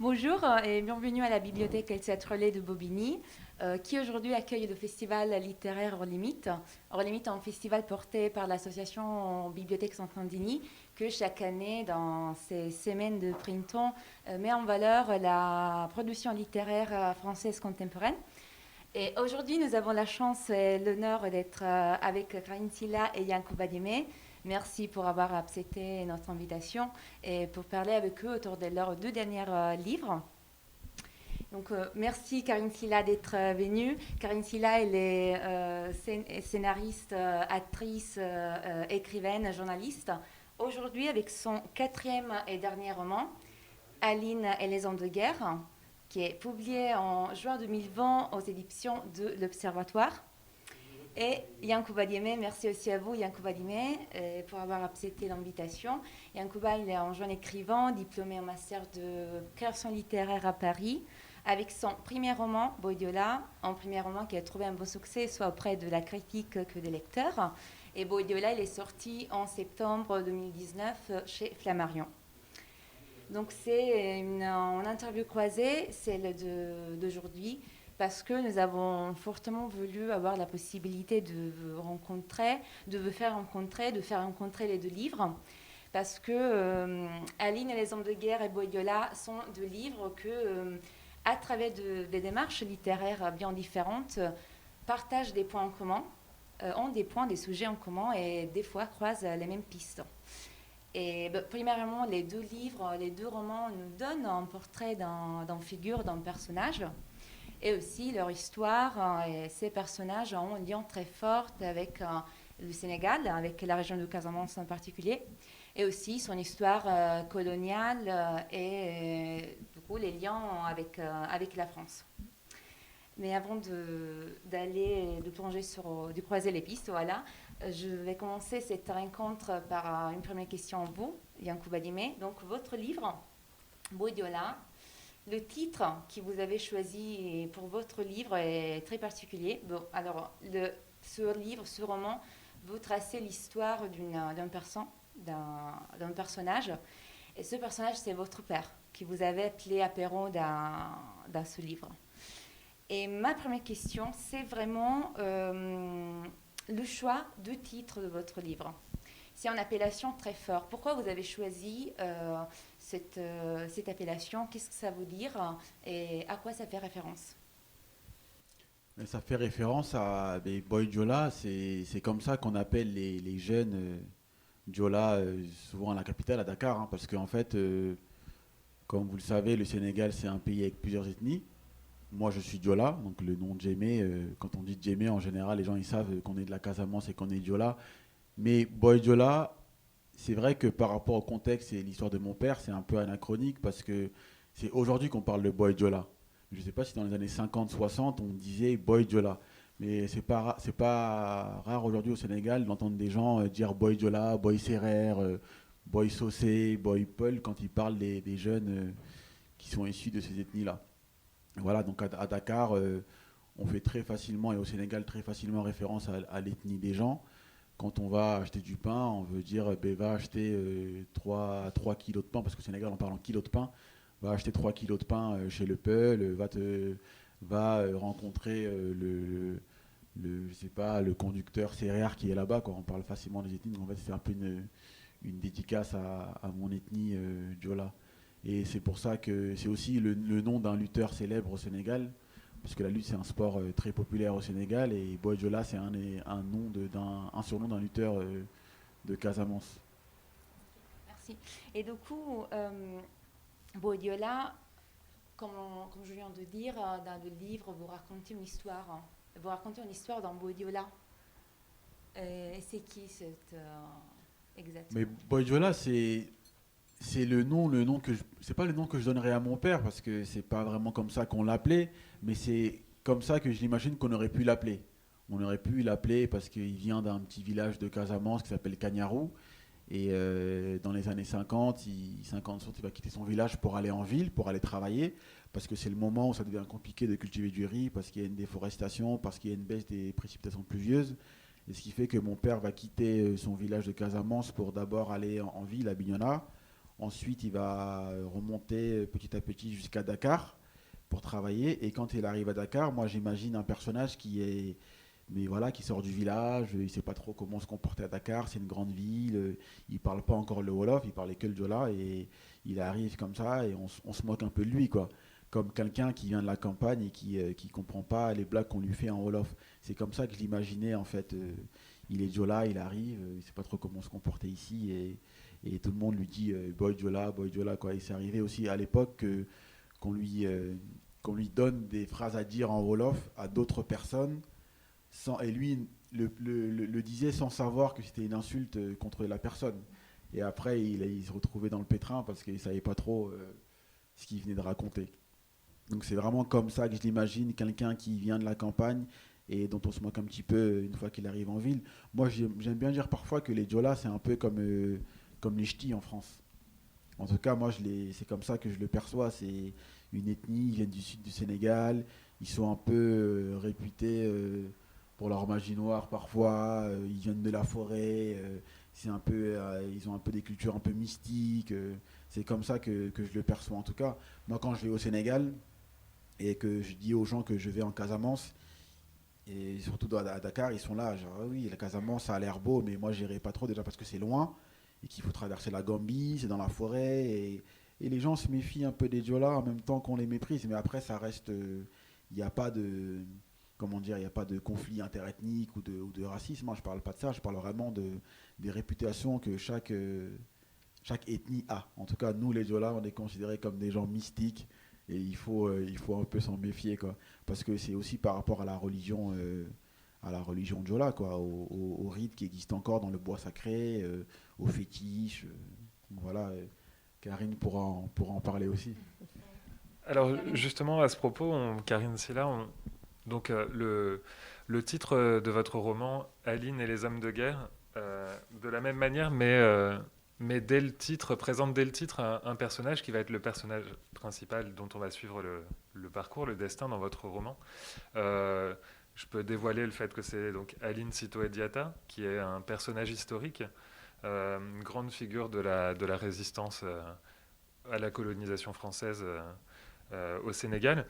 Bonjour et bienvenue à la bibliothèque Elsa Trollet de Bobigny, qui aujourd'hui accueille le festival littéraire Hors Limite. Hors Limite est un festival porté par l'association Bibliothèque Saint-Denis, que chaque année, dans ces semaines de printemps, met en valeur la production littéraire française contemporaine. Et aujourd'hui, nous avons la chance et l'honneur d'être avec Karine Silla et Yanko Badime. Merci pour avoir accepté notre invitation et pour parler avec eux autour de leurs deux derniers livres. Donc, merci Karine Silla d'être venue. Karine Silla, elle est scénariste, actrice, écrivaine, journaliste. Aujourd'hui, avec son quatrième et dernier roman, Aline et les hommes de guerre, qui est publié en juin 2020 aux éditions de l'Observatoire. Et Yankuba Diémé, merci aussi à vous, Yankuba Diémé, pour avoir accepté l'invitation. Yankuba, il est un jeune écrivain, diplômé en master de création littéraire à Paris, avec son premier roman, Boydiola, un premier roman qui a trouvé un beau succès, soit auprès de la critique que des lecteurs. Et Boydiola, il est sorti en septembre 2019 chez Flammarion. Donc c'est une interview croisée, celle d'aujourd'hui, parce que nous avons fortement voulu avoir la possibilité de vous rencontrer, de vous faire rencontrer, de faire rencontrer les deux livres, parce que Aline et les hommes de guerre et Boydiola sont deux livres que, à travers des démarches littéraires bien différentes, partagent des points en commun, ont des sujets en commun et des fois croisent les mêmes pistes. Et premièrement, les deux livres, les deux romans nous donnent un portrait d'une figure, d'un personnage, et aussi leur histoire. Et ces personnages ont un lien très fort avec le Sénégal, avec la région de Casamance en particulier, et aussi son histoire coloniale et du coup les liens avec la France. Mais avant de plonger de croiser les pistes, voilà, je vais commencer cette rencontre par une première question à vous, Yankuba Dime. Donc, votre livre, Boydiola, le titre que vous avez choisi pour votre livre est très particulier. Bon, alors, ce roman, vous tracez l'histoire d'un personnage. Et ce personnage, c'est votre père, qui vous avez appelé apéro dans ce livre. Et ma première question, c'est vraiment le choix du titre de votre livre. C'est une appellation très forte. Pourquoi vous avez choisi cette appellation? Qu'est-ce que ça veut dire et à quoi ça fait référence? Ça fait référence à des boys Jola, c'est comme ça qu'on appelle les jeunes Jola, souvent à la capitale, à Dakar, hein, parce qu'en fait, comme vous le savez, le Sénégal c'est un pays avec plusieurs ethnies. Moi je suis Jola, donc le nom Djemé, quand on dit Djemé, en général les gens ils savent qu'on est de la Casamance et qu'on est Jola. Mais boy Jola, c'est vrai que par rapport au contexte et l'histoire de mon père, c'est un peu anachronique parce que c'est aujourd'hui qu'on parle de boy Jola. Je ne sais pas si dans les années 50-60, on disait boy Jola. Mais c'est pas rare aujourd'hui au Sénégal d'entendre des gens dire boy Jola, boy Serrer, boy Saucé, boy Peul quand ils parlent des jeunes qui sont issus de ces ethnies-là. Voilà, donc à Dakar, on fait très facilement, et au Sénégal très facilement référence à l'ethnie des gens. Quand on va acheter du pain, on veut dire ben, va acheter 3 kilos de pain, parce qu'au Sénégal on parle en kilos de pain, va acheter 3 kilos de pain chez le Peul, va rencontrer je sais pas, le conducteur céréal qui est là-bas, quoi. On parle facilement des ethnies, donc en fait c'est un peu une dédicace à mon ethnie Diola. Et c'est pour ça que c'est aussi le nom d'un lutteur célèbre au Sénégal, parce que la lutte c'est un sport très populaire au Sénégal, et Boy Diola c'est un surnom d'un lutteur de Casamance. Merci. Et du coup, Boydiola, comme, comme je viens de dire, dans le livre, vous racontez une histoire. Vous racontez une histoire dans Boydiola. Et c'est qui cette Mais exactement? Boy Diola c'est le nom c'est pas le nom que je donnerais à mon père parce que c'est pas vraiment comme ça qu'on l'appelait, mais c'est comme ça que je l'imagine qu'on aurait pu l'appeler. On aurait pu l'appeler parce qu'il vient d'un petit village de Casamance qui s'appelle Cagnarou. Et dans les années 50, 50, il va quitter son village pour aller en ville, pour aller travailler, parce que c'est le moment où ça devient compliqué de cultiver du riz, parce qu'il y a une déforestation, parce qu'il y a une baisse des précipitations pluvieuses. Et ce qui fait que mon père va quitter son village de Casamance pour d'abord aller en ville, à Bignona. Ensuite, il va remonter petit à petit jusqu'à Dakar pour travailler. Et quand il arrive à Dakar, moi j'imagine un personnage mais voilà, qui sort du village, il ne sait pas trop comment se comporter à Dakar, c'est une grande ville, il ne parle pas encore le Wolof, il parlait que le Diola, et il arrive comme ça, et on se moque un peu de lui, quoi. Comme quelqu'un qui vient de la campagne et qui ne comprend pas les blagues qu'on lui fait en Wolof. C'est comme ça que je l'imaginais, en fait. Il est Diola, il arrive, il ne sait pas trop comment se comporter ici, et tout le monde lui dit Boy Diola, quoi. Et c'est arrivé aussi à l'époque qu'on lui, qu'on lui donne des phrases à dire en Wolof à d'autres personnes, et lui le disait sans savoir que c'était une insulte contre la personne. Et après, il se retrouvait dans le pétrin parce qu'il ne savait pas trop ce qu'il venait de raconter. Donc c'est vraiment comme ça que je l'imagine, quelqu'un qui vient de la campagne et dont on se moque un petit peu une fois qu'il arrive en ville. Moi, j'aime bien dire parfois que les Diola, c'est un peu comme les Ch'tis en France. En tout cas, moi, c'est comme ça que je le perçois. C'est une ethnie, ils viennent du sud du Sénégal, ils sont un peu réputés pour leur magie noire parfois, ils viennent de la forêt, ils ont un peu des cultures un peu mystiques. C'est comme ça que je le perçois en tout cas. Moi, quand je vais au Sénégal et que je dis aux gens que je vais en Casamance, et surtout à Dakar, ils sont là, genre, ah oui, la Casamance, ça a l'air beau, mais moi, j'irai pas trop déjà parce que c'est loin et qu'il faut traverser la Gambie, c'est dans la forêt, et les gens se méfient un peu des Diola en même temps qu'on les méprise, mais après, ça reste, il n'y a pas de, comment dire, il n'y a pas de conflit interethnique ou de racisme, hein, je parle pas de ça, je parle vraiment des réputations que chaque ethnie a. En tout cas, nous, les Diola, on est considérés comme des gens mystiques, et il faut un peu s'en méfier, quoi. Parce que c'est aussi par rapport à la religion Diola, quoi, au rite qui existe encore dans le bois sacré, aux fétiches. Donc voilà, Karine pourra en parler aussi. Alors justement, à ce propos, Karine Silla, donc le titre de votre roman, Aline et les hommes de guerre, de la même manière, mais dès le titre, présente dès le titre un personnage qui va être le personnage principal dont on va suivre le parcours, le destin dans votre roman. Je peux dévoiler le fait que c'est donc Aline Sitoé Diatta, qui est un personnage historique, une grande figure de la résistance à la colonisation française au Sénégal.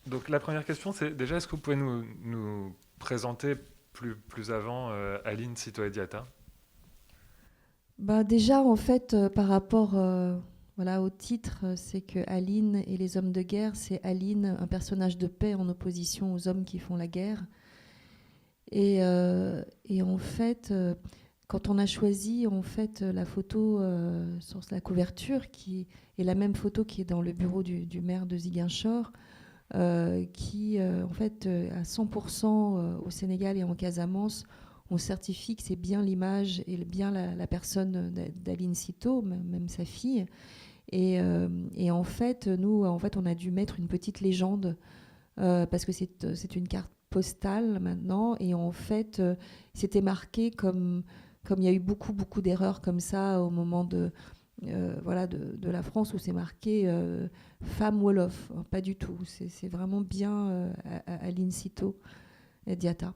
Donc la première question, c'est déjà, est-ce que vous pouvez nous présenter plus avant Aline Sitoé Diatta? Bah déjà, en fait, par rapport voilà, au titre, c'est que Aline et les hommes de guerre, c'est Aline, un personnage de paix en opposition aux hommes qui font la guerre. Et en fait, quand on a choisi en fait, la photo sur la couverture, qui est la même photo qui est dans le bureau du maire de Ziguinchor, qui, en fait, à 100% au Sénégal et en Casamance, on certifie que c'est bien l'image et bien la personne d'Aline Sito, même sa fille. Et en fait, nous, en fait, on a dû mettre une petite légende parce que c'est une carte postale maintenant. Et en fait, c'était marqué comme il y a eu beaucoup d'erreurs comme ça au moment voilà, de la France où c'est marqué femme Wolof. Pas du tout. C'est vraiment bien Aline Sito Diatta.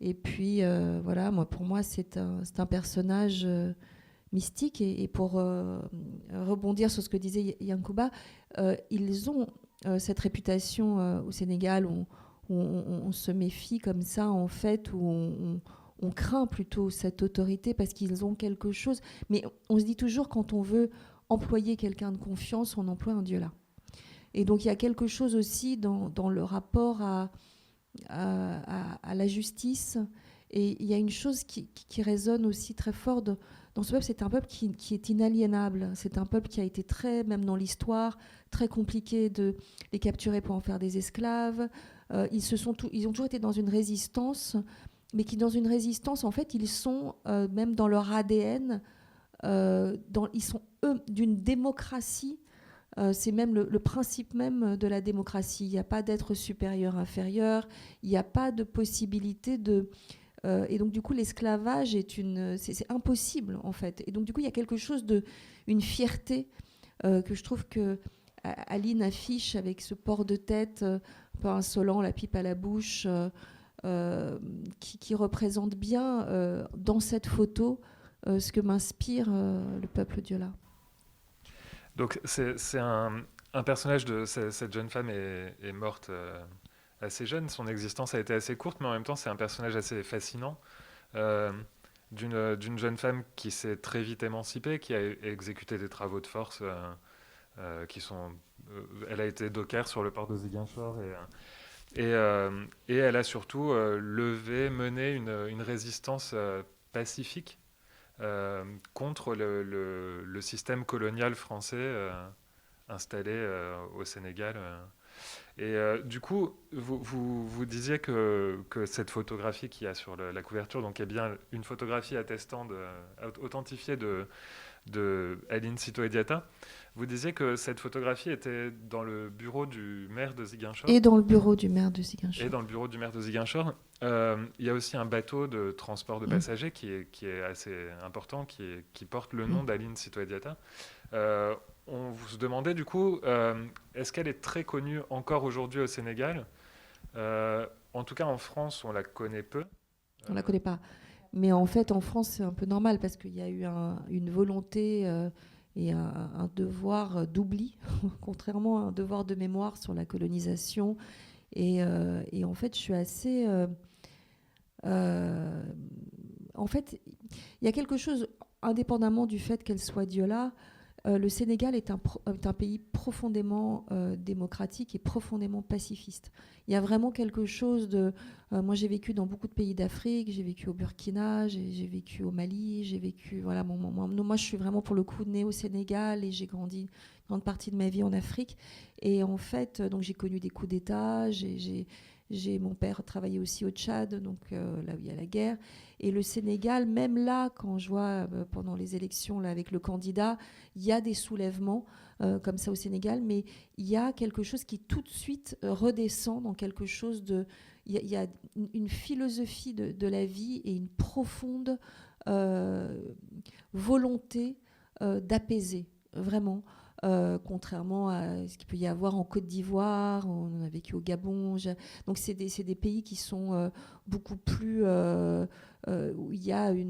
Et puis, voilà, pour moi, c'est un personnage mystique. Et pour rebondir sur ce que disait Yankuba, ils ont cette réputation au Sénégal où on se méfie comme ça, en fait, où on craint plutôt cette autorité parce qu'ils ont quelque chose. Mais on se dit toujours, quand on veut employer quelqu'un de confiance, on emploie un Diola. Et donc, il y a quelque chose aussi dans le rapport à la justice. Et il y a une chose qui résonne aussi très fort dans ce peuple, c'est un peuple qui est inaliénable. C'est un peuple qui a été même dans l'histoire, très compliqué de les capturer pour en faire des esclaves. Ils ont toujours été dans une résistance, mais qui, dans une résistance, en fait, ils sont, même dans leur ADN, ils sont, eux, d'une démocratie. C'est même le principe même de la démocratie. Il n'y a pas d'être supérieur, inférieur. Il n'y a pas de possibilité de... et donc, du coup, l'esclavage c'est impossible, en fait. Et donc, du coup, il y a quelque chose une fierté que je trouve que Aline affiche avec ce port de tête un peu insolent, la pipe à la bouche, qui représente bien dans cette photo ce que m'inspire le peuple Diola. Donc c'est un personnage de cette jeune femme est morte assez jeune. Son existence a été assez courte, mais en même temps c'est un personnage assez fascinant euh, d'une jeune femme qui s'est très vite émancipée, qui a exécuté des travaux de force qui sont. Elle a été docker sur le port de Ziguinchor et elle a surtout mené une résistance pacifique contre le système colonial français installé au Sénégal. Du coup, vous disiez que cette photographie qu'il y a sur la couverture, donc est bien une photographie attestant, authentifiée de Aline Sitoé Diatta. Vous disiez que cette photographie était dans le bureau du maire de Ziguinchor. Et dans le bureau du maire de Ziguinchor. Et dans le bureau du maire de Ziguinchor. Il y a aussi un bateau de transport de passagers qui est assez important, qui porte le nom d'Aline Sitoé Diatta. On vous se demandait du coup, est-ce qu'elle est très connue encore aujourd'hui au Sénégal En tout cas en France, on la connaît peu. On la connaît pas. Mais en fait, en France, c'est un peu normal parce qu'il y a eu une volonté et un devoir d'oubli, contrairement à un devoir de mémoire sur la colonisation. Et en fait, je suis assez... en fait, il y a quelque chose, indépendamment du fait qu'elle soit Diola, le Sénégal est un pays profondément démocratique et profondément pacifiste. Il y a vraiment quelque chose de... moi, j'ai vécu dans beaucoup de pays d'Afrique, j'ai vécu au Burkina, j'ai vécu au Mali, j'ai vécu... Voilà, moi, je suis vraiment, pour le coup, née au Sénégal et j'ai grandi une grande partie de ma vie en Afrique. Et en fait, donc, j'ai connu des coups d'État, mon père travaillait aussi au Tchad, donc là où il y a la guerre. Et le Sénégal, même là, quand je vois pendant les élections là, avec le candidat, il y a des soulèvements comme ça au Sénégal, mais il y a quelque chose qui tout de suite redescend dans quelque chose de... Il y a une philosophie de la vie et une profonde volonté d'apaiser, vraiment. Contrairement à ce qu'il peut y avoir en Côte d'Ivoire, on a vécu au Gabon. Donc c'est des pays qui sont beaucoup plus... où il y a je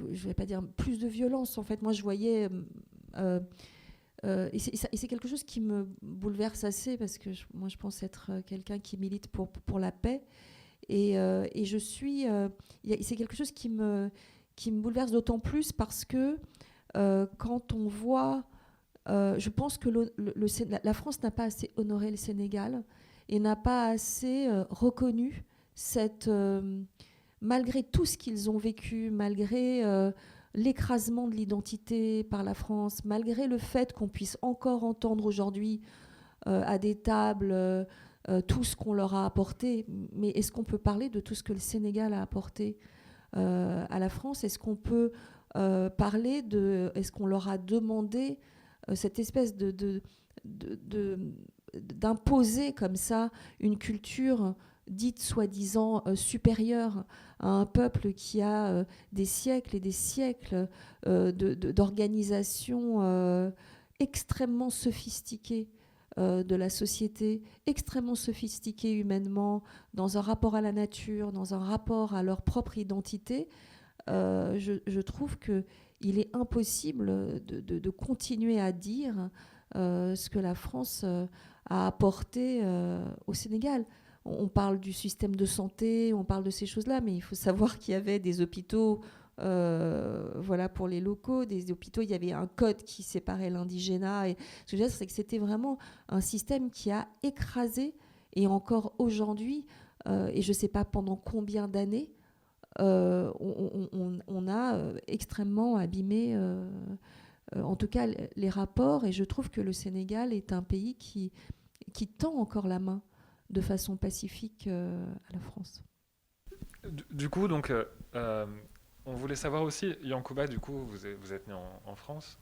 ne vais pas dire plus de violence. En fait, moi, je voyais... et c'est quelque chose qui me bouleverse assez parce que moi, je pense être quelqu'un qui milite pour la paix. Et je suis... c'est quelque chose qui me bouleverse d'autant plus parce que quand on voit... je pense que la France n'a pas assez honoré le Sénégal et n'a pas assez reconnu malgré tout ce qu'ils ont vécu, malgré l'écrasement de l'identité par la France, malgré le fait qu'on puisse encore entendre aujourd'hui à des tables tout ce qu'on leur a apporté. Mais est-ce qu'on peut parler de tout ce que le Sénégal a apporté à la France? Est-ce qu'on peut parler est-ce qu'on leur a demandé cette espèce d'imposer comme ça une culture dite soi-disant supérieure à un peuple qui a des siècles et des siècles d'organisation extrêmement sophistiquée de la société, extrêmement sophistiquée humainement, dans un rapport à la nature, dans un rapport à leur propre identité. Je trouve qu'il est impossible de continuer à dire ce que la France a apporté au Sénégal. On parle du système de santé, on parle de ces choses-là, mais il faut savoir qu'il y avait des hôpitaux voilà, pour les locaux, des hôpitaux, il y avait un code qui séparait l'indigénat. Et ce que je veux dire, c'est que c'était vraiment un système qui a écrasé, et encore aujourd'hui, et je ne sais pas pendant combien d'années, on a extrêmement abîmé en tout cas les rapports, et je trouve que le Sénégal est un pays qui tend encore la main de façon pacifique à la France. Du coup, donc, on voulait savoir aussi, Yankouba, du coup, vous êtes né en France.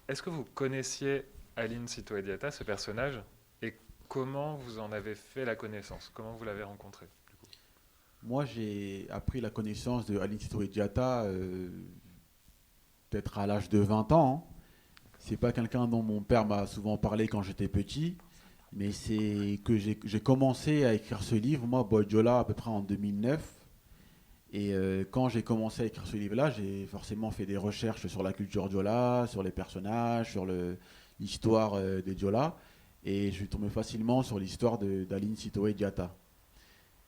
Est-ce que vous connaissiez Aline Sitoé Diatta, ce personnage, et comment vous en avez fait la connaissance? Comment vous l'avez rencontrée? Moi, j'ai appris la connaissance de Aline Sitoé Diatta peut-être à l'âge de 20 ans. C'est pas quelqu'un dont mon père m'a souvent parlé quand j'étais petit, mais c'est que j'ai commencé à écrire ce livre, moi, Boy Diola, à peu près en 2009. Et quand j'ai commencé à écrire ce livre-là, j'ai forcément fait des recherches sur la culture Diola, sur les personnages, sur l'histoire des Diola. Et je suis tombé facilement sur l'histoire d'Aline Sitoé Diatta.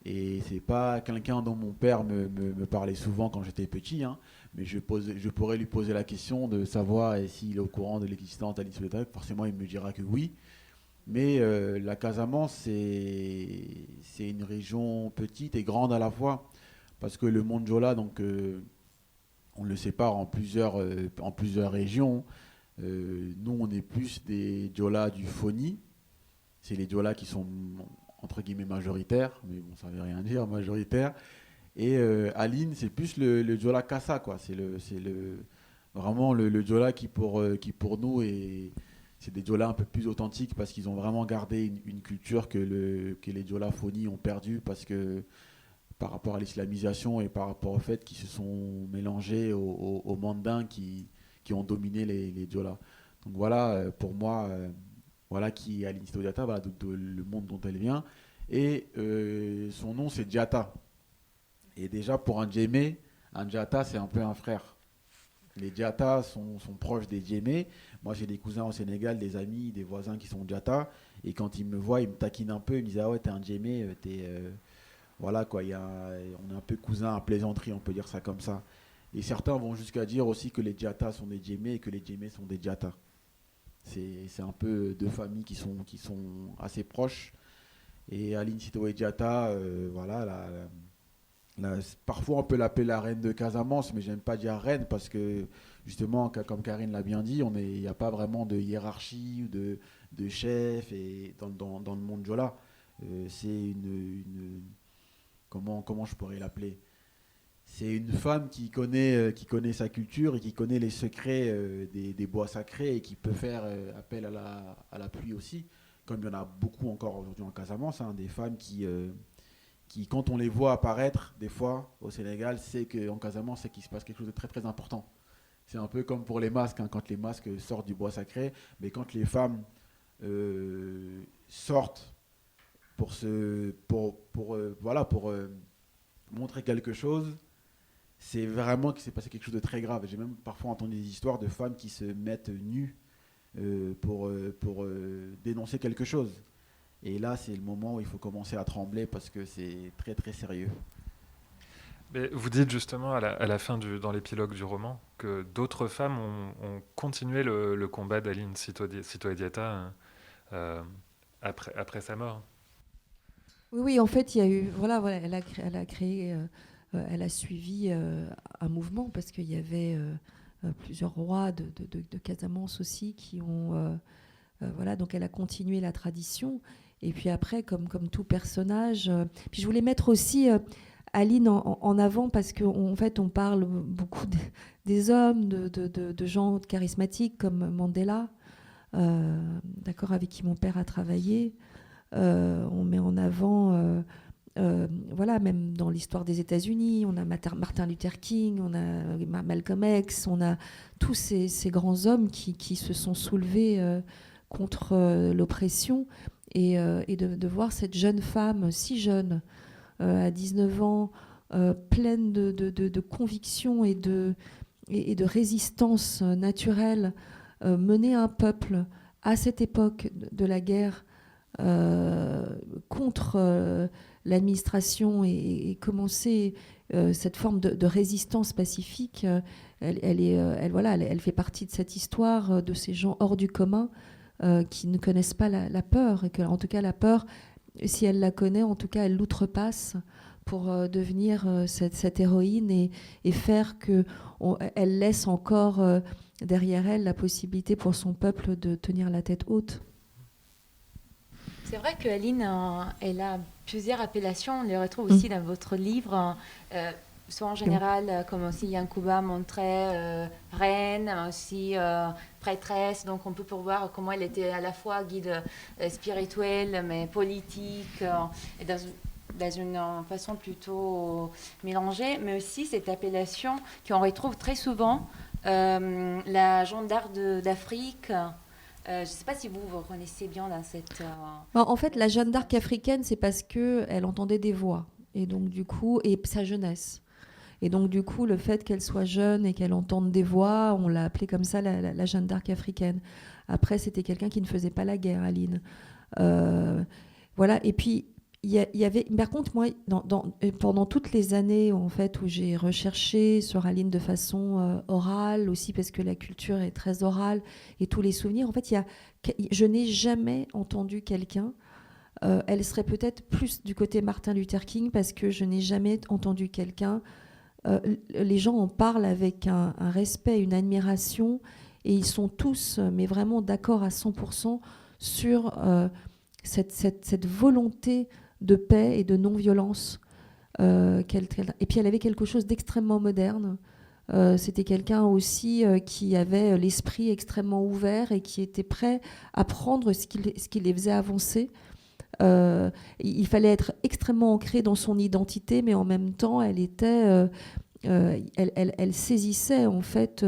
Et c'est pas quelqu'un dont mon père me parlait souvent quand j'étais petit, hein, mais je pourrais lui poser la question de savoir s'il est au courant de l'existence d'Aline Sitoé Diatta. Forcément, il me dira que oui. Mais la Casamance, c'est une région petite et grande à la fois, parce que le monde Diola, donc, on le sépare en plusieurs régions. Nous, on est plus des Diola du Foni. C'est les Diola qui sont, entre guillemets, majoritaires, mais bon, ça ne veut rien dire, majoritaires. Et Aline, c'est plus le Diola Kassa, quoi. Vraiment le Diola qui pour nous, c'est des Diola un peu plus authentiques, parce qu'ils ont vraiment gardé une culture que les Diola Foni ont perdue, parce que par rapport à l'islamisation et par rapport au fait qu'ils se sont mélangés aux mandins qui ont dominé les Diola. Donc voilà, pour moi, voilà qui est Aline Sitoé Diatta, voilà le monde dont elle vient. Et son nom, c'est Diatta. Et déjà, pour un Djémé, un Diatta, c'est un peu un frère. Les Diatta sont proches des Djémés. Moi, j'ai des cousins au Sénégal, des amis, des voisins qui sont Diatta. Et quand ils me voient, ils me taquinent un peu. Ils me disent: ah ouais, t'es un Djémé, voilà quoi, on est un peu cousins à plaisanterie, on peut dire ça comme ça. Et certains vont jusqu'à dire aussi que les Diatta sont des Djémés et que les Djémés sont des Diatta. C'est un peu deux familles qui sont assez proches. Et Aline Sitoé Diatta, voilà, parfois on peut l'appeler la reine de Casamance, mais j'aime pas dire reine parce que justement, comme Karine l'a bien dit, il n'y a pas vraiment de hiérarchie ou de chef et dans le monde Diola. C'est comment je pourrais l'appeler? C'est une femme qui connaît sa culture et qui connaît les secrets des bois sacrés et qui peut faire appel à la pluie aussi, comme il y en a beaucoup encore aujourd'hui en Casamance, hein, des femmes qui, quand on les voit apparaître, des fois, au Sénégal, c'est qu'en Casamance, c'est qu'il se passe quelque chose de très très important. C'est un peu comme pour les masques, hein, quand les masques sortent du bois sacré, mais quand les femmes sortent pour montrer quelque chose, c'est vraiment qu'il s'est passé quelque chose de très grave. J'ai même parfois entendu des histoires de femmes qui se mettent nues pour dénoncer quelque chose. Et là, c'est le moment où il faut commencer à trembler parce que c'est très très sérieux. Mais vous dites justement à la fin dans l'épilogue du roman que d'autres femmes ont continué le combat d'Aline Sitoé Diatta après sa mort. Oui, en fait, il y a eu, voilà, elle a créé, elle a suivi un mouvement parce qu'il y avait plusieurs rois de Casamance aussi qui ont, voilà, donc elle a continué la tradition. Et puis après, comme tout personnage, puis je voulais mettre aussi Aline en avant parce qu'en fait, on parle beaucoup des hommes, de gens charismatiques comme Mandela, d'accord, avec qui mon père a travaillé. On met en avant, voilà, même dans l'histoire des États-Unis, on a Martin Luther King, on a Malcolm X, on a tous ces grands hommes qui se sont soulevés contre l'oppression et de voir cette jeune femme si jeune, à 19 ans, pleine de conviction et de résistance naturelle, mener un peuple à cette époque de la guerre contre l'administration et commencer cette forme de résistance pacifique, elle fait partie de cette histoire de ces gens hors du commun qui ne connaissent pas la peur et que, en tout cas, la peur, si elle la connaît, en tout cas, elle l'outrepasse pour devenir cette héroïne et faire qu'elle laisse encore derrière elle la possibilité pour son peuple de tenir la tête haute. C'est vrai que Aline, elle a plusieurs appellations. On les retrouve aussi dans votre livre, soit en général, comme aussi Yankuba montrait, reine, aussi prêtresse. Donc on peut voir comment elle était à la fois guide spirituel, mais politique, et dans une façon plutôt mélangée. Mais aussi cette appellation qu'on retrouve très souvent, la Jeanne d'Arc d'Afrique. Je ne sais pas si vous reconnaissez bien dans cette... En fait, la Jeanne d'Arc africaine, c'est parce qu'elle entendait des voix. Et donc, du coup, et sa jeunesse. Et donc, du coup, le fait qu'elle soit jeune et qu'elle entende des voix, on l'a appelée comme ça la Jeanne d'Arc africaine. Après, c'était quelqu'un qui ne faisait pas la guerre, Aline. Voilà. Et puis, il y avait. Par contre, moi, pendant toutes les années en fait, où j'ai recherché sur Aline de façon orale, aussi parce que la culture est très orale, et tous les souvenirs, en fait, je n'ai jamais entendu quelqu'un. Elle serait peut-être plus du côté Martin Luther King, parce que je n'ai jamais entendu quelqu'un. Les gens en parlent avec un respect, une admiration, et ils sont tous, mais vraiment d'accord à 100% sur cette volonté de paix et de non-violence. Et puis elle avait quelque chose d'extrêmement moderne. C'était quelqu'un aussi qui avait l'esprit extrêmement ouvert et qui était prêt à prendre ce qui les faisait avancer. Il fallait être extrêmement ancré dans son identité, mais en même temps, elle saisissait en fait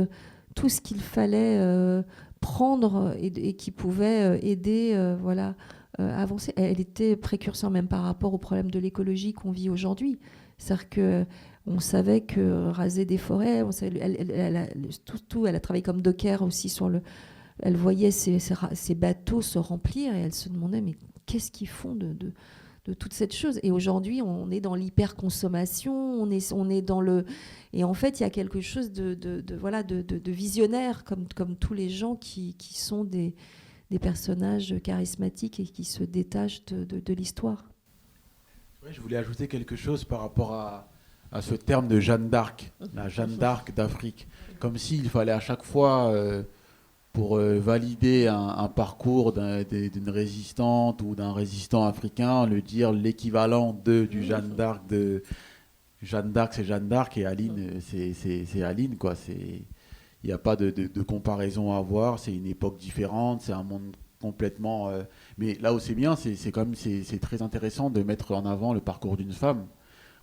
tout ce qu'il fallait prendre et qui pouvait aider, voilà, à avancer. Elle était précurseur même par rapport au problème de l'écologie qu'on vit aujourd'hui. C'est-à-dire que on savait que raser des forêts, on savait, elle a travaillé comme docker aussi elle voyait ces bateaux se remplir et elle se demandait mais qu'est-ce qu'ils font de toute cette chose. Et aujourd'hui, on est dans l'hyperconsommation, on est dans le... Et en fait, il y a quelque chose de visionnaire, comme tous les gens qui sont des personnages charismatiques et qui se détachent de l'histoire. Ouais, je voulais ajouter quelque chose par rapport à ce terme de Jeanne d'Arc, la Jeanne d'Arc d'Afrique. Comme s'il fallait à chaque fois... pour valider un parcours d'une résistante ou d'un résistant africain, le dire l'équivalent du Jeanne d'Arc. Jeanne d'Arc, c'est Jeanne d'Arc, et Aline, c'est Aline, quoi. Il n'y a pas de comparaison à avoir, c'est une époque différente, c'est un monde complètement... mais là où c'est bien, c'est très intéressant de mettre en avant le parcours d'une femme,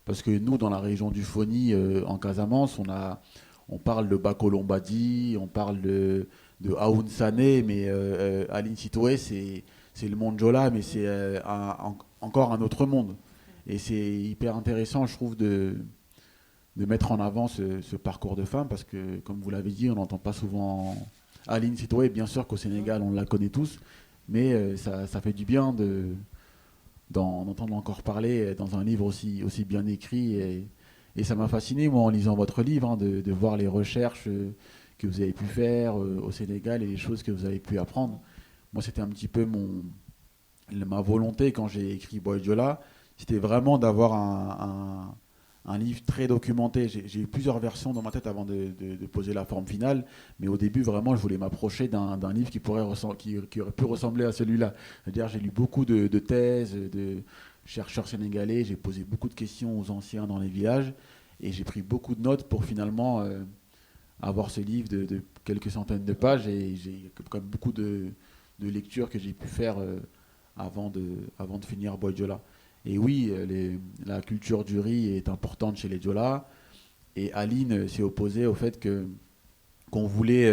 parce que nous, dans la région du Foni, en Casamance, on parle de Bako Lombadi, on parle de Aoun Sané, mais Aline Sitoé, c'est le monde Jola, mais c'est encore un autre monde. Et c'est hyper intéressant, je trouve, de mettre en avant ce parcours de femme, parce que, comme vous l'avez dit, on n'entend pas souvent Aline Sitoé. Bien sûr qu'au Sénégal, on la connaît tous, mais ça fait du bien d'en entendre encore parler dans un livre aussi bien écrit. Et ça m'a fasciné, moi, en lisant votre livre, de voir les recherches que vous avez pu faire au Sénégal et les choses que vous avez pu apprendre. Moi, c'était un petit peu ma volonté quand j'ai écrit Boy Diola, c'était vraiment d'avoir un livre très documenté. J'ai eu plusieurs versions dans ma tête avant de poser la forme finale, mais au début, vraiment, je voulais m'approcher d'un livre qui aurait pu ressembler à celui-là. C'est-à-dire, j'ai lu beaucoup de thèses, de chercheurs sénégalais, j'ai posé beaucoup de questions aux anciens dans les villages, et j'ai pris beaucoup de notes pour finalement... avoir ce livre de quelques centaines de pages, et j'ai quand même beaucoup de lectures que j'ai pu faire avant de finir Boy Diola. Et oui, la culture du riz est importante chez les Diola, et Aline s'est opposée au fait qu'on voulait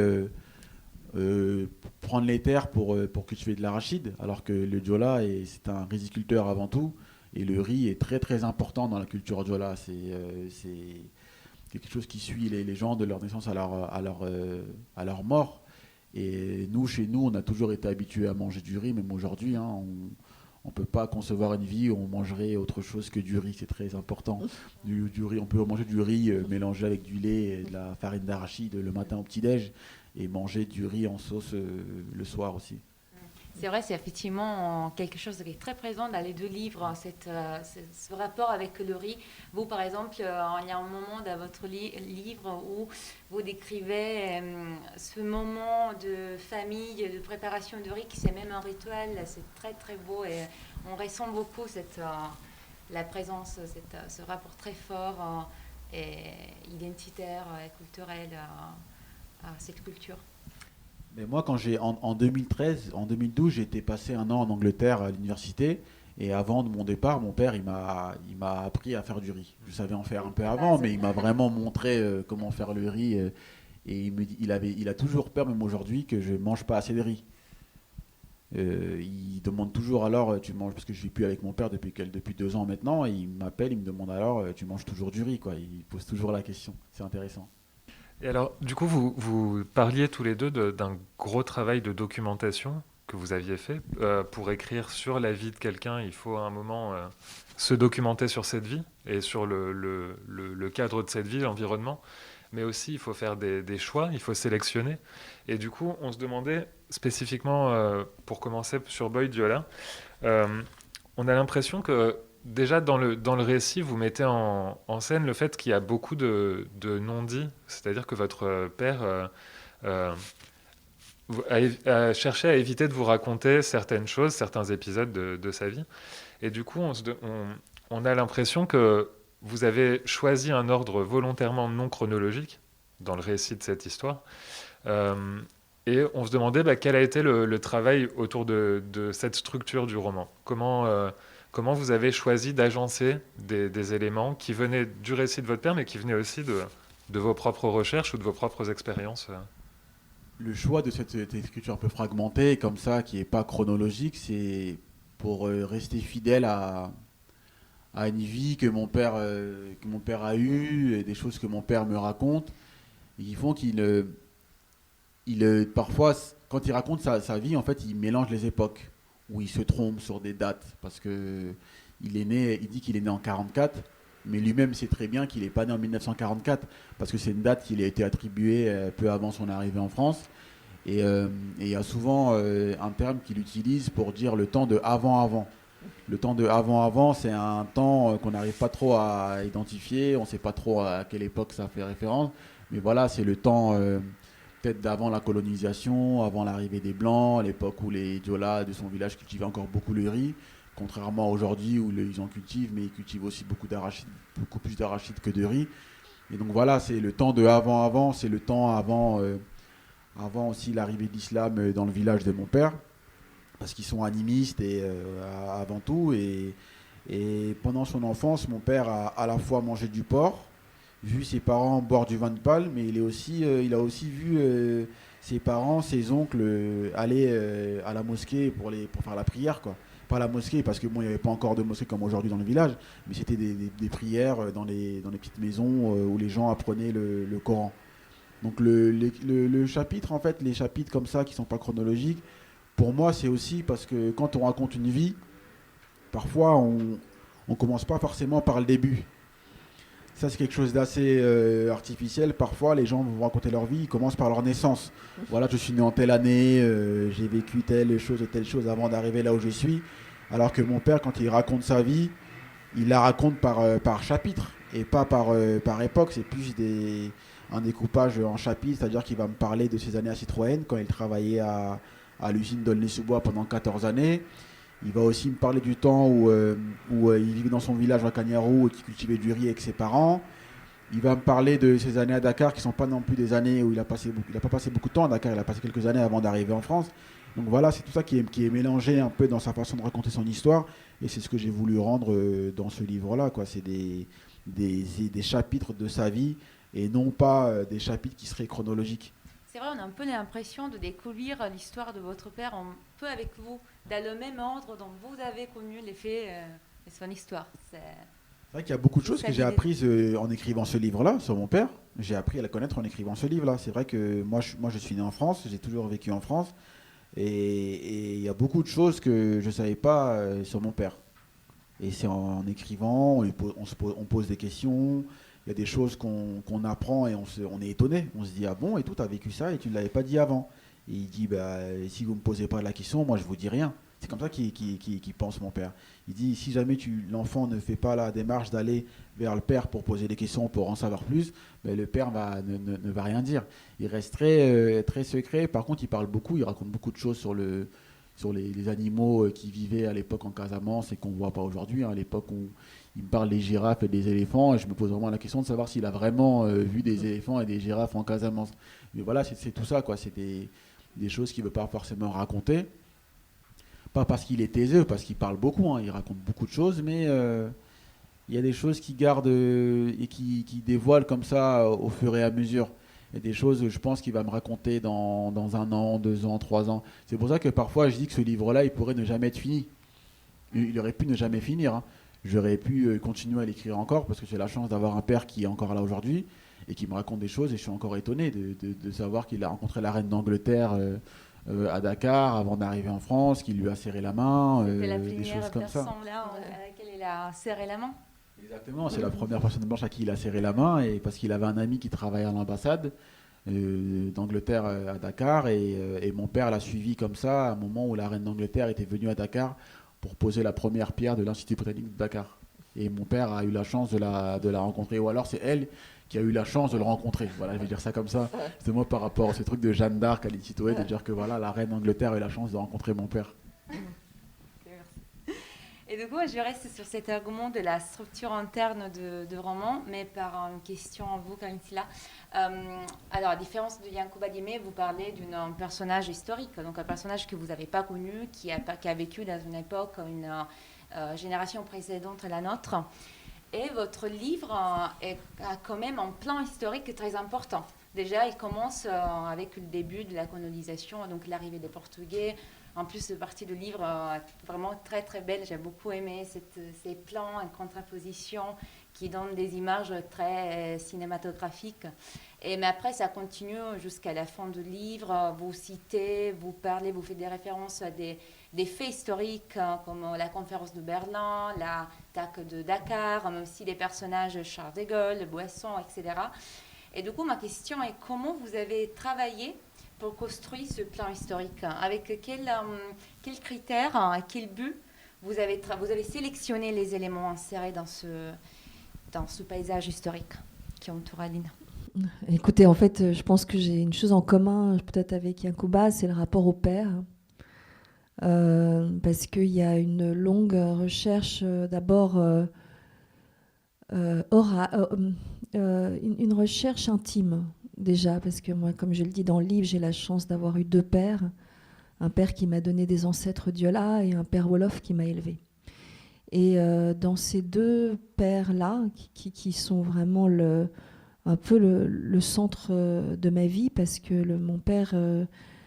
prendre les terres pour cultiver de l'arachide, alors que le Diola, c'est un riziculteur avant tout, et le riz est très très important dans la culture Diola. C'est quelque chose qui suit les gens de leur naissance à leur mort. Et nous, chez nous, on a toujours été habitués à manger du riz, même aujourd'hui. On ne peut pas concevoir une vie où on mangerait autre chose que du riz, c'est très important. Du riz, on peut manger du riz mélangé avec du lait et de la farine d'arachide le matin au petit-déj, et manger du riz en sauce le soir aussi. C'est vrai, c'est effectivement quelque chose qui est très présent dans les deux livres, ce rapport avec le riz. Vous, par exemple, il y a un moment dans votre livre où vous décrivez ce moment de famille, de préparation de riz, qui c'est même un rituel, c'est très très beau, et on ressent beaucoup la présence, ce rapport très fort et identitaire et culturel à cette culture. Mais moi, quand en 2012, j'ai été passer un an en Angleterre à l'université, et avant de mon départ, mon père, il m'a appris à faire du riz. Je savais en faire un peu avant, mais il m'a vraiment montré comment faire le riz, et il a toujours peur, même aujourd'hui, que je mange pas assez de riz. il demande toujours alors tu manges, parce que je vis plus avec mon père depuis 2 ans maintenant, et il m'appelle, il me demande alors tu manges toujours du riz, quoi. Il pose toujours la question. C'est intéressant. Et alors, du coup, vous parliez tous les deux d'un gros travail de documentation que vous aviez fait. Pour écrire sur la vie de quelqu'un, il faut à un moment se documenter sur cette vie et sur le cadre de cette vie, l'environnement. Mais aussi, il faut faire des choix, il faut sélectionner. Et du coup, on se demandait spécifiquement, pour commencer sur Boy Diola, on a l'impression que déjà dans le récit, vous mettez en scène le fait qu'il y a beaucoup de non-dits, c'est-à-dire que votre père a cherché à éviter de vous raconter certaines choses, certains épisodes de sa vie. Et du coup, on a l'impression que vous avez choisi un ordre volontairement non chronologique dans le récit de cette histoire. Et on se demandait quel a été le travail autour de cette structure du roman. Comment vous avez choisi d'agencer des éléments qui venaient du récit de votre père, mais qui venaient aussi de vos propres recherches ou de vos propres expériences. Le choix de cette écriture un peu fragmentée, comme ça, qui n'est pas chronologique, c'est pour rester fidèle à une vie que mon père a eue, et des choses que mon père me raconte, et qui font parfois, quand il raconte sa vie, en fait, il mélange les époques, où il se trompe sur des dates, parce que il dit qu'il est né en 44, mais lui-même sait très bien qu'il n'est pas né en 1944, parce que c'est une date qui lui a été attribuée peu avant son arrivée en France. Et il y a souvent un terme qu'il utilise pour dire le temps de avant-avant. Le temps de avant-avant, c'est un temps qu'on n'arrive pas trop à identifier, on ne sait pas trop à quelle époque ça fait référence, mais voilà, c'est le temps peut-être d'avant la colonisation, avant l'arrivée des Blancs, à l'époque où les Diola de son village cultivaient encore beaucoup le riz, contrairement à aujourd'hui où ils en cultivent, mais ils cultivent aussi beaucoup plus d'arachides que de riz. Et donc voilà, c'est le temps de avant-avant, c'est le temps avant aussi l'arrivée de l'islam dans le village de mon père, parce qu'ils sont animistes avant tout. Et pendant son enfance, mon père a à la fois mangé du porc, vu ses parents boire du vin de palme, mais il a aussi vu ses parents, ses oncles aller à la mosquée pour faire la prière, quoi. Pas la mosquée, parce que bon, il n'y avait pas encore de mosquée comme aujourd'hui dans le village, mais c'était des prières dans les petites maisons où les gens apprenaient le Coran. Donc le chapitre, en fait, les chapitres comme ça qui ne sont pas chronologiques, pour moi, c'est aussi parce que quand on raconte une vie, parfois on ne commence pas forcément par le début. Ça, c'est quelque chose d'assez artificiel. Parfois, les gens vont raconter leur vie, ils commencent par leur naissance. Voilà, je suis né en telle année, j'ai vécu telle chose et telle chose avant d'arriver là où je suis. Alors que mon père, quand il raconte sa vie, il la raconte par chapitre et pas par époque. C'est plus un découpage en chapitres, c'est-à-dire qu'il va me parler de ses années à Citroën, quand il travaillait à l'usine d'Aulnay-sous-Bois pendant 14 années. Il va aussi me parler du temps où il vivait dans son village à Cagnarou et qu'il cultivait du riz avec ses parents. Il va me parler de ses années à Dakar, qui ne sont pas non plus des années où il n'a pas passé beaucoup de temps à Dakar, il a passé quelques années avant d'arriver en France. Donc voilà, c'est tout ça qui est mélangé un peu dans sa façon de raconter son histoire. Et c'est ce que j'ai voulu rendre dans ce livre-là, quoi. C'est des chapitres de sa vie et non pas des chapitres qui seraient chronologiques. C'est vrai, on a un peu l'impression de découvrir l'histoire de votre père un peu avec vous, dans le même ordre dont vous avez connu les faits de son histoire. C'est vrai qu'il y a beaucoup de choses que j'ai apprises en écrivant ce livre-là sur mon père. J'ai appris à le connaître en écrivant ce livre-là. C'est vrai que moi je suis né en France, j'ai toujours vécu en France. Et il y a beaucoup de choses que je ne savais pas sur mon père. Et c'est en écrivant, on pose des questions. Il y a des choses qu'on apprend et on est étonné. On se dit, ah bon, et tout, tu as vécu ça et tu ne l'avais pas dit avant. Et il dit, si vous ne me posez pas la question, moi je ne vous dis rien. C'est comme ça qu'il pense, mon père. Il dit, si jamais l'enfant ne fait pas la démarche d'aller vers le père pour poser des questions, pour en savoir plus, le père ne va rien dire. Il reste très, très secret. Par contre, il parle beaucoup, il raconte beaucoup de choses sur les animaux qui vivaient à l'époque en Casamance et qu'on ne voit pas aujourd'hui. À l'époque où il me parle des girafes et des éléphants, et je me pose vraiment la question de savoir s'il a vraiment vu des éléphants et des girafes en Casamance. Mais voilà, c'est tout ça, quoi. C'est des choses qu'il ne veut pas forcément raconter. Pas parce qu'il est taiseux, parce qu'il parle beaucoup, hein, il raconte beaucoup de choses, mais il y a des choses qu'il garde et qui dévoile comme ça au fur et à mesure. et des choses, je pense, qu'il va me raconter dans 1 an, 2 ans, 3 ans. C'est pour ça que parfois, je dis que ce livre-là, il pourrait ne jamais être fini. Il aurait pu ne jamais finir, hein. J'aurais pu continuer à l'écrire encore, parce que j'ai la chance d'avoir un père qui est encore là aujourd'hui, et qui me raconte des choses, et je suis encore étonné de savoir qu'il a rencontré la reine d'Angleterre à Dakar avant d'arriver en France, qu'il lui a serré la main, C'était la des choses première comme ça. personne là à laquelle il a serré la main. Exactement, c'est la première personne blanche à qui il a serré la main, et parce qu'il avait un ami qui travaillait à l'ambassade d'Angleterre à Dakar, et mon père l'a suivi comme ça à un moment où la reine d'Angleterre était venue à Dakar pour poser la première pierre de l'Institut britannique de Dakar. Et mon père a eu la chance de la rencontrer, ou alors c'est elle qui a eu la chance de le rencontrer. Voilà, je vais dire ça comme ça. C'est moi par rapport à ce truc de Jeanne d'Arc à Titoé, de dire que voilà, la reine d'Angleterre a eu la chance de rencontrer mon père. Et du coup, je reste sur cet argument de la structure interne de roman, mais par une question à vous, Karine Silla. Alors, à différence de Yacouba Diémé, vous parlez d'un personnage historique, donc un personnage que vous n'avez pas connu, qui a vécu dans une époque, une génération précédente à la nôtre. Et votre livre a quand même un plan historique très important. Déjà, il commence avec le début de la colonisation, donc l'arrivée des Portugais. En plus, cette partie du livre vraiment très très belle. J'ai beaucoup aimé ces plans en contraposition qui donnent des images très cinématographiques. Mais après, ça continue jusqu'à la fin du livre. Vous citez, vous parlez, vous faites des références à des faits historiques comme la conférence de Berlin, l'attaque de Dakar, mais aussi des personnages Charles de Gaulle, Boisson, etc. Et du coup, ma question est comment vous avez travaillé pour construire ce plan historique? Avec quels critères, quel but vous avez sélectionné les éléments insérés dans ce paysage historique qui entoure Aline? Écoutez, en fait, je pense que j'ai une chose en commun, peut-être avec Yacouba, c'est le rapport au père. Parce qu'il y a une longue recherche, d'abord une recherche intime, déjà, parce que moi, comme je le dis dans le livre, j'ai la chance d'avoir eu 2 pères. Un père qui m'a donné des ancêtres Diola et un père Wolof qui m'a élevé. Et dans ces 2 pères-là, qui sont vraiment un peu le centre de ma vie, parce que mon père,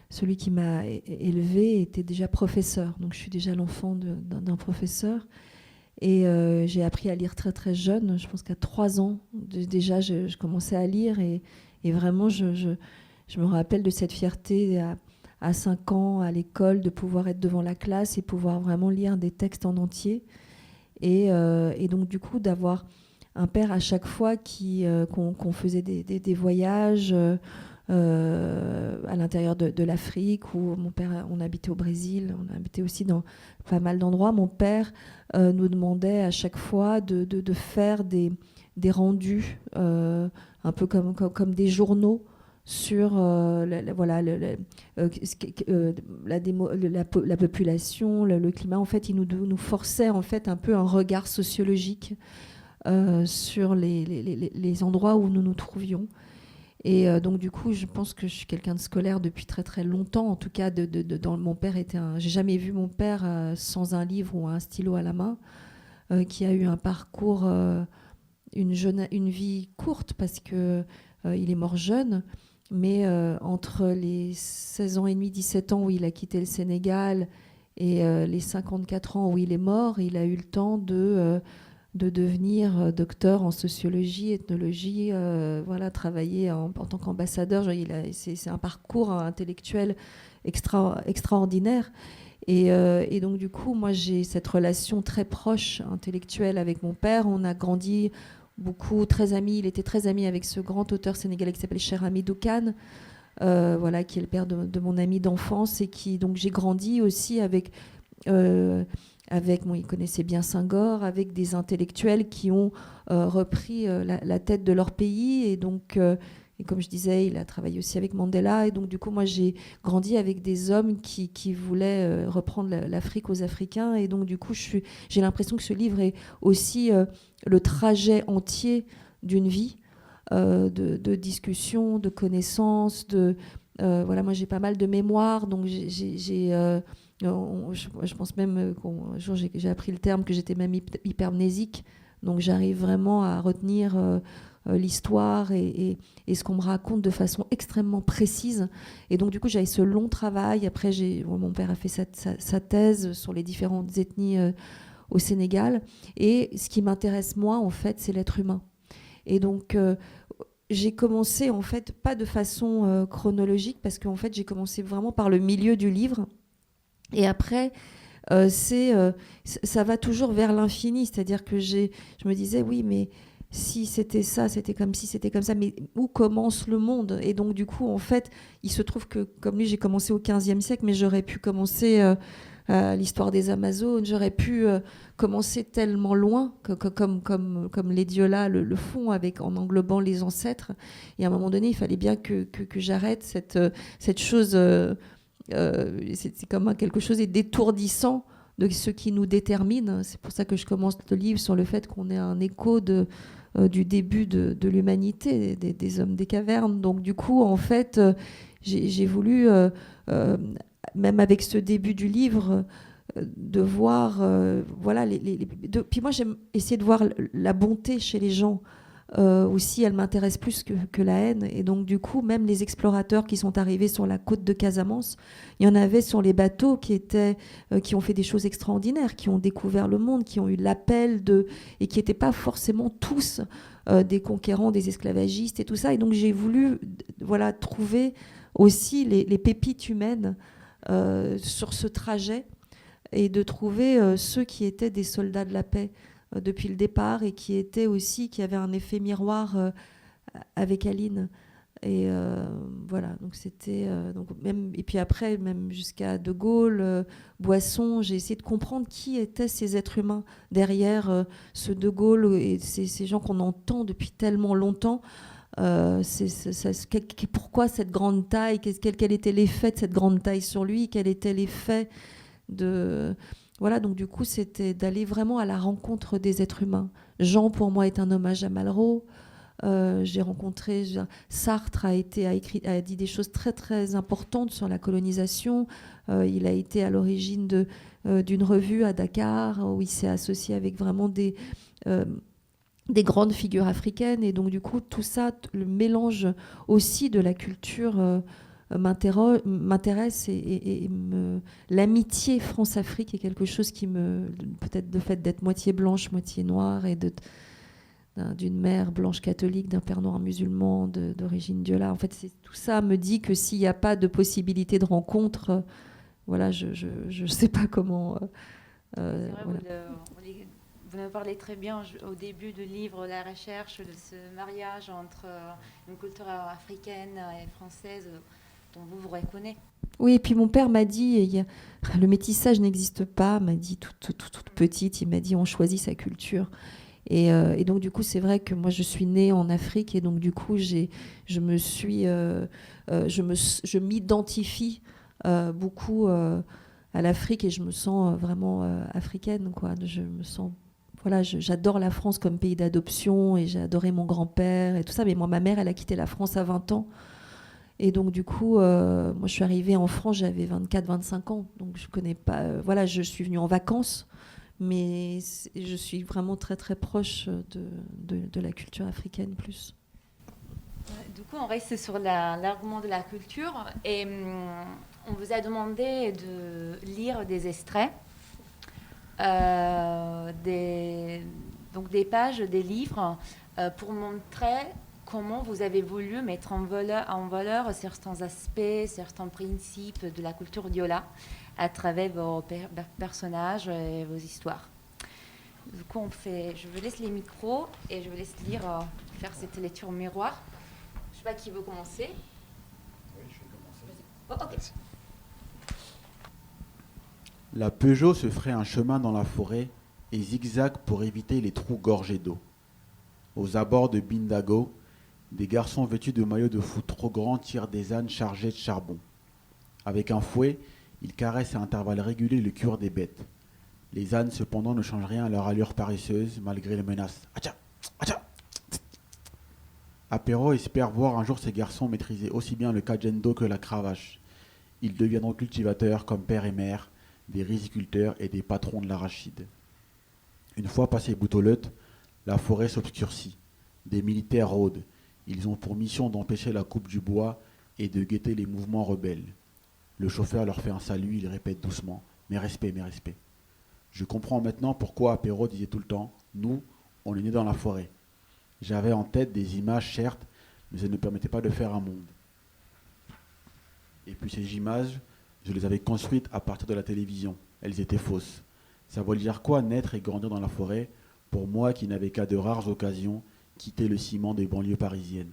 celui qui m'a élevé, était déjà professeur. Donc je suis déjà l'enfant d'un professeur. Et j'ai appris à lire très très jeune. Je pense qu'à 3 ans, déjà, je commençais à lire. Et vraiment, je me rappelle de cette fierté à 5 ans, à l'école, de pouvoir être devant la classe et pouvoir vraiment lire des textes en entier. Et donc, du coup, d'avoir un père à chaque fois qu'on faisait des voyages à l'intérieur de l'Afrique, où mon père, on habitait au Brésil, on habitait aussi dans pas mal d'endroits. Mon père nous demandait à chaque fois de faire des rendus, un peu comme des journaux sur la population, le climat. En fait, il nous forçait en fait un peu un regard sociologique sur les endroits où nous nous trouvions. Et donc du coup, je pense que je suis quelqu'un de scolaire depuis très très longtemps. En tout cas, mon père j'ai jamais vu mon père sans un livre ou un stylo à la main, qui a eu un parcours, une vie courte parce que il est mort jeune. Mais entre les 16 ans et demi, 17 ans où il a quitté le Sénégal et les 54 ans où il est mort, il a eu le temps de devenir docteur en sociologie, ethnologie, travailler en tant qu'ambassadeur. C'est un parcours intellectuel extraordinaire. Et donc, du coup, moi, j'ai cette relation très proche, intellectuelle, avec mon père. On a grandi beaucoup, très amis. Il était très ami avec ce grand auteur sénégalais qui s'appelle Cheikh Hamidou Kane, qui est le père de mon ami d'enfance. Et donc, j'ai grandi aussi avec... il connaissait bien Senghor, avec des intellectuels qui ont repris la tête de leur pays. Et donc, et comme je disais, il a travaillé aussi avec Mandela. Et donc, du coup, moi, j'ai grandi avec des hommes qui voulaient reprendre l'Afrique aux Africains. Et donc, du coup, j'ai l'impression que ce livre est aussi le trajet entier d'une vie de discussion, de connaissances. Moi, j'ai pas mal de mémoire. Donc, je pense même qu'un jour j'ai appris le terme que j'étais même hypermnésique, donc j'arrive vraiment à retenir l'histoire et ce qu'on me raconte de façon extrêmement précise. Et donc, du coup, j'avais ce long travail. Après, mon père a fait sa thèse sur les différentes ethnies au Sénégal. Et ce qui m'intéresse, moi, en fait, c'est l'être humain. Et donc, j'ai commencé, en fait, pas de façon chronologique, parce qu'en fait, j'ai commencé vraiment par le milieu du livre. Et après, ça va toujours vers l'infini. C'est-à-dire que je me disais, oui, mais si c'était ça, c'était comme si, c'était comme ça, mais où commence le monde? Et donc, du coup, en fait, il se trouve que, comme lui, j'ai commencé au XVe siècle, mais j'aurais pu commencer l'histoire des Amazones, j'aurais pu commencer tellement loin, comme les Diola le font, en englobant les ancêtres. Et à un moment donné, il fallait bien que j'arrête cette chose. C'est comme quelque chose d'étourdissant de ce qui nous détermine. C'est pour ça que je commence le livre sur le fait qu'on est un écho du début de l'humanité, des hommes des cavernes. Donc du coup, en fait, j'ai voulu, même avec ce début du livre, de voir, voilà, puis moi j'aime essayer de voir la bonté chez les gens. Aussi, elle m'intéresse plus que la haine. Et donc, du coup, même les explorateurs qui sont arrivés sur la côte de Casamance, il y en avait sur les bateaux qui ont fait des choses extraordinaires, qui ont découvert le monde, qui ont eu l'appel et qui n'étaient pas forcément tous des conquérants, des esclavagistes et tout ça. Et donc, j'ai voulu, voilà, trouver aussi les pépites humaines sur ce trajet et de trouver ceux qui étaient des soldats de la paix depuis le départ et qui avaient un effet miroir avec Aline. Et voilà, donc c'était et puis après, même jusqu'à De Gaulle, Boisson, j'ai essayé de comprendre qui étaient ces êtres humains derrière ce De Gaulle et ces gens qu'on entend depuis tellement longtemps. Pourquoi cette grande taille? Quel était l'effet de cette grande taille sur lui? Quel était l'effet de... Voilà, donc du coup, c'était d'aller vraiment à la rencontre des êtres humains. Jean, pour moi, est un hommage à Malraux. J'ai rencontré... Sartre a dit des choses très, très importantes sur la colonisation. Il a été à l'origine d'une revue à Dakar, où il s'est associé avec vraiment des grandes figures africaines. Et donc, du coup, tout ça, le mélange aussi de la culture... m'intéresse et l'amitié France-Afrique est quelque chose qui peut-être le fait d'être moitié blanche, moitié noire et d'une mère blanche catholique, d'un père noir musulman d'origine Diola. En fait, tout ça me dit que s'il n'y a pas de possibilité de rencontre, voilà, je sais pas comment. C'est vrai, Voilà. vous nous parlez très bien au début du livre, la recherche de ce mariage entre une culture africaine et française dont vous reconnaissez. Oui, et puis mon père m'a dit, le métissage n'existe pas, m'a dit toute petite, il m'a dit on choisit sa culture. Et donc du coup, c'est vrai que moi je suis née en Afrique et donc du coup je m'identifie beaucoup à l'Afrique et je me sens vraiment africaine, quoi. Je me sens, voilà, j'adore la France comme pays d'adoption et j'ai adoré mon grand-père et tout ça. Mais moi, ma mère, elle a quitté la France à 20 ans. Et donc, du coup, moi, je suis arrivée en France, j'avais 24-25 ans. Donc, je connais pas... voilà, je suis venue en vacances, mais je suis vraiment très, très proche de la culture africaine plus. Du coup, on reste sur l'argument de la culture. Et on vous a demandé de lire des extraits, donc des pages des livres, pour montrer... comment vous avez voulu mettre en valeur certains aspects, certains principes de la culture Diola à travers vos personnages et vos histoires. Du coup, je vous laisse les micros et je vous laisse faire cette lecture miroir. Je ne sais pas qui veut commencer. Oui, je vais commencer. Oh, ok. La Peugeot se ferait un chemin dans la forêt et zigzague pour éviter les trous gorgés d'eau. Aux abords de Bindago, des garçons vêtus de maillots de foot trop grands tirent des ânes chargés de charbon. Avec un fouet, ils caressent à intervalles réguliers le cuir des bêtes. Les ânes, cependant, ne changent rien à leur allure paresseuse, malgré les menaces. Atcha, atcha. Apéro espère voir un jour ces garçons maîtriser aussi bien le kajendo que la cravache. Ils deviendront cultivateurs comme père et mère, des riziculteurs et des patrons de l'arachide. Une fois passé Boutoleute, la forêt s'obscurcit. Des militaires rôdent. Ils ont pour mission d'empêcher la coupe du bois et de guetter les mouvements rebelles. Le chauffeur leur fait un salut, il répète doucement « Mes respects, mes respects ». Je comprends maintenant pourquoi Apéro disait tout le temps « Nous, on est nés dans la forêt ». J'avais en tête des images, certes, mais elles ne permettaient pas de faire un monde. Et puis ces images, je les avais construites à partir de la télévision. Elles étaient fausses. Ça veut dire quoi naître et grandir dans la forêt pour moi qui n'avais qu'à de rares occasions quitté le ciment des banlieues parisiennes.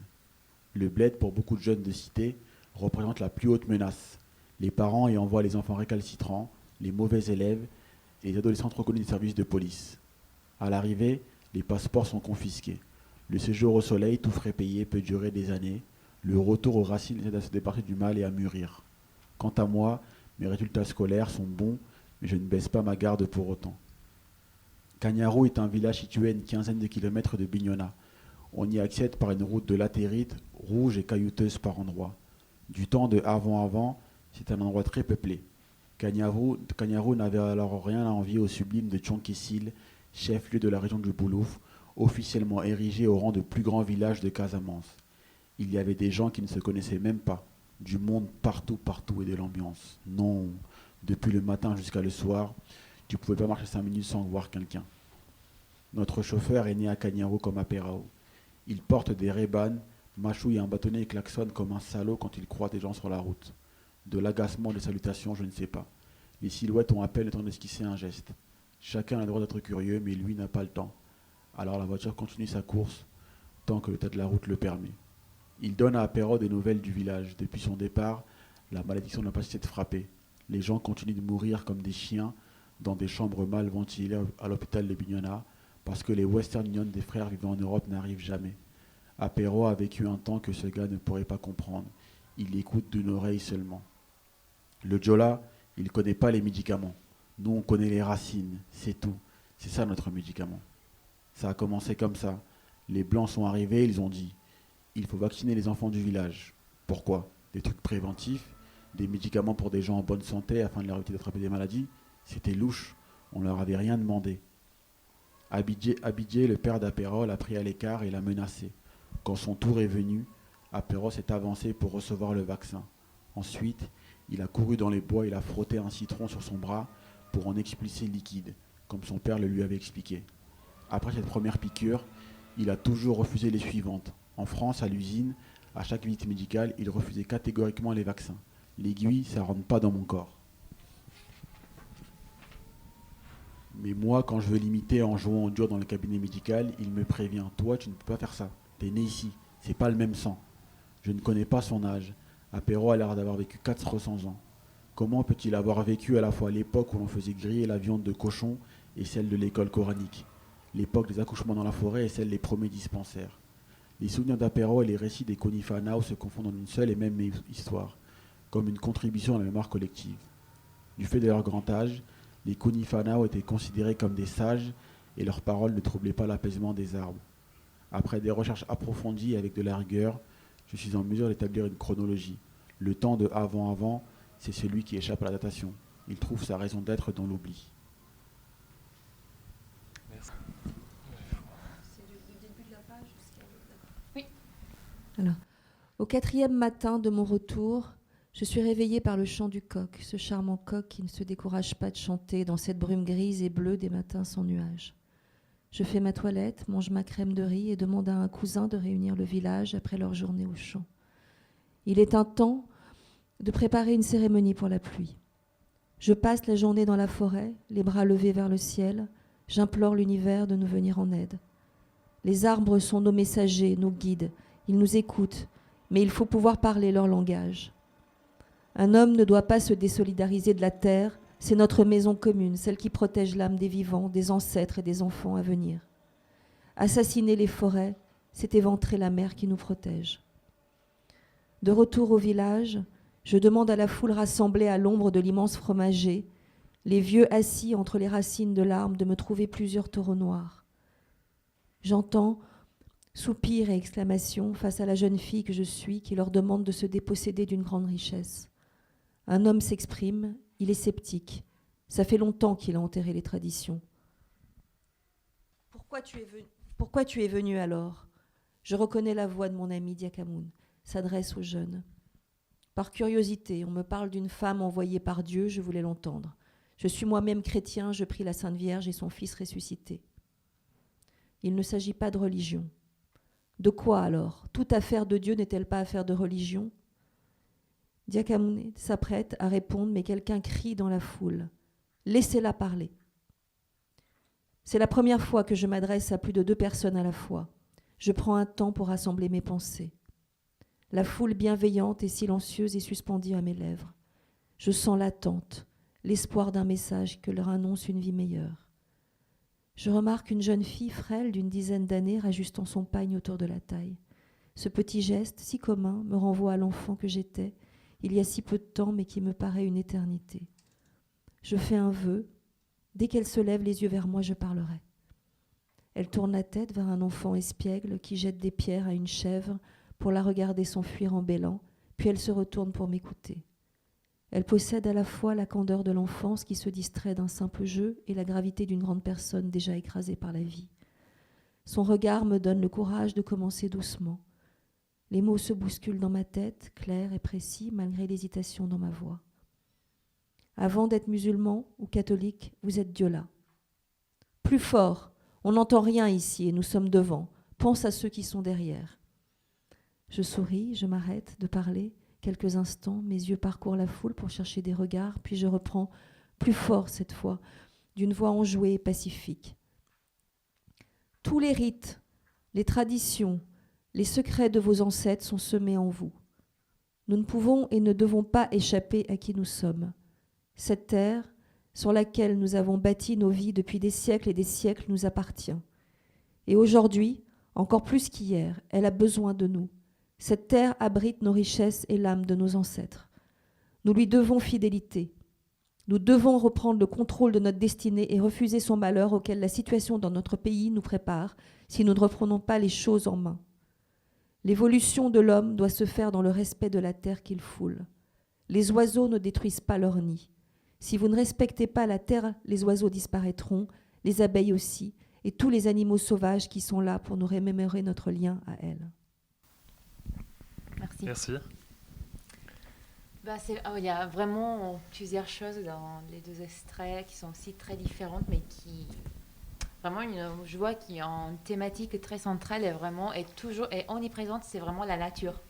Le bled, pour beaucoup de jeunes de cité, représente la plus haute menace. Les parents y envoient les enfants récalcitrants, les mauvais élèves et les adolescents reconnus des services de police. À l'arrivée, les passeports sont confisqués. Le séjour au soleil, tout frais payé, peut durer des années. Le retour aux racines aide à se départir du mal et à mûrir. Quant à moi, mes résultats scolaires sont bons, mais je ne baisse pas ma garde pour autant. Cagnarou est un village situé à une quinzaine de kilomètres de Bignona. On y accède par une route de latérite, rouge et caillouteuse par endroits. Du temps de avant, c'est un endroit très peuplé. Cagnarou n'avait alors rien à envier au sublime de Tchonkessil, chef-lieu de la région du Boulouf, officiellement érigé au rang de plus grand village de Casamance. Il y avait des gens qui ne se connaissaient même pas, du monde partout et de l'ambiance. Non, depuis le matin jusqu'à le soir, tu ne pouvais pas marcher 5 minutes sans voir quelqu'un. Notre chauffeur est né à Cagnarou comme à Perao. Il porte des Ray-Ban, mâchouille un bâtonnet et klaxonne comme un salaud quand il croise des gens sur la route. De l'agacement, des salutations, je ne sais pas. Les silhouettes ont à peine le temps d'esquisser un geste. Chacun a le droit d'être curieux, mais lui n'a pas le temps. Alors la voiture continue sa course, tant que le tas de la route le permet. Il donne à Apéro des nouvelles du village. Depuis son départ, la malédiction n'a pas cessé de frapper. Les gens continuent de mourir comme des chiens dans des chambres mal ventilées à l'hôpital de Bignona, parce que les Western Union des frères vivant en Europe n'arrivent jamais. Apéro a vécu un temps que ce gars ne pourrait pas comprendre. Il écoute d'une oreille seulement. Le Djola, il ne connaît pas les médicaments. Nous, on connaît les racines, c'est tout. C'est ça notre médicament. Ça a commencé comme ça. Les Blancs sont arrivés, ils ont dit « Il faut vacciner les enfants du village ». Pourquoi? Des trucs préventifs, des médicaments pour des gens en bonne santé afin de leur éviter d'attraper des maladies. C'était louche, on leur avait rien demandé. Abidjé, le père d'Apéro, l'a pris à l'écart et l'a menacé. Quand son tour est venu, Apéro s'est avancé pour recevoir le vaccin. Ensuite, il a couru dans les bois, il a frotté un citron sur son bras pour en expulser le liquide, comme son père le lui avait expliqué. Après cette première piqûre, il a toujours refusé les suivantes. En France, à l'usine, à chaque visite médicale, il refusait catégoriquement les vaccins. L'aiguille, ça ne rentre pas dans mon corps. Mais moi, quand je veux l'imiter en jouant dur dans le cabinet médical, il me prévient. Toi, tu ne peux pas faire ça. T'es né ici. C'est pas le même sang. Je ne connais pas son âge. Apéro a l'air d'avoir vécu 400 ans. Comment peut-il avoir vécu à la fois l'époque où l'on faisait griller la viande de cochon et celle de l'école coranique, l'époque des accouchements dans la forêt et celle des premiers dispensaires? Les souvenirs d'Apéro et les récits des Konifanao se confondent en une seule et même histoire, comme une contribution à la mémoire collective. Du fait de leur grand âge, les Konifanao étaient considérés comme des sages et leurs paroles ne troublaient pas l'apaisement des arbres. Après des recherches approfondies et avec de la rigueur, je suis en mesure d'établir une chronologie. Le temps de avant, c'est celui qui échappe à la datation. Il trouve sa raison d'être dans l'oubli. Merci. C'est du début de la page jusqu'à... Oui. Alors, au 4e matin de mon retour, je suis réveillée par le chant du coq, ce charmant coq qui ne se décourage pas de chanter dans cette brume grise et bleue des matins sans nuages. Je fais ma toilette, mange ma crème de riz et demande à un cousin de réunir le village après leur journée au champ. Il est un temps de préparer une cérémonie pour la pluie. Je passe la journée dans la forêt, les bras levés vers le ciel. J'implore l'univers de nous venir en aide. Les arbres sont nos messagers, nos guides. Ils nous écoutent, mais il faut pouvoir parler leur langage. Un homme ne doit pas se désolidariser de la terre. C'est notre maison commune, celle qui protège l'âme des vivants, des ancêtres et des enfants à venir. Assassiner les forêts, c'est éventrer la mer qui nous protège. De retour au village, je demande à la foule rassemblée à l'ombre de l'immense fromager, les vieux assis entre les racines de l'arbre, de me trouver plusieurs taureaux noirs. J'entends soupirs et exclamations face à la jeune fille que je suis qui leur demande de se déposséder d'une grande richesse. Un homme s'exprime, il est sceptique. Ça fait longtemps qu'il a enterré les traditions. Pourquoi tu es venu alors ? Je reconnais la voix de mon ami Diakamoun, s'adresse aux jeunes. Par curiosité, on me parle d'une femme envoyée par Dieu, je voulais l'entendre. Je suis moi-même chrétien, je prie la Sainte Vierge et son Fils ressuscité. Il ne s'agit pas de religion. De quoi alors? Toute affaire de Dieu n'est-elle pas affaire de religion? Diakamoun s'apprête à répondre, mais quelqu'un crie dans la foule. Laissez-la parler. C'est la première fois que je m'adresse à plus de 2 personnes à la fois. Je prends un temps pour rassembler mes pensées. La foule bienveillante et silencieuse est suspendue à mes lèvres. Je sens l'attente, l'espoir d'un message que leur annonce une vie meilleure. Je remarque une jeune fille frêle d'une dizaine d'années rajustant son pagne autour de la taille. Ce petit geste, si commun, me renvoie à l'enfant que j'étais, il y a si peu de temps, mais qui me paraît une éternité. Je fais un vœu. Dès qu'elle se lève les yeux vers moi, je parlerai. Elle tourne la tête vers un enfant espiègle qui jette des pierres à une chèvre pour la regarder s'enfuir en bêlant, puis elle se retourne pour m'écouter. Elle possède à la fois la candeur de l'enfance qui se distrait d'un simple jeu et la gravité d'une grande personne déjà écrasée par la vie. Son regard me donne le courage de commencer doucement. Les mots se bousculent dans ma tête, clairs et précis, malgré l'hésitation dans ma voix. Avant d'être musulman ou catholique, vous êtes Diola. Plus fort, on n'entend rien ici et nous sommes devant. Pense à ceux qui sont derrière. Je souris, je m'arrête de parler. Quelques instants, mes yeux parcourent la foule pour chercher des regards, puis je reprends, plus fort cette fois, d'une voix enjouée et pacifique. Tous les rites, les traditions, les secrets de vos ancêtres sont semés en vous. Nous ne pouvons et ne devons pas échapper à qui nous sommes. Cette terre, sur laquelle nous avons bâti nos vies depuis des siècles et des siècles, nous appartient. Et aujourd'hui, encore plus qu'hier, elle a besoin de nous. Cette terre abrite nos richesses et l'âme de nos ancêtres. Nous lui devons fidélité. Nous devons reprendre le contrôle de notre destinée et refuser son malheur auquel la situation dans notre pays nous prépare si nous ne reprenons pas les choses en main. L'évolution de l'homme doit se faire dans le respect de la terre qu'il foule. Les oiseaux ne détruisent pas leur nid. Si vous ne respectez pas la terre, les oiseaux disparaîtront, les abeilles aussi, et tous les animaux sauvages qui sont là pour nous remémorer notre lien à elle. Merci. Merci. Il y a vraiment plusieurs choses dans les 2 extraits qui sont aussi très différentes, mais qui vraiment je vois qu'il y a une thématique très centrale et vraiment toujours omniprésente, c'est vraiment la nature.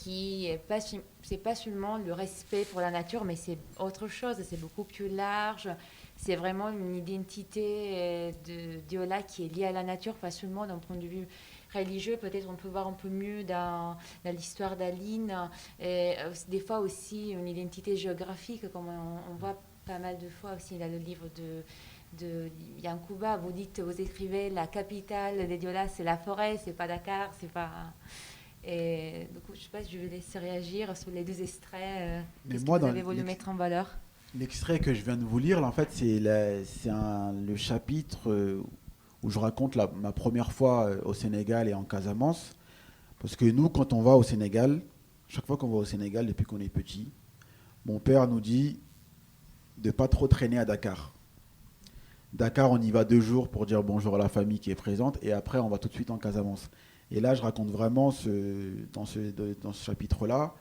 C'est pas seulement le respect pour la nature, mais c'est autre chose, c'est beaucoup plus large. C'est vraiment une identité de Diola qui est liée à la nature, pas seulement d'un point de vue religieux. Peut-être on peut voir un peu mieux dans l'histoire d'Aline, et des fois aussi une identité géographique, comme on voit pas mal de fois aussi dans le livre de Yankuba. Vous écrivez la capitale des Diola, c'est la forêt, c'est pas Dakar, c'est pas... Et du coup, je ne sais pas si je vais laisser réagir sur les 2 extraits. Qu'est-ce que vous avez voulu mettre en valeur? L'extrait que je viens de vous lire, là, en fait, c'est le chapitre où je raconte ma première fois au Sénégal et en Casamance. Parce que nous, quand on va au Sénégal, chaque fois qu'on va au Sénégal, depuis qu'on est petit, mon père nous dit de ne pas trop traîner à Dakar. Dakar, on y va 2 jours pour dire bonjour à la famille qui est présente, et après, on va tout de suite en Casamance. Et là, je raconte vraiment dans ce chapitre-là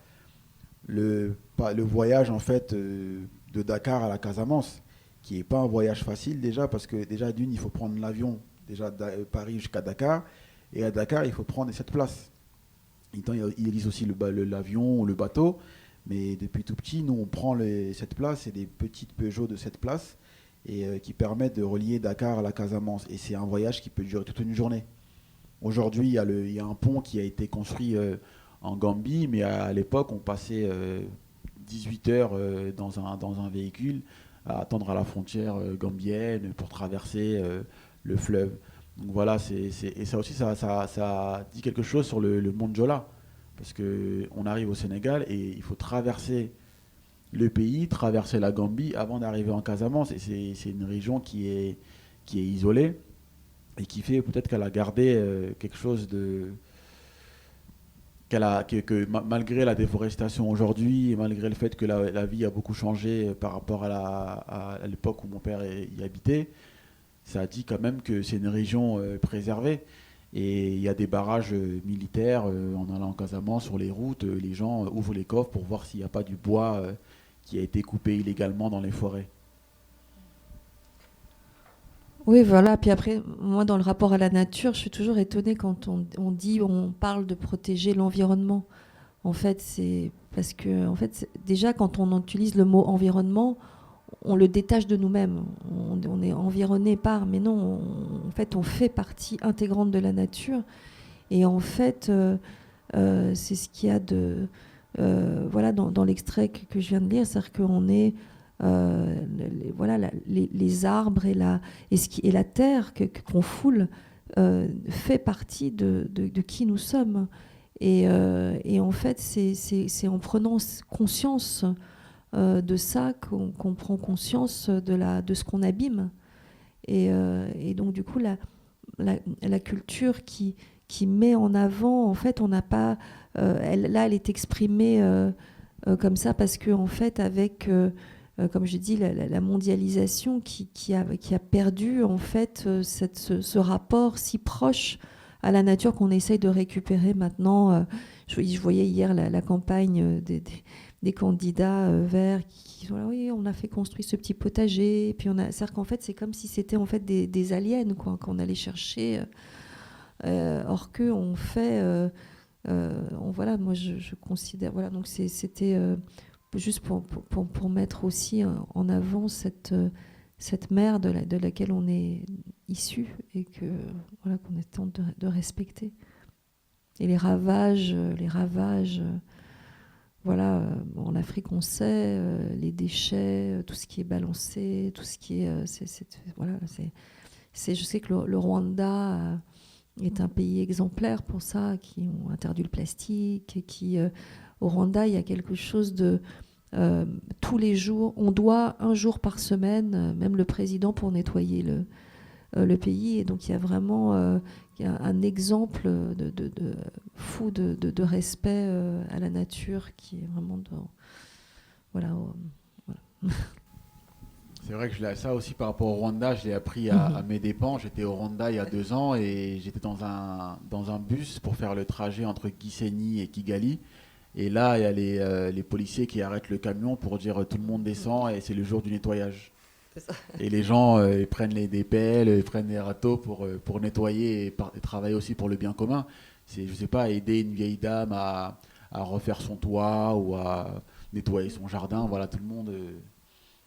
le voyage en fait de Dakar à la Casamance, qui n'est pas un voyage facile déjà, parce que déjà d'une, il faut prendre l'avion déjà de Paris jusqu'à Dakar, et à Dakar, il faut prendre 7 places. Ils lisent aussi l'avion ou le bateau, mais depuis tout petit, nous on prend les 7 places, c'est des petites Peugeot de 7 places, et qui permettent de relier Dakar à la Casamance. Et c'est un voyage qui peut durer toute une journée. Aujourd'hui, il y a un pont qui a été construit en Gambie, mais à l'époque, on passait 18 heures dans un véhicule à attendre à la frontière gambienne pour traverser le fleuve. Donc voilà, et ça aussi, ça dit quelque chose sur le monde Diola, parce qu'on arrive au Sénégal et il faut traverser le pays, traverser la Gambie avant d'arriver en Casamance. Et c'est une région qui est isolée, et qui fait peut-être qu'elle a gardé quelque chose de... malgré la déforestation aujourd'hui, et malgré le fait que la vie a beaucoup changé par rapport à l'époque où mon père y habitait, ça dit quand même que c'est une région préservée. Et il y a des barrages militaires en allant en Casamance, sur les routes, les gens ouvrent les coffres pour voir s'il n'y a pas du bois qui a été coupé illégalement dans les forêts. Oui, voilà. Puis après, moi, dans le rapport à la nature, je suis toujours étonnée quand on parle de protéger l'environnement. En fait, c'est parce que, en fait, déjà, quand on utilise le mot environnement, on le détache de nous-mêmes. On est environné par, mais non, en fait, on fait partie intégrante de la nature. Et en fait, c'est ce qu'il y a de, voilà, dans l'extrait que je viens de lire, c'est-à-dire qu'on est, voilà, les arbres et la terre qu'on foule fait partie de qui nous sommes. Et en fait, c'est en prenant conscience de ça qu'on prend conscience de ce qu'on abîme. Et donc, du coup, la culture qui met en avant, en fait, on n'a pas... elle est exprimée comme ça parce qu'en fait, avec, comme je dis, la mondialisation qui a perdu, en fait, ce rapport si proche à la nature qu'on essaye de récupérer maintenant. Je voyais hier la campagne des candidats verts qui sont là, oui, on a fait construire ce petit potager, et puis c'est-à-dire qu'en fait, c'est comme si c'était en fait des aliens, quoi, qu'on allait chercher, or que on fait, voilà, moi je considère, voilà, donc c'était juste pour mettre aussi en avant cette mer de laquelle on est issu et que voilà qu'on est temps de respecter. Et les ravages, voilà, en Afrique on sait, les déchets, tout ce qui est balancé, tout ce qui est, voilà, je sais que le Rwanda est un pays exemplaire pour ça, qui ont interdit le plastique, et qui, au Rwanda, il y a quelque chose de tous les jours, on doit un jour par semaine, même le président pour nettoyer le pays, et donc il y a vraiment un exemple fou de respect à la nature qui est vraiment voilà. C'est vrai que ça aussi par rapport au Rwanda, je l'ai appris à mes dépens. J'étais au Rwanda il y a 2 ans et j'étais dans un bus pour faire le trajet entre Gisenyi et Kigali. Et là, il y a les policiers qui arrêtent le camion pour dire tout le monde descend et c'est le jour du nettoyage. C'est ça. Et les gens ils prennent des pelles, ils prennent des râteaux pour nettoyer et travailler aussi pour le bien commun. C'est, je sais pas, aider une vieille dame à refaire son toit ou à nettoyer son jardin. Voilà, tout le monde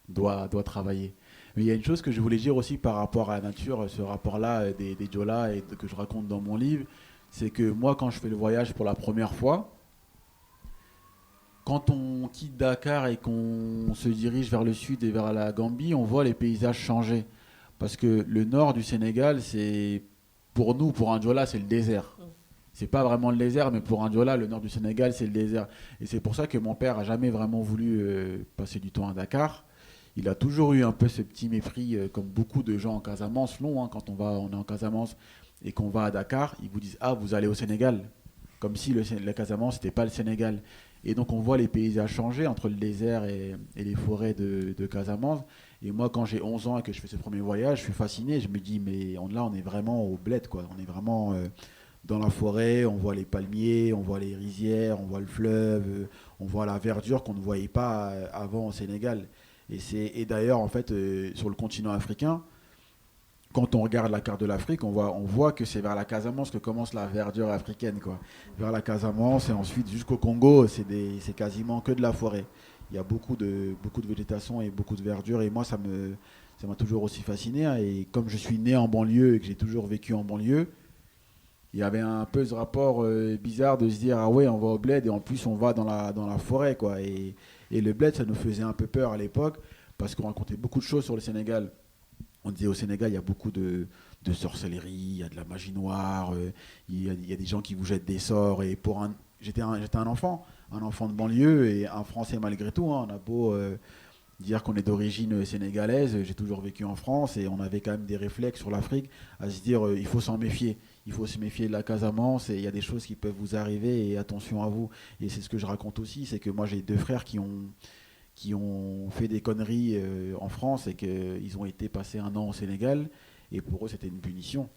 doit travailler. Mais il y a une chose que je voulais dire aussi par rapport à la nature, ce rapport-là des Diola et que je raconte dans mon livre, c'est que moi, quand je fais le voyage pour la première fois, quand on quitte Dakar et qu'on se dirige vers le sud et vers la Gambie, on voit les paysages changer. Parce que le nord du Sénégal, c'est pour nous, pour un Diola, c'est le désert. C'est pas vraiment le désert, mais pour un Diola, le nord du Sénégal, c'est le désert. Et c'est pour ça que mon père a jamais vraiment voulu passer du temps à Dakar. Il a toujours eu un peu ce petit mépris, comme beaucoup de gens en Casamance l'ont, hein, quand on est en Casamance et qu'on va à Dakar, ils vous disent « Ah, vous allez au Sénégal », comme si la Casamance n'était pas le Sénégal. Et donc on voit les paysages changer entre le désert et les forêts de Casamance. Et moi, quand j'ai 11 ans et que je fais ce premier voyage, je suis fasciné. Je me dis, mais là, on est vraiment au bled, quoi. On est vraiment dans la forêt, on voit les palmiers, on voit les rizières, on voit le fleuve, on voit la verdure qu'on ne voyait pas avant au Sénégal. Et d'ailleurs, en fait, sur le continent africain, quand on regarde la carte de l'Afrique, on voit que c'est vers la Casamance que commence la verdure africaine, quoi. Vers la Casamance et ensuite jusqu'au Congo, c'est quasiment que de la forêt. Il y a beaucoup de végétation et beaucoup de verdure. Et moi, ça m'a toujours aussi fasciné, hein. Et comme je suis né en banlieue et que j'ai toujours vécu en banlieue, il y avait un peu ce rapport bizarre de se dire ah ouais, on va au bled et en plus on va dans la forêt, quoi. Et le bled, ça nous faisait un peu peur à l'époque parce qu'on racontait beaucoup de choses sur le Sénégal. On disait au Sénégal, il y a beaucoup de sorcellerie, il y a de la magie noire, il y a des gens qui vous jettent des sorts. Et j'étais un enfant de banlieue et un Français malgré tout, hein. On a beau dire qu'on est d'origine sénégalaise, j'ai toujours vécu en France et on avait quand même des réflexes sur l'Afrique à se dire il faut s'en méfier. Il faut se méfier de la Casamance et il y a des choses qui peuvent vous arriver et attention à vous. Et c'est ce que je raconte aussi, c'est que moi j'ai 2 frères qui ont fait des conneries en France et qu'ils ont été passer 1 an au Sénégal et pour eux c'était une punition.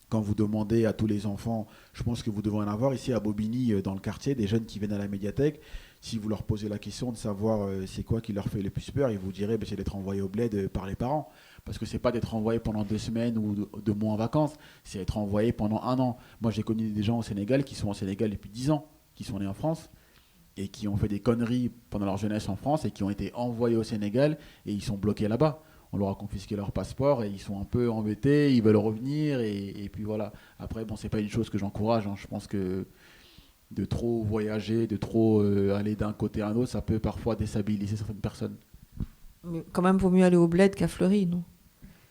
Quand vous demandez à tous les enfants, je pense que vous devez en avoir ici à Bobigny, dans le quartier, des jeunes qui viennent à la médiathèque. Si vous leur posez la question de savoir c'est quoi qui leur fait le plus peur, ils vous diraient c'est d'être envoyé au bled par les parents. Parce que c'est pas d'être envoyé pendant 2 semaines ou 2 mois en vacances, c'est être envoyé pendant un an. Moi j'ai connu des gens au Sénégal qui sont au Sénégal depuis 10 ans, qui sont nés en France et qui ont fait des conneries pendant leur jeunesse en France et qui ont été envoyés au Sénégal et ils sont bloqués là-bas. On leur a confisqué leur passeport et ils sont un peu embêtés, ils veulent revenir et puis voilà. Après, bon, c'est pas une chose que j'encourage, hein. Je pense que de trop voyager, de trop aller d'un côté à un autre, ça peut parfois déstabiliser certaines personnes. Mais quand même, vaut mieux aller au bled qu'à Fleury, non?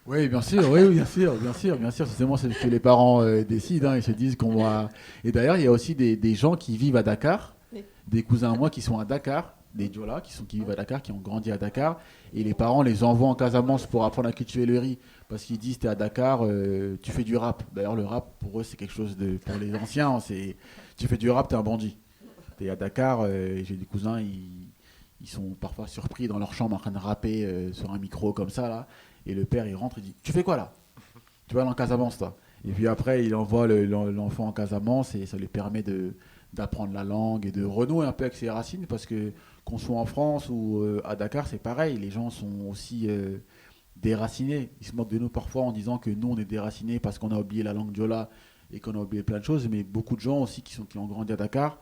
Oui, bien sûr, oui, bien sûr, bien sûr, bien sûr. C'est vraiment ce que les parents décident, hein, ils se disent qu'on va... Et d'ailleurs, il y a aussi des gens qui vivent à Dakar, Oui. des cousins à moi qui sont à Dakar, des Diola qui vivent à Dakar, qui ont grandi à Dakar, et les parents les envoient en Casamance pour apprendre à cultiver le riz, parce qu'ils disent, t'es à Dakar, tu fais du rap. D'ailleurs, le rap, pour eux, c'est quelque chose de... Pour les anciens, hein, c'est... Tu fais du rap, t'es un bandit. T'es à Dakar, j'ai des cousins, ils sont parfois surpris dans leur chambre en train de rapper sur un micro comme ça, là. Et le père, il rentre, il dit, tu fais quoi là? Tu vas aller en Casamance, toi. Et puis après, il envoie l'enfant en Casamance et ça lui permet d'apprendre la langue et de renouer un peu avec ses racines parce que qu'on soit en France ou à Dakar, c'est pareil. Les gens sont aussi déracinés. Ils se moquent de nous parfois en disant que nous, on est déracinés parce qu'on a oublié la langue diola et qu'on a oublié plein de choses. Mais beaucoup de gens aussi qui ont grandi à Dakar,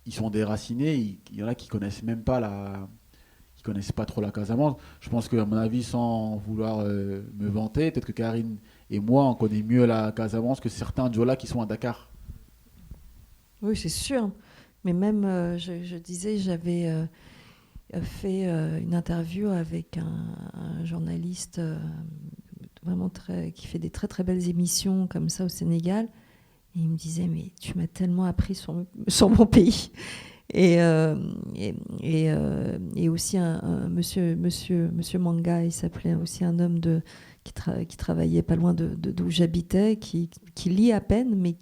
ils sont déracinés. Il y en a qui connaissent même pas qui connaissent pas trop la Casamance. Je pense qu'à mon avis, sans vouloir me vanter, peut-être que Karine et moi, on connaît mieux la Casamance que certains Diola qui sont à Dakar. Oui, c'est sûr. Mais même, je disais, j'avais fait une interview avec un journaliste vraiment qui fait des très très belles émissions comme ça au Sénégal. Et il me disait, mais tu m'as tellement appris sur mon pays. Et aussi un monsieur Manga, il s'appelait aussi un homme qui travaillait pas loin d'où j'habitais, qui lit à peine, mais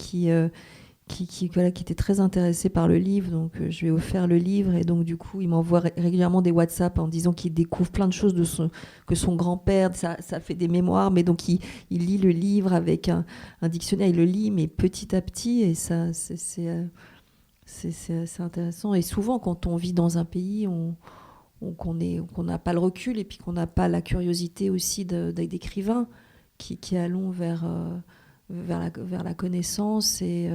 voilà, qui était très intéressé par le livre. Donc je lui ai offert le livre et donc du coup il m'envoie régulièrement des WhatsApp en disant qu'il découvre plein de choses que son grand-père, ça fait des mémoires, mais donc il lit le livre avec un dictionnaire, il le lit mais petit à petit et ça c'est assez intéressant. Et souvent, quand on vit dans un pays, qu'on n'a pas le recul et puis qu'on n'a pas la curiosité aussi d'écrivains qui allons vers la connaissance et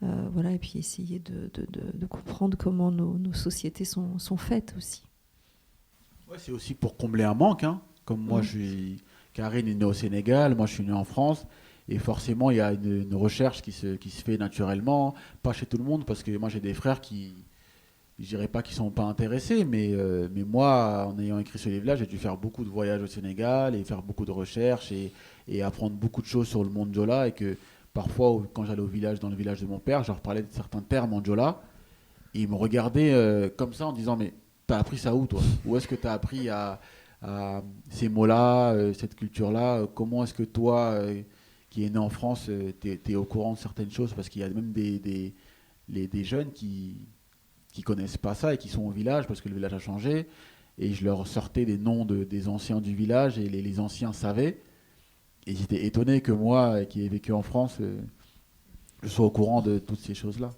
voilà, et puis essayer de comprendre comment nos sociétés sont faites aussi. Ouais, c'est aussi pour combler un manque, hein. Comme moi, Karine est née au Sénégal, moi je suis né en France. Et forcément, il y a une recherche qui se fait naturellement, pas chez tout le monde, parce que moi j'ai des frères qui, je dirais pas qu'ils sont pas intéressés, mais moi, en ayant écrit ce livre-là, j'ai dû faire beaucoup de voyages au Sénégal et faire beaucoup de recherches et apprendre beaucoup de choses sur le monde Diola. Et que parfois, quand j'allais dans le village de mon père, je leur parlais de certains termes en Diola, et ils me regardaient comme ça en disant, mais t'as appris ça où toi? Où est-ce que t'as appris à ces mots-là, cette culture-là? Comment est-ce que toi... qui est né en France, tu es au courant de certaines choses parce qu'il y a même des jeunes qui connaissent pas ça et qui sont au village parce que le village a changé. Et je leur sortais des noms des anciens du village et les anciens savaient. Et j'étais étonné que moi, qui ai vécu en France, je sois au courant de toutes ces choses-là.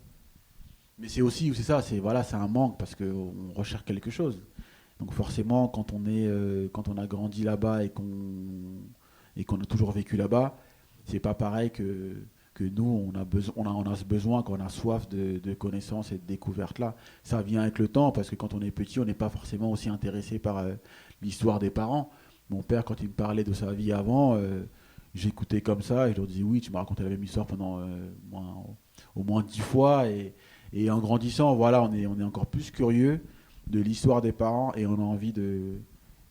Mais c'est aussi, c'est ça, voilà, c'est un manque parce qu'on recherche quelque chose. Donc forcément, quand on a grandi là-bas et qu'on a toujours vécu là-bas, c'est pas pareil que nous, on a ce besoin, qu'on a soif de connaissances et de découvertes là. Ça vient avec le temps, parce que quand on est petit, on n'est pas forcément aussi intéressé par l'histoire des parents. Mon père, quand il me parlait de sa vie avant, j'écoutais comme ça, et je leur disais, oui, tu m'as raconté la même histoire pendant au moins 10 fois, et en grandissant, voilà, on est encore plus curieux de l'histoire des parents, et on a envie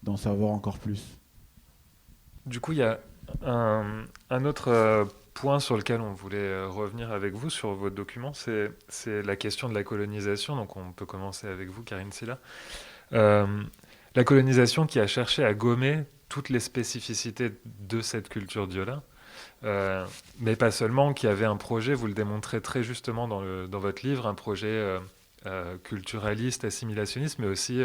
d'en savoir encore plus. Du coup, il y a un autre point sur lequel on voulait revenir avec vous sur votre document, c'est la question de la colonisation. Donc on peut commencer avec vous, Karine Silla. La colonisation qui a cherché à gommer toutes les spécificités de cette culture diola, mais pas seulement, qui avait un projet, vous le démontrez très justement dans votre livre, un projet culturaliste, assimilationniste, mais aussi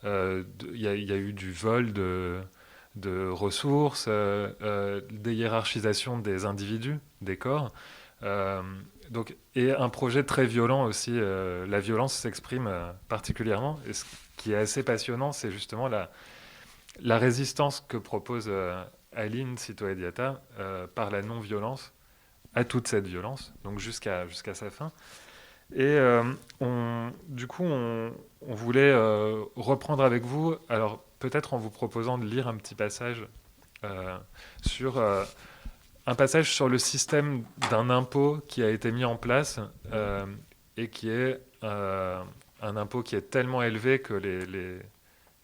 il y a eu du vol de ressources, des hiérarchisations des individus, des corps. Et un projet très violent aussi. La violence s'exprime particulièrement. Et ce qui est assez passionnant, c'est justement la résistance que propose Aline Sitoé Diatta par la non-violence à toute cette violence, donc jusqu'à sa fin. Et du coup, on voulait reprendre avec vous, alors peut-être en vous proposant de lire un petit passage sur un passage sur le système d'un impôt qui a été mis en place et qui est un impôt qui est tellement élevé que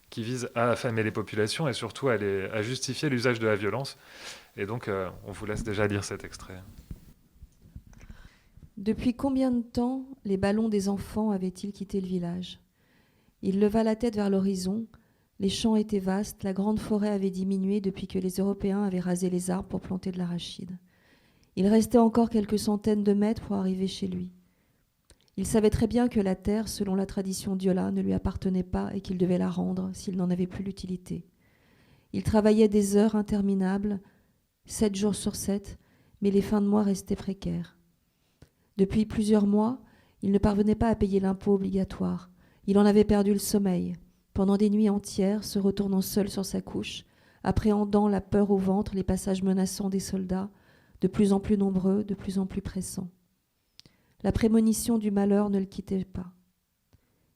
qui vise à affamer les populations et surtout à justifier l'usage de la violence. Et donc, on vous laisse déjà lire cet extrait. Depuis combien de temps les ballons des enfants avaient-ils quitté le village ? Il leva la tête vers l'horizon. Les champs étaient vastes, la grande forêt avait diminué depuis que les Européens avaient rasé les arbres pour planter de l'arachide. Il restait encore quelques centaines de mètres pour arriver chez lui. Il savait très bien que la terre, selon la tradition diola, ne lui appartenait pas et qu'il devait la rendre s'il n'en avait plus l'utilité. Il travaillait des heures interminables, 7 jours sur 7, mais les fins de mois restaient précaires. Depuis plusieurs mois, il ne parvenait pas à payer l'impôt obligatoire. Il en avait perdu le sommeil. Pendant des nuits entières, se retournant seul sur sa couche, appréhendant la peur au ventre, les passages menaçants des soldats, de plus en plus nombreux, de plus en plus pressants. La prémonition du malheur ne le quittait pas.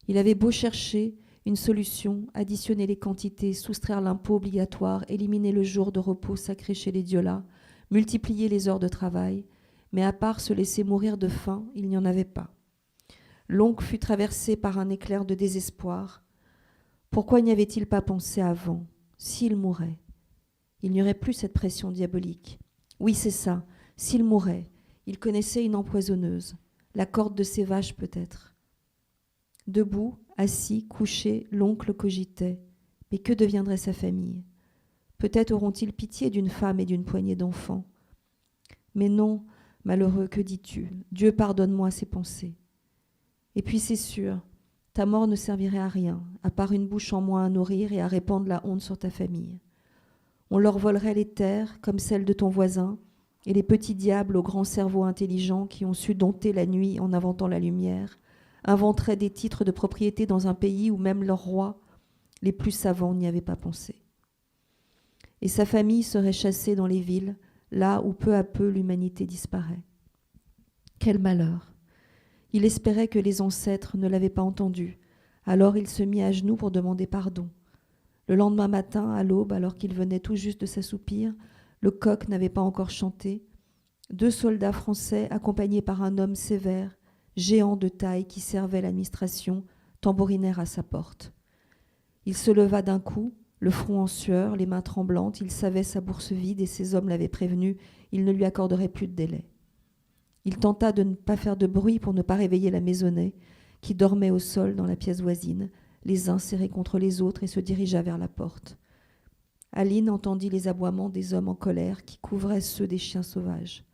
Il avait beau chercher une solution, additionner les quantités, soustraire l'impôt obligatoire, éliminer le jour de repos sacré chez les diolas, multiplier les heures de travail, mais à part se laisser mourir de faim, il n'y en avait pas. L'oncle fut traversé par un éclair de désespoir. Pourquoi n'y avait-il pas pensé avant ? S'il mourait, il n'y aurait plus cette pression diabolique. Oui, c'est ça, s'il mourait, il connaissait une empoisonneuse, la corde de ses vaches peut-être. Debout, assis, couché, l'oncle cogitait. Mais que deviendrait sa famille ? Peut-être auront-ils pitié d'une femme et d'une poignée d'enfants. Mais non, malheureux, que dis-tu ? Dieu pardonne-moi ces pensées. Et puis c'est sûr, ta mort ne servirait à rien, à part une bouche en moins à nourrir et à répandre la honte sur ta famille. On leur volerait les terres, comme celles de ton voisin, et les petits diables aux grands cerveaux intelligents qui ont su dompter la nuit en inventant la lumière, inventeraient des titres de propriété dans un pays où même leurs rois, les plus savants, n'y avaient pas pensé. Et sa famille serait chassée dans les villes, là où peu à peu l'humanité disparaît. Quel malheur ! Il espérait que les ancêtres ne l'avaient pas entendu. Alors il se mit à genoux pour demander pardon. Le lendemain matin, à l'aube, alors qu'il venait tout juste de s'assoupir, le coq n'avait pas encore chanté. 2 soldats français, accompagnés par un homme sévère, géant de taille qui servait l'administration, tambourinèrent à sa porte. Il se leva d'un coup, le front en sueur, les mains tremblantes. Il savait sa bourse vide et ses hommes l'avaient prévenu, il ne lui accorderait plus de délai. Il tenta de ne pas faire de bruit pour ne pas réveiller la maisonnée, qui dormait au sol dans la pièce voisine, les uns serrés contre les autres, et se dirigea vers la porte. Aline entendit les aboiements des hommes en colère qui couvraient ceux des chiens sauvages.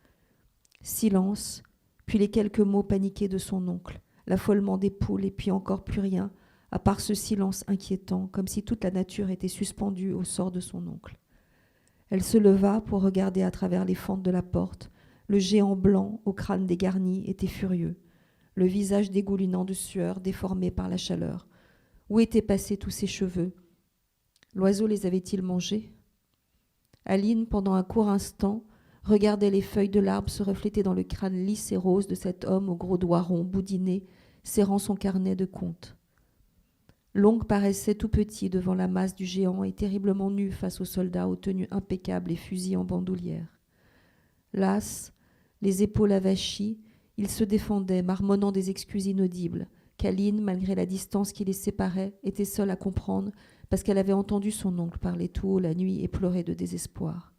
Silence, puis les quelques mots paniqués de son oncle, l'affolement des poules, et puis encore plus rien, à part ce silence inquiétant, comme si toute la nature était suspendue au sort de son oncle. Elle se leva pour regarder à travers les fentes de la porte. Le géant blanc, au crâne dégarni, était furieux, le visage dégoulinant de sueur, déformé par la chaleur. Où étaient passés tous ses cheveux ? L'oiseau les avait-il mangés ? Aline, pendant un court instant, regardait les feuilles de l'arbre se refléter dans le crâne lisse et rose de cet homme aux gros doigts ronds, boudiné, serrant son carnet de comptes. L'oncle paraissait tout petit devant la masse du géant et terriblement nu face aux soldats aux tenues impeccables et fusils en bandoulière. Las, les épaules avachies, il se défendait, marmonnant des excuses inaudibles, qu'Aline, malgré la distance qui les séparait, était seule à comprendre parce qu'elle avait entendu son oncle parler tout haut la nuit et pleurer de désespoir.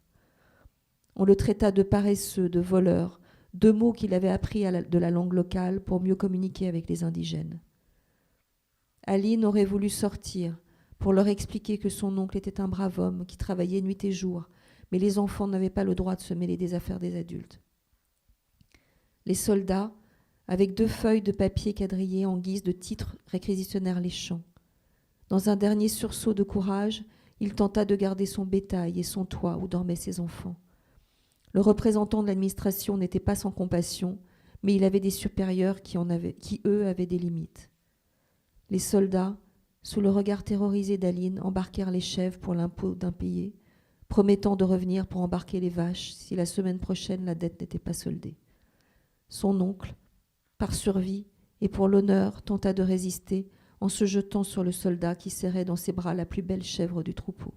On le traita de paresseux, de voleur, 2 mots qu'il avait appris de la langue locale pour mieux communiquer avec les indigènes. Aline aurait voulu sortir pour leur expliquer que son oncle était un brave homme qui travaillait nuit et jour, mais les enfants n'avaient pas le droit de se mêler des affaires des adultes. Les soldats, avec 2 feuilles de papier quadrillées en guise de titre, réquisitionnèrent les champs. Dans un dernier sursaut de courage, Il tenta de garder son bétail et son toit où dormaient ses enfants. Le représentant de l'administration n'était pas sans compassion, mais il avait des supérieurs qui, eux, avaient des limites. Les soldats, sous le regard terrorisé d'Aline, embarquèrent les chèvres pour l'impôt d'impayé, promettant de revenir pour embarquer les vaches si la semaine prochaine la dette n'était pas soldée. Son oncle, par survie et pour l'honneur, tenta de résister en se jetant sur le soldat qui serrait dans ses bras la plus belle chèvre du troupeau.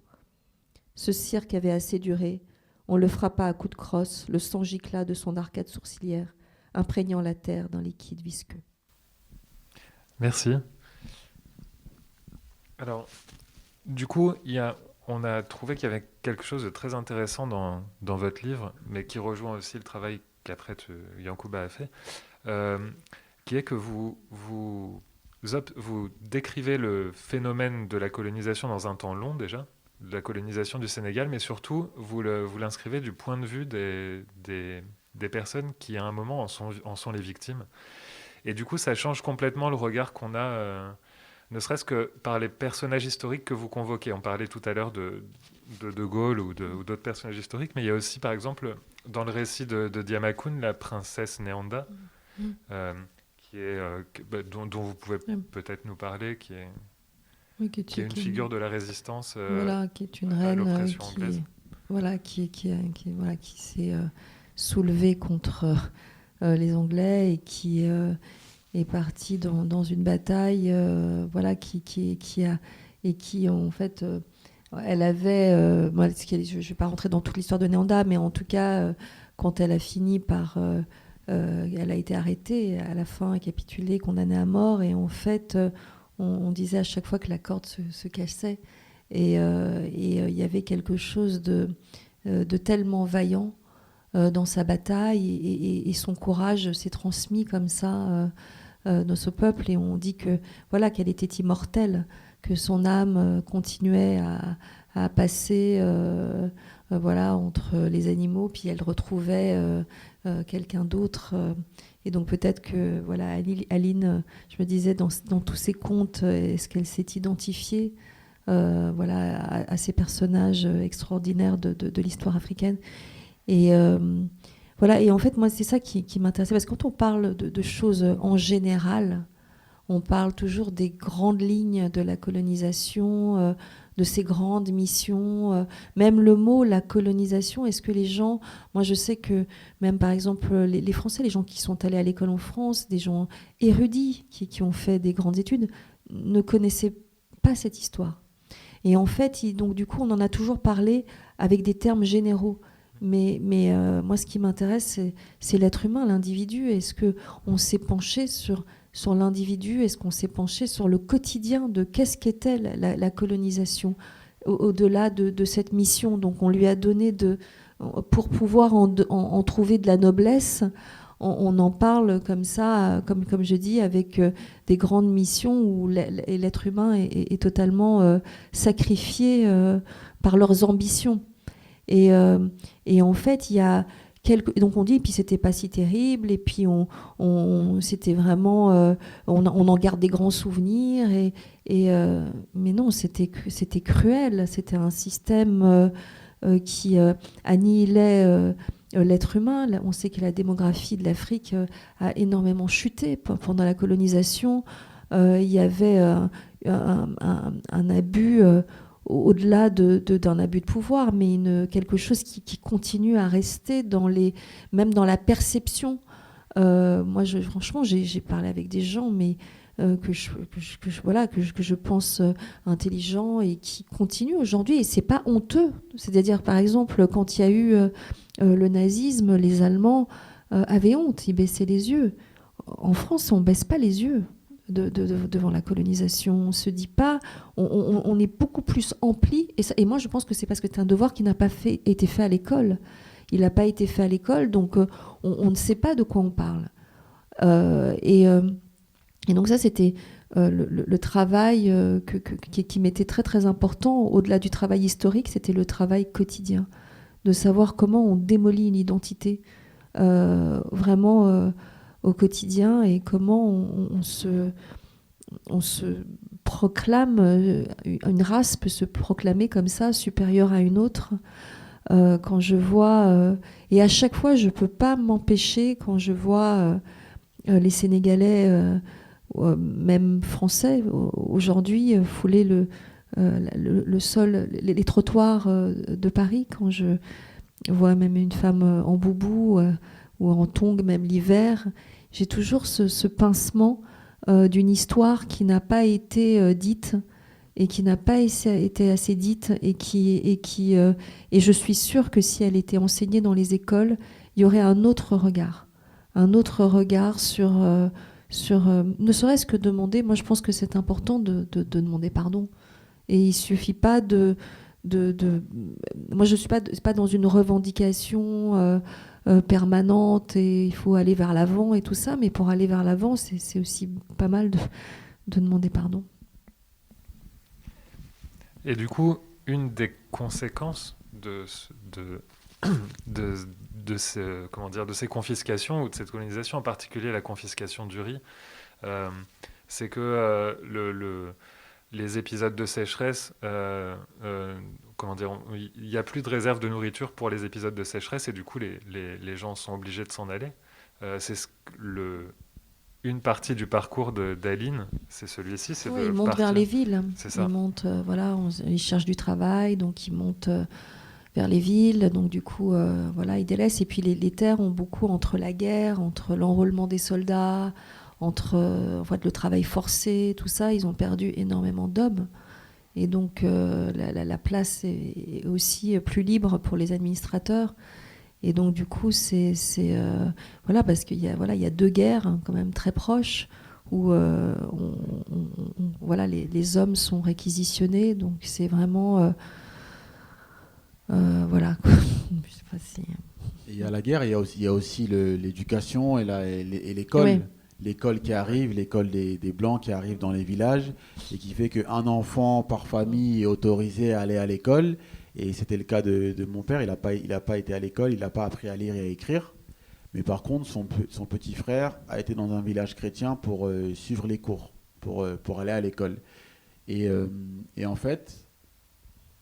Ce cirque avait assez duré. On le frappa à coups de crosse, le sang gicla de son arcade sourcilière, imprégnant la terre d'un liquide visqueux. Merci. Alors, du coup, on a trouvé qu'il y avait quelque chose de très intéressant dans votre livre, mais qui rejoint aussi le travail qu'après Yankuba a fait, qui est que vous décrivez le phénomène de la colonisation dans un temps long déjà, de la colonisation du Sénégal, mais surtout, vous l'inscrivez du point de vue des personnes qui, à un moment, en sont les victimes. Et du coup, ça change complètement le regard qu'on a, ne serait-ce que par les personnages historiques que vous convoquez. On parlait tout à l'heure de Gaulle ou d'autres personnages historiques, mais il y a aussi, par exemple, dans le récit de Diamakhoune, la princesse Néanda, dont vous pouvez peut-être nous parler, qui est une figure de la résistance qui est une reine à l'oppression anglaise. Qui s'est soulevée contre les Anglais et qui est partie dans une bataille, qui en fait, elle avait, je ne vais pas rentrer dans toute l'histoire de Néanda, mais en tout cas, quand elle a fini par, elle a été arrêtée à la fin, capitulée, condamnée à mort, et en fait, on disait à chaque fois que la corde se cassait, et il y avait quelque chose de tellement vaillant dans sa bataille, et son courage s'est transmis comme ça dans ce peuple, et on dit qu'elle était immortelle, que son âme continuait à passer entre les animaux, puis elle retrouvait quelqu'un d'autre, et donc peut-être que Aline, je me disais dans tous ces contes, est-ce qu'elle s'est identifiée à ces personnages extraordinaires de l'histoire africaine, et en fait moi c'est ça qui m'intéressait, parce que quand on parle de choses en général, on parle toujours des grandes lignes de la colonisation, de ces grandes missions, même le mot la colonisation, est-ce que les gens, moi je sais que même par exemple les Français, les gens qui sont allés à l'école en France, des gens érudits qui ont fait des grandes études, ne connaissaient pas cette histoire. Et en fait, donc du coup, on en a toujours parlé avec des termes généraux. Mais moi, ce qui m'intéresse, c'est l'être humain, l'individu. Est-ce qu'on s'est penché sur l'individu? Est-ce qu'on s'est penché sur le quotidien de qu'est-ce qu'était la colonisation au-delà de cette mission? Donc on lui a donné pour pouvoir en trouver de la noblesse, on en parle comme ça, comme je dis, avec des grandes missions où l'être humain est totalement sacrifié par leurs ambitions. Et en fait, il y a donc on dit, et puis c'était pas si terrible, et puis c'était vraiment, on en garde des grands souvenirs, mais non, c'était cruel, c'était un système qui annihilait l'être humain. On sait que la démographie de l'Afrique a énormément chuté pendant la colonisation. Il y avait un abus au-delà d'un abus de pouvoir, mais quelque chose qui continue à rester même dans la perception. Moi, franchement, j'ai parlé avec des gens, mais que je pense intelligents et qui continuent aujourd'hui, et c'est pas honteux. C'est-à-dire, par exemple, quand il y a eu le nazisme, les Allemands avaient honte, ils baissaient les yeux. En France, on baisse pas les yeux devant la colonisation. On se dit pas, on est beaucoup plus empli, et moi je pense que c'est parce que c'est un devoir qui n'a pas été fait à l'école. Il n'a pas été fait à l'école, donc on ne sait pas de quoi on parle. Et donc ça, c'était le travail qui m'était très très important, au-delà du travail historique, c'était le travail quotidien, de savoir comment on démolit une identité vraiment au quotidien, et comment on se une race peut se proclamer comme ça, supérieure à une autre. Quand je vois, et à chaque fois, je ne peux pas m'empêcher, quand je vois les Sénégalais, même français, aujourd'hui, fouler le sol, les trottoirs de Paris, quand je vois même une femme en boubou ou en tongs, même l'hiver, j'ai toujours ce pincement d'une histoire qui n'a pas été dite et qui n'a pas été assez dite et je suis sûre que si elle était enseignée dans les écoles, il y aurait un autre regard sur ne serait-ce que demander. Moi, je pense que c'est important de demander pardon. Et il suffit pas moi, je suis pas dans une revendication permanente et il faut aller vers l'avant et tout ça, mais pour aller vers l'avant, c'est aussi pas mal de demander pardon. Et du coup, une des conséquences de ces confiscations ou de cette colonisation, en particulier la confiscation du riz, c'est que les épisodes de sécheresse, il n'y a plus de réserve de nourriture pour les épisodes de sécheresse et du coup les gens sont obligés de s'en aller. Une partie du parcours d'Aline, c'est celui-ci. Oui, ils montent vers les villes. C'est ça. Ils montent, ils cherchent du travail, donc ils montent vers les villes. Donc du coup, ils délaissent. Et puis les terres ont beaucoup, entre la guerre, entre l'enrôlement des soldats, entre le travail forcé, tout ça, ils ont perdu énormément d'hommes. Et donc la place est aussi plus libre pour les administrateurs. Et donc du coup, parce qu'il y a deux guerres quand même très proches où les hommes sont réquisitionnés. Donc c'est vraiment voilà. Je sais pas si... Il y a la guerre, il y a aussi l'éducation et l'école. Oui. L'école qui arrive, l'école des Blancs qui arrive dans les villages et qui fait qu'un enfant par famille est autorisé à aller à l'école. Et c'était le cas de mon père, il n'a pas été à l'école, il n'a pas appris à lire et à écrire. Mais par contre, son petit frère a été dans un village chrétien pour suivre les cours, pour aller à l'école. Et en fait,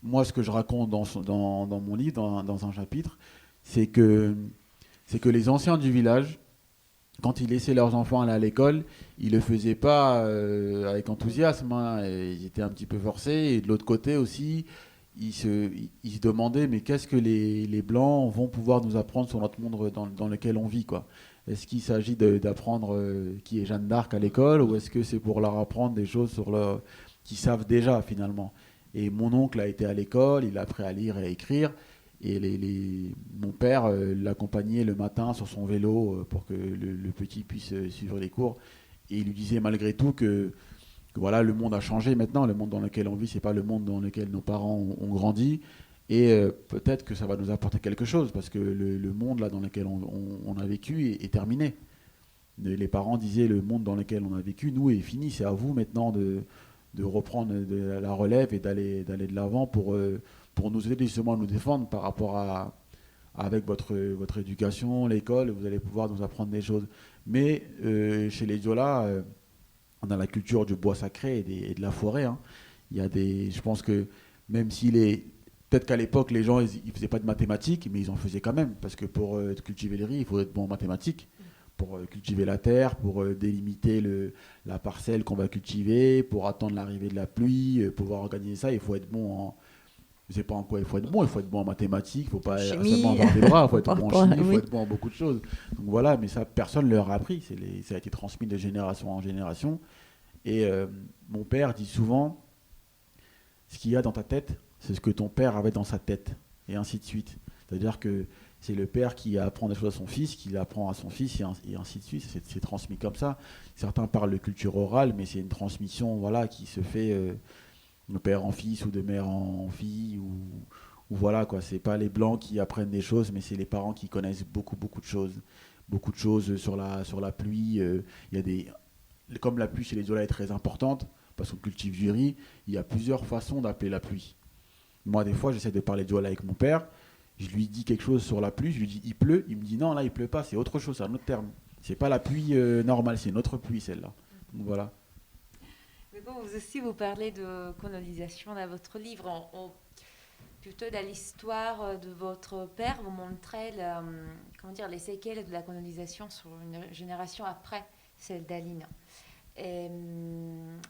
moi, ce que je raconte dans mon livre, dans un chapitre, c'est que les anciens du village, quand ils laissaient leurs enfants aller à l'école, ils ne le faisaient pas avec enthousiasme. Ils étaient un petit peu forcés. Et de l'autre côté aussi, ils se demandaient mais qu'est-ce que les Blancs vont pouvoir nous apprendre sur notre monde dans lequel on vit, quoi. Est-ce qu'il s'agit d'apprendre qui est Jeanne d'Arc à l'école ou est-ce que c'est pour leur apprendre des choses qu'ils savent déjà finalement. Et mon oncle a été à l'école, il a appris à lire et à écrire. Et mon père l'accompagnait le matin sur son vélo pour que le petit puisse suivre les cours. Et il lui disait malgré tout que voilà, le monde a changé maintenant. Le monde dans lequel on vit, c'est pas le monde dans lequel nos parents ont grandi. Et peut-être que ça va nous apporter quelque chose parce que le monde là dans lequel on a vécu est terminé. Les parents disaient le monde dans lequel on a vécu, nous, est fini. C'est à vous maintenant de reprendre la relève et d'aller de l'avant pour nous aider justement à nous défendre par rapport avec votre éducation, l'école, vous allez pouvoir nous apprendre des choses. Mais chez les Diola, on a la culture du bois sacré et de la forêt. Hein. Je pense que même peut-être qu'à l'époque, les gens, ils faisaient pas de mathématiques, mais ils en faisaient quand même. Parce que pour cultiver les riz, il faut être bon en mathématiques. Pour cultiver la terre, pour délimiter la parcelle qu'on va cultiver, pour attendre l'arrivée de la pluie, pouvoir organiser ça, il faut être bon en... Je ne sais pas en quoi il faut être bon en mathématiques, il ne faut pas seulement avoir des bras, il faut être bon en chimie, il faut être bon en beaucoup de choses. Donc voilà, mais ça, personne ne leur a appris, ça a été transmis de génération en génération. Et mon père dit souvent, ce qu'il y a dans ta tête, c'est ce que ton père avait dans sa tête, et ainsi de suite. C'est-à-dire que c'est le père qui apprend des choses à son fils, qui l'apprend à son fils, et ainsi de suite. C'est transmis comme ça. Certains parlent de culture orale, mais c'est une transmission qui se fait de père en fils ou de mère en fille. Ou voilà, quoi. C'est pas les Blancs qui apprennent des choses, mais c'est les parents qui connaissent beaucoup, beaucoup de choses. Beaucoup de choses sur la pluie. Comme la pluie chez les Diola est très importante, parce qu'on cultive du riz, il y a plusieurs façons d'appeler la pluie. Moi, des fois, j'essaie de parler Diola avec mon père. Je lui dis quelque chose sur la pluie, je lui dis il pleut, il me dit non, là il pleut pas, c'est autre chose, c'est un autre terme. C'est pas la pluie normale, c'est une autre pluie celle-là. Donc voilà. coup, vous aussi, vous parlez de colonisation dans votre livre. Plutôt dans l'histoire de votre père, vous montrez comment dire, les séquelles de la colonisation sur une génération après celle d'Aline. Et,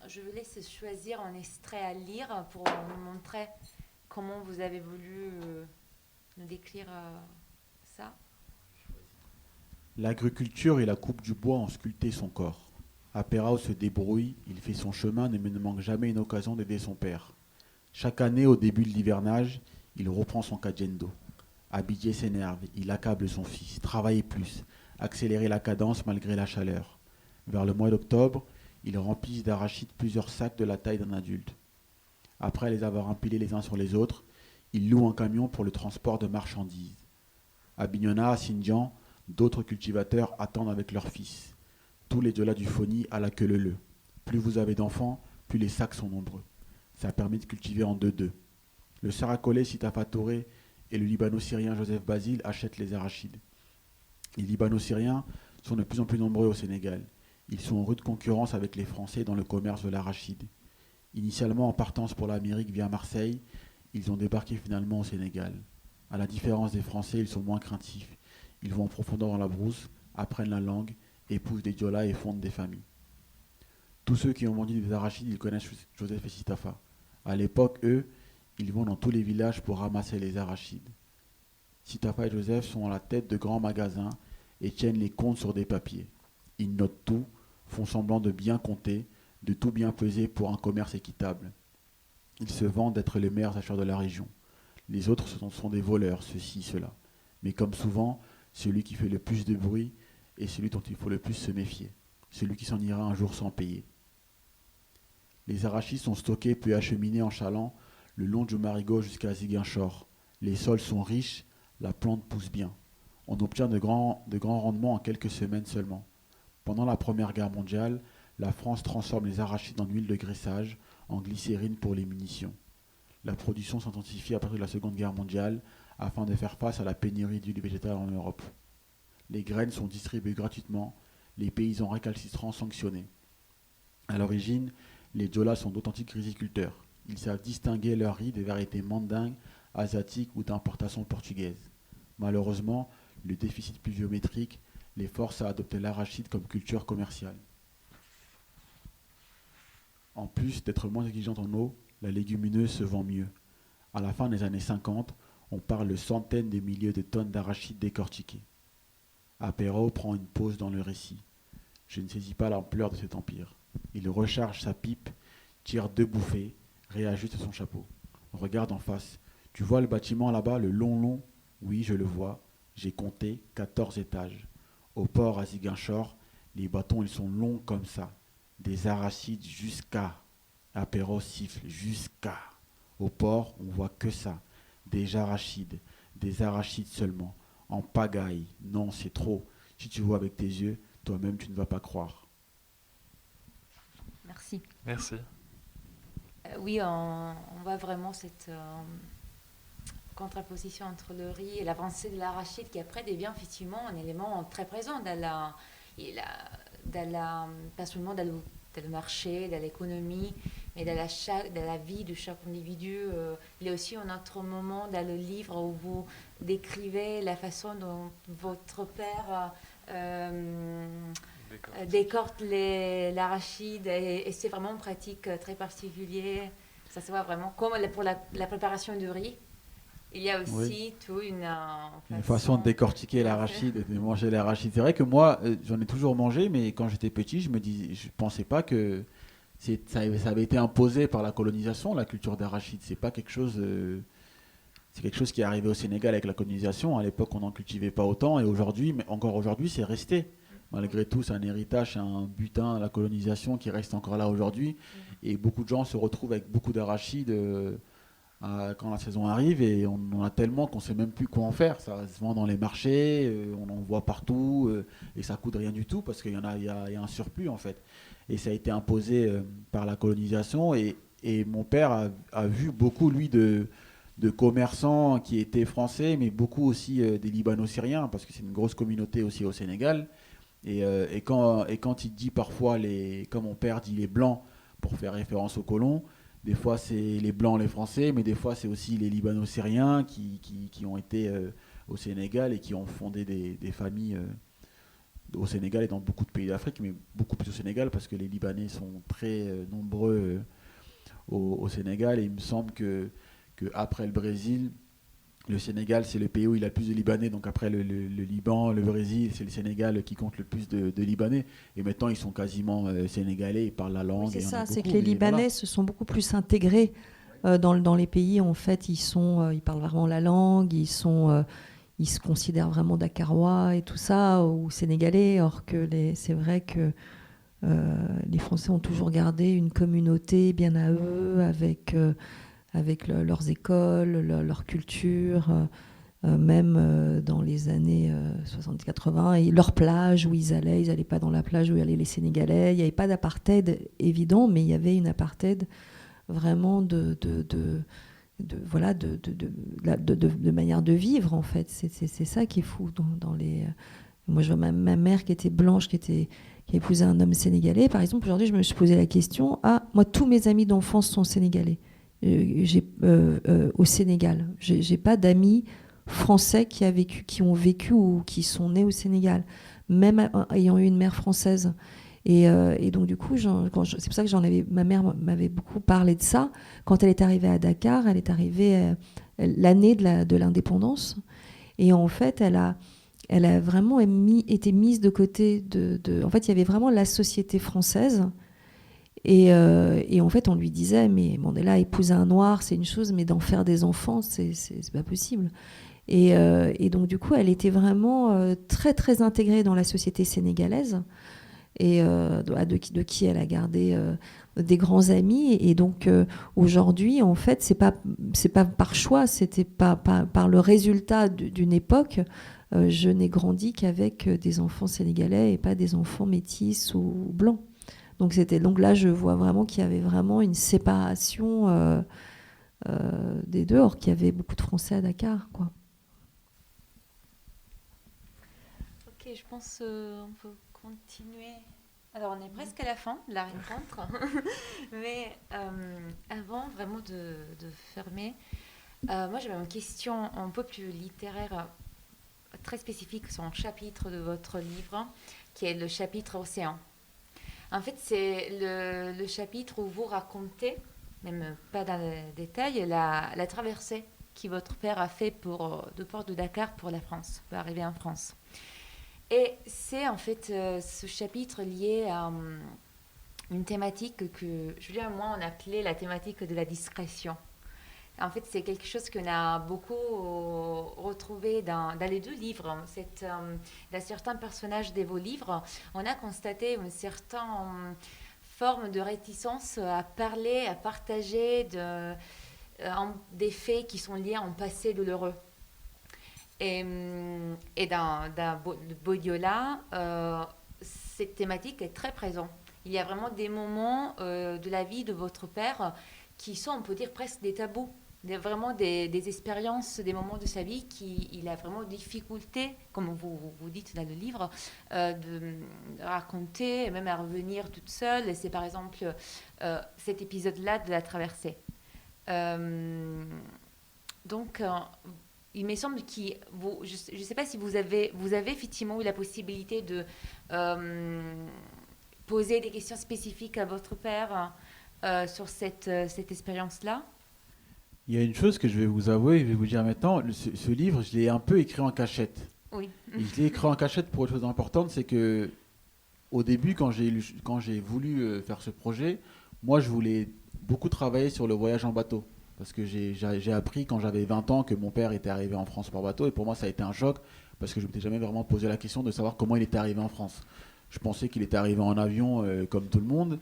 je vous laisse choisir un extrait à lire pour nous montrer comment vous avez voulu nous décrire ça. L'agriculture et la coupe du bois ont sculpté son corps. Apérao se débrouille, il fait son chemin mais ne manque jamais une occasion d'aider son père. Chaque année, au début de l'hivernage, il reprend son cadiendo. Abidjé s'énerve, il accable son fils. Travailler plus, accélérer la cadence malgré la chaleur. Vers le mois d'octobre, ils remplissent d'arachides plusieurs sacs de la taille d'un adulte. Après les avoir empilés les uns sur les autres, ils louent un camion pour le transport de marchandises. À Bignona, à Sindian, d'autres cultivateurs attendent avec leurs fils. Tous les Diola du Foni à la queue leu. Plus vous avez d'enfants, plus les sacs sont nombreux. Ça permet de cultiver en deux-deux. Le Saracolais Sitafa Touré et le Libano-Syrien Joseph Basile achètent les arachides. Les Libano-Syriens sont de plus en plus nombreux au Sénégal. Ils sont en rude concurrence avec les Français dans le commerce de l'arachide. Initialement en partance pour l'Amérique via Marseille, ils ont débarqué finalement au Sénégal. À la différence des Français, ils sont moins craintifs. Ils vont en profondeur dans la brousse, apprennent la langue, épousent des Diola et fondent des familles. Tous ceux qui ont vendu des arachides, ils connaissent Joseph et Sitafa. À l'époque, eux, ils vont dans tous les villages pour ramasser les arachides. Sitafa et Joseph sont à la tête de grands magasins et tiennent les comptes sur des papiers. Ils notent tout, font semblant de bien compter, de tout bien peser pour un commerce équitable. Ils se vantent d'être les meilleurs acheteurs de la région. Les autres sont des voleurs, ceci, cela. Mais comme souvent, celui qui fait le plus de bruit est celui dont il faut le plus se méfier, celui qui s'en ira un jour sans payer. Les arachides sont stockés puis acheminés en chaland le long du Marigot jusqu'à Ziguinchor. Les sols sont riches, la plante pousse bien. On obtient de grands rendements en quelques semaines seulement. Pendant la Première Guerre mondiale, la France transforme les arachides en huile de graissage, en glycérine pour les munitions. La production s'intensifie à partir de la Seconde Guerre mondiale afin de faire face à la pénurie d'huile végétale en Europe. Les graines sont distribuées gratuitement, les paysans récalcitrants sanctionnés. À l'origine, les Diola sont d'authentiques riziculteurs. Ils savent distinguer leur riz des variétés mandingues, asiatiques ou d'importation portugaise. Malheureusement, le déficit pluviométrique les force à adopter l'arachide comme culture commerciale. En plus d'être moins exigeante en eau, la légumineuse se vend mieux. À la fin des années 50, on parle de centaines de milliers de tonnes d'arachides décortiquées. Apéro prend une pause dans le récit. Je ne saisis pas l'ampleur de cet empire. Il recharge sa pipe, tire 2 bouffées, réajuste son chapeau. Regarde en face. Tu vois le bâtiment là-bas, le long? Oui, je le vois. J'ai compté 14 étages. Au port à Ziguinchor, les bâtons ils sont longs comme ça. Des arachides jusqu'à. Apéro siffle jusqu'à. Au port, on voit que ça. Des arachides seulement. En pagaille. Non, c'est trop. Si tu vois avec tes yeux, toi-même tu ne vas pas croire. Merci. Merci. Oui, on voit vraiment cette contraposition entre le riz et l'avancée de l'arachide qui après devient effectivement un élément très présent pas seulement dans le marché, dans l'économie, mais dans la vie de chaque individu. Il y a aussi un autre moment dans le livre où vous décrivez la façon dont votre père décorte l'arachide et c'est vraiment une pratique très particulière. Ça se voit vraiment comme pour la préparation du riz. Il y a aussi toute une façon de décortiquer l'arachide, de manger l'arachide. C'est vrai que moi, j'en ai toujours mangé, mais quand j'étais petit, je pensais pas que ça avait été imposé par la colonisation, la culture d'arachide. C'est pas quelque chose. C'est quelque chose qui est arrivé au Sénégal avec la colonisation. À l'époque, on n'en cultivait pas autant, et aujourd'hui, mais encore aujourd'hui, c'est resté. Malgré tout, c'est un héritage, c'est un butin, la colonisation qui reste encore là aujourd'hui. Et beaucoup de gens se retrouvent avec beaucoup d'arachides quand la saison arrive, et on en a tellement qu'on ne sait même plus quoi en faire. Ça se vend dans les marchés, on en voit partout, et ça ne coûte rien du tout parce qu'il y a un surplus en fait. Et ça a été imposé par la colonisation, et mon père a vu beaucoup, lui, de commerçants qui étaient français, mais beaucoup aussi des Libano-Syriens, parce que c'est une grosse communauté aussi au Sénégal. Et quand il dit parfois, comme mon père dit les blancs, pour faire référence aux colons. Des fois, c'est les Blancs, les Français, mais des fois, c'est aussi les Libano-Syriens qui ont été au Sénégal et qui ont fondé des familles au Sénégal et dans beaucoup de pays d'Afrique, mais beaucoup plus au Sénégal parce que les Libanais sont très nombreux au Sénégal. Et il me semble que après le Brésil, le Sénégal, c'est le pays où il y a le plus de Libanais. Donc après le Liban, le Brésil, c'est le Sénégal qui compte le plus de Libanais. Et maintenant, ils sont quasiment sénégalais, ils parlent la langue. Oui, c'est et il y en a ça, c'est beaucoup, que les mais Libanais voilà. se sont beaucoup plus intégrés dans les pays. En fait, ils parlent vraiment la langue, ils se considèrent vraiment dakarois et tout ça, ou sénégalais. Or que c'est vrai que les Français ont toujours gardé une communauté bien à eux, avec leurs écoles, leur culture, même dans les années 70-80, et leur plage où ils allaient pas dans la plage où allaient les Sénégalais. Il n'y avait pas d'apartheid évident, mais il y avait une apartheid vraiment de manière de vivre, en fait. C'est ça qui est fou dans les... Moi, je vois ma mère qui était blanche, qui épousait un homme sénégalais. Par exemple, aujourd'hui, je me suis posé la question, moi, tous mes amis d'enfance sont sénégalais. Au Sénégal. J'ai pas d'amis français qui ont vécu ou qui sont nés au Sénégal, même ayant eu une mère française. Et donc, du coup, c'est pour ça que ma mère m'avait beaucoup parlé de ça. Quand elle est arrivée à Dakar, elle est arrivée l'année de l'indépendance. Et en fait, elle a vraiment été mise de côté en fait, il y avait vraiment la société française. Et en fait, on lui disait, mais Mandela épouser un noir, c'est une chose, mais d'en faire des enfants, c'est pas possible. Et donc, du coup, elle était vraiment très, très intégrée dans la société sénégalaise, et de qui elle a gardé des grands amis. Et donc, aujourd'hui, en fait, c'est pas par choix, c'était pas par le résultat d'une époque. Je n'ai grandi qu'avec des enfants sénégalais et pas des enfants métis ou blancs. Donc là, je vois vraiment qu'il y avait vraiment une séparation des deux, or qu'il y avait beaucoup de Français à Dakar, quoi. Ok, je pense on peut continuer. Alors, on est presque à la fin de la rencontre. Mais avant vraiment de fermer, moi j'avais une question un peu plus littéraire, très spécifique sur un chapitre de votre livre, qui est le chapitre Océan. En fait, c'est le chapitre où vous racontez, même pas dans le détail, la traversée que votre père a fait de port de Dakar pour la France, pour arriver en France. Et c'est en fait ce chapitre lié à une thématique que Julien et moi on appelait la thématique de la discrétion. En fait, c'est quelque chose qu'on a beaucoup retrouvé dans les deux livres. Dans certains personnages de vos livres, on a constaté une certaine forme de réticence à parler, à partager des faits qui sont liés à un passé douloureux. Et dans Bodiola, cette thématique est très présente. Il y a vraiment des moments de la vie de votre père qui sont, on peut dire, presque des tabous. Vraiment des expériences, des moments de sa vie qu'il a vraiment difficulté, comme vous dites dans le livre, de raconter et même à revenir toute seule. Et c'est par exemple cet épisode-là de la traversée. Donc, il me semble que je ne sais pas si vous avez effectivement eu la possibilité de poser des questions spécifiques à votre père sur cette expérience-là. Il y a une chose que je vais vous avouer, je vais vous dire maintenant, ce livre, je l'ai un peu écrit en cachette. Oui. Et je l'ai écrit en cachette pour une chose importante, c'est que au début, quand j'ai voulu faire ce projet, moi je voulais beaucoup travailler sur le voyage en bateau. Parce que j'ai appris quand j'avais 20 ans que mon père était arrivé en France par bateau, et pour moi ça a été un choc, parce que je ne m'étais jamais vraiment posé la question de savoir comment il était arrivé en France. Je pensais qu'il était arrivé en avion comme tout le monde.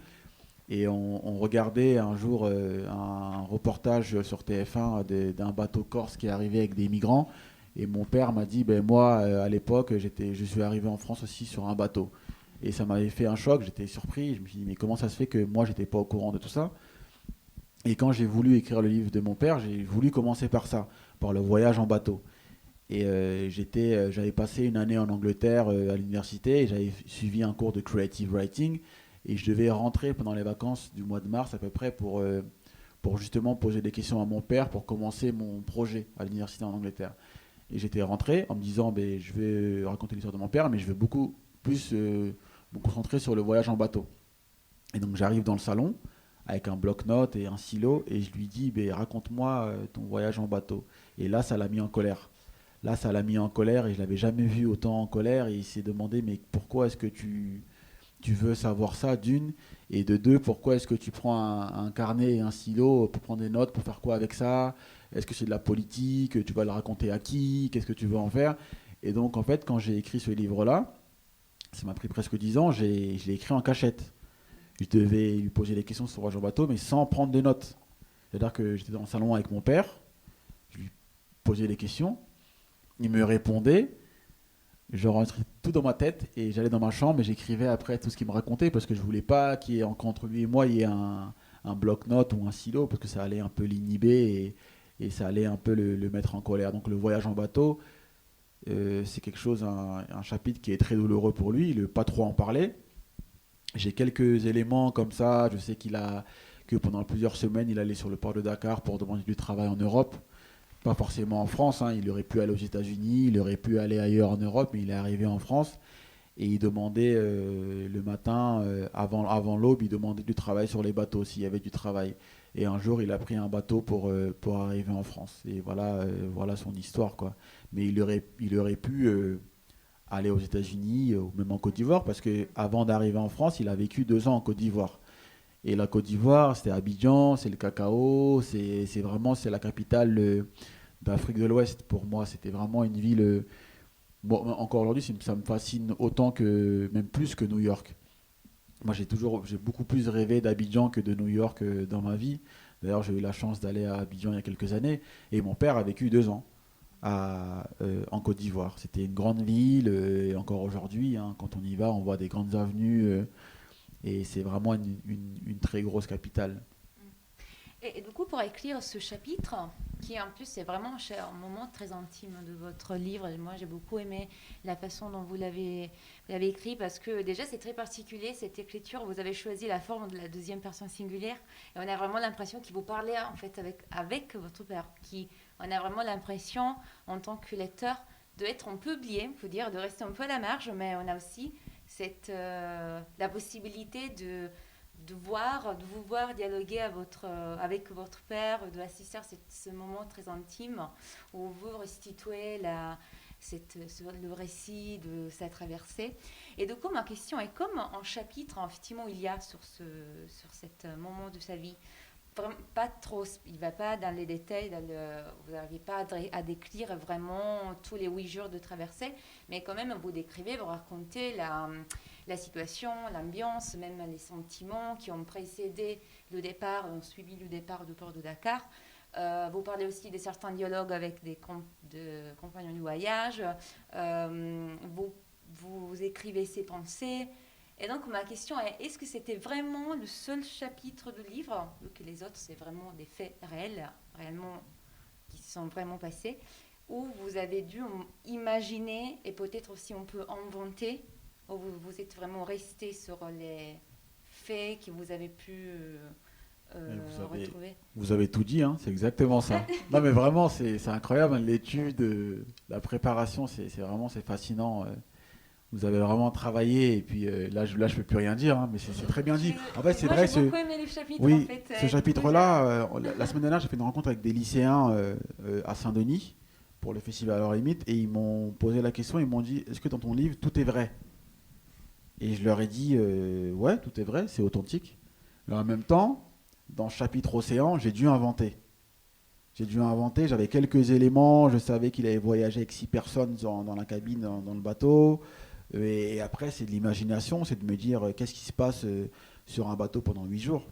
Et on regardait un jour un reportage sur TF1 d'un bateau corse qui est arrivé avec des migrants. Et mon père m'a dit, moi, à l'époque, je suis arrivé en France aussi sur un bateau. Et ça m'avait fait un choc, j'étais surpris. Je me suis dit, mais comment ça se fait que moi, je n'étais pas au courant de tout ça ? Et quand j'ai voulu écrire le livre de mon père, j'ai voulu commencer par ça, par le voyage en bateau. Et j'avais passé une année en Angleterre à l'université, et j'avais suivi un cours de creative writing. Et je devais rentrer pendant les vacances du mois de mars à peu près pour justement poser des questions à mon père pour commencer mon projet à l'université en Angleterre. Et j'étais rentré en me disant, ben, je vais raconter l'histoire de mon père, mais je vais beaucoup plus me concentrer sur le voyage en bateau. Et donc j'arrive dans le salon avec un bloc-notes et un stylo et je lui dis, ben, raconte-moi ton voyage en bateau. Et là, ça l'a mis en colère. Là, ça l'a mis en colère et je l'avais jamais vu autant en colère. Et il s'est demandé, mais pourquoi est-ce que tu veux savoir ça, d'une, et de deux, pourquoi est-ce que tu prends un carnet et un stylo pour prendre des notes, pour faire quoi avec ça? Est-ce que c'est de la politique? Tu vas le raconter à qui? Qu'est-ce que tu veux en faire? Et donc, en fait, quand j'ai écrit ce livre-là, ça m'a pris presque 10 ans, je l'ai écrit en cachette. Je devais lui poser des questions sur Voyage en bateau, mais sans prendre de notes. C'est-à-dire que j'étais dans le salon avec mon père, je lui posais des questions, il me répondait, je rentrais tout dans ma tête et j'allais dans ma chambre et j'écrivais après tout ce qu'il me racontait parce que je voulais pas qu'il y ait entre lui et moi il y ait un bloc-notes ou un stylo parce que ça allait un peu l'inhiber et ça allait un peu le mettre en colère. Donc le voyage en bateau, c'est quelque chose, un chapitre qui est très douloureux pour lui, il ne veut pas trop en parler. J'ai quelques éléments comme ça, je sais que pendant plusieurs semaines il allait sur le port de Dakar pour demander du travail en Europe. Pas forcément en France, hein. Il aurait pu aller aux États-Unis, il aurait pu aller ailleurs en Europe, mais il est arrivé en France et il demandait le matin, avant l'aube, il demandait du travail sur les bateaux, s'il y avait du travail. Et un jour, il a pris un bateau pour arriver en France. Et voilà son histoire, quoi. Mais il aurait pu aller aux États-Unis ou même en Côte d'Ivoire, parce qu'avant d'arriver en France, il a vécu 2 ans en Côte d'Ivoire. Et la Côte d'Ivoire, c'était Abidjan, c'est le cacao, c'est la capitale d'Afrique de l'Ouest. Pour moi, c'était vraiment une ville. Bon, encore aujourd'hui, ça me fascine autant que, même plus que New York. Moi, j'ai beaucoup plus rêvé d'Abidjan que de New York dans ma vie. D'ailleurs, j'ai eu la chance d'aller à Abidjan il y a quelques années. Et mon père a vécu 2 ans en Côte d'Ivoire. C'était une grande ville. Et encore aujourd'hui, hein, quand on y va, on voit des grandes avenues. Et c'est vraiment une très grosse capitale. Et du coup, pour écrire ce chapitre, qui en plus c'est vraiment un moment très intime de votre livre, et moi j'ai beaucoup aimé la façon dont vous l'avez écrit, parce que déjà c'est très particulier cette écriture, vous avez choisi la forme de la deuxième personne singulière, et on a vraiment l'impression qu'il vous parlait en fait avec votre père, on a vraiment l'impression en tant que lecteur d'être un peu oublié, il faut dire, de rester un peu à la marge, mais on a aussi la possibilité de vous voir dialoguer avec votre père, d'assister à ce moment très intime où vous restituez le récit de sa traversée. Et du coup, ma question est, comme un chapitre, effectivement, il y a sur cet moment de sa vie, pas trop, il ne va pas dans les détails, vous n'arrivez pas à décrire vraiment tous les 8 jours de traversée, mais quand même, vous décrivez, vous racontez la situation, l'ambiance, même les sentiments qui ont précédé le départ, ont suivi le départ du port de Dakar. Vous parlez aussi de certains dialogues avec des compagnons du voyage. Vous écrivez ces pensées. Et donc, ma question est, est-ce que c'était vraiment le seul chapitre du livre, ou que les autres, c'est vraiment des faits réels, réellement, qui se sont vraiment passés, ou vous avez dû imaginer, et peut-être aussi on peut inventer, ou vous êtes vraiment resté sur les faits que vous avez pu retrouver? Vous avez tout dit, hein, c'est exactement ça. Non, mais vraiment, c'est incroyable, hein, l'étude, la préparation, c'est fascinant. Vous avez vraiment travaillé, et puis là, je peux plus rien dire, hein, mais c'est très bien dit. En fait, c'est vrai. J'ai beaucoup aimé les chapitres, oui, en fait. Ce chapitre-là, la semaine dernière, j'ai fait une rencontre avec des lycéens à Saint-Denis pour le festival Hors Limite, et ils m'ont posé la question, ils m'ont dit, est-ce que dans ton livre, tout est vrai? Et je leur ai dit, ouais, tout est vrai, c'est authentique. Mais en même temps, dans le chapitre Océan, j'ai dû inventer. J'avais quelques éléments, je savais qu'il avait voyagé avec 6 personnes dans la cabine, dans le bateau. Et après, c'est de l'imagination, c'est de me dire qu'est-ce qui se passe sur un bateau pendant 8 jours.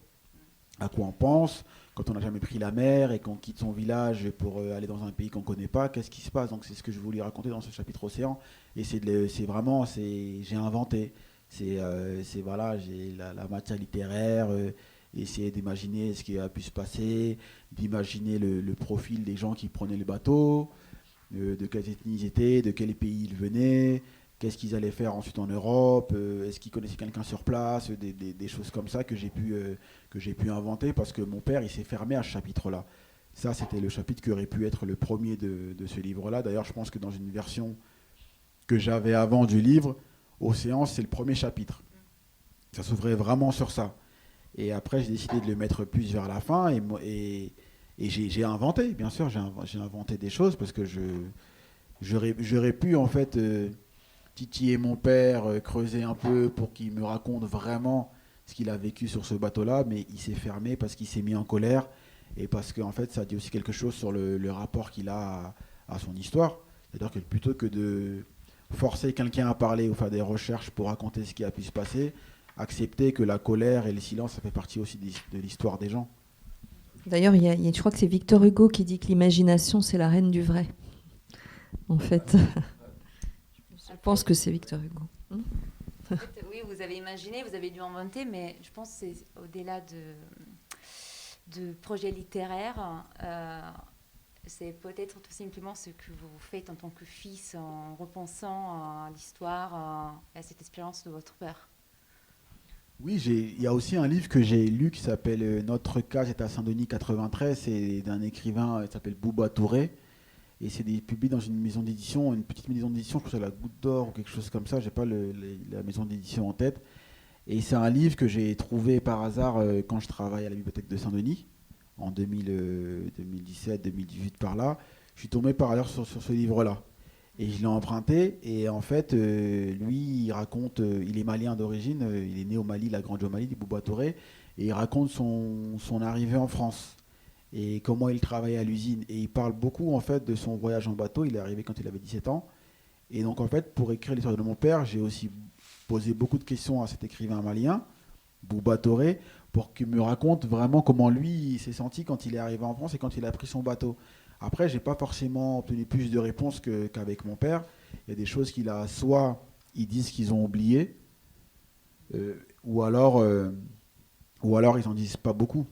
À quoi on pense quand on n'a jamais pris la mer et qu'on quitte son village pour aller dans un pays qu'on ne connaît pas, qu'est-ce qui se passe? Donc c'est ce que je voulais raconter dans ce chapitre Océan. Et j'ai inventé. Voilà, j'ai la matière littéraire, essayer d'imaginer ce qui a pu se passer, d'imaginer le profil des gens qui prenaient le bateau, de quelle ethnie ils étaient, de quel pays ils venaient, qu'est-ce qu'ils allaient faire ensuite en Europe, est-ce qu'ils connaissaient quelqu'un sur place, des choses comme ça que j'ai pu inventer, parce que mon père, il s'est fermé à ce chapitre-là. Ça, c'était le chapitre qui aurait pu être le premier de ce livre-là. D'ailleurs, je pense que dans une version que j'avais avant du livre, Océan, c'est le premier chapitre. Ça s'ouvrait vraiment sur ça. Et après, j'ai décidé de le mettre plus vers la fin, et j'ai inventé, bien sûr, j'ai inventé des choses, parce que j'aurais pu, en fait, titiller mon père, creuser un peu pour qu'il me raconte vraiment ce qu'il a vécu sur ce bateau-là, mais il s'est fermé parce qu'il s'est mis en colère, et parce qu'en fait, ça dit aussi quelque chose sur le rapport qu'il a à son histoire. C'est-à-dire que plutôt que de forcer quelqu'un à parler ou faire des recherches pour raconter ce qui a pu se passer, accepter que la colère et le silence, ça fait partie aussi de l'histoire des gens. D'ailleurs, je crois que c'est Victor Hugo qui dit que l'imagination, c'est la reine du vrai. En fait, je pense que c'est Victor Hugo. En fait, oui, vous avez imaginé, vous avez dû inventer, mais je pense que c'est au-delà de projets littéraires. C'est peut-être tout simplement ce que vous faites en tant que fils en repensant à l'histoire, à cette expérience de votre père. Oui, il y a aussi un livre que j'ai lu qui s'appelle Notre case est à Saint-Denis 93. C'est d'un écrivain qui s'appelle Bouba Touré. Et c'est publié dans une maison d'édition, une petite maison d'édition, je crois que c'est la Goutte d'Or ou quelque chose comme ça. Je n'ai pas la maison d'édition en tête. Et c'est un livre que j'ai trouvé par hasard quand je travaille à la bibliothèque de Saint-Denis, en 2017, 2018 par là. Je suis tombé par ailleurs sur ce livre-là. Et je l'ai emprunté. Et en fait, lui, il raconte, il est malien d'origine, il est né au Mali, il a grandi au Mali, Bouba Touré. Et il raconte son arrivée en France et comment il travaillait à l'usine. Et il parle beaucoup en fait de son voyage en bateau. Il est arrivé quand il avait 17 ans. Et donc en fait, pour écrire l'histoire de mon père, j'ai aussi posé beaucoup de questions à cet écrivain malien, Bouba Touré, pour qu'il me raconte vraiment comment lui il s'est senti quand il est arrivé en France et quand il a pris son bateau. Après, j'ai pas forcément obtenu plus de réponses qu'avec mon père. Il y a des choses qu'il a, soit ils disent qu'ils ont oublié, ou alors ils en disent pas beaucoup,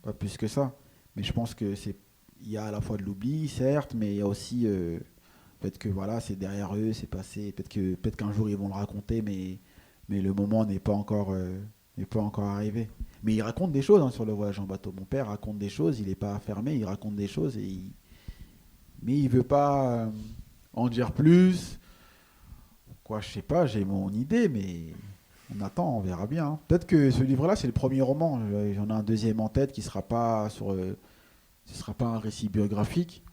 pas plus que ça. Mais je pense que il y a à la fois de l'oubli, certes, mais il y a aussi peut-être que voilà, c'est derrière eux, c'est passé. Peut-être qu'un jour ils vont le raconter, mais le moment n'est pas encore arrivé. Mais il raconte des choses sur le voyage en bateau. Mon père raconte des choses, il n'est pas fermé, il raconte des choses, mais il veut pas en dire plus. Quoi, je sais pas, j'ai mon idée, mais on attend, on verra bien. Hein. Peut-être que ce livre-là, c'est le premier roman. J'en ai un deuxième en tête qui sera pas ce sera pas un récit biographique,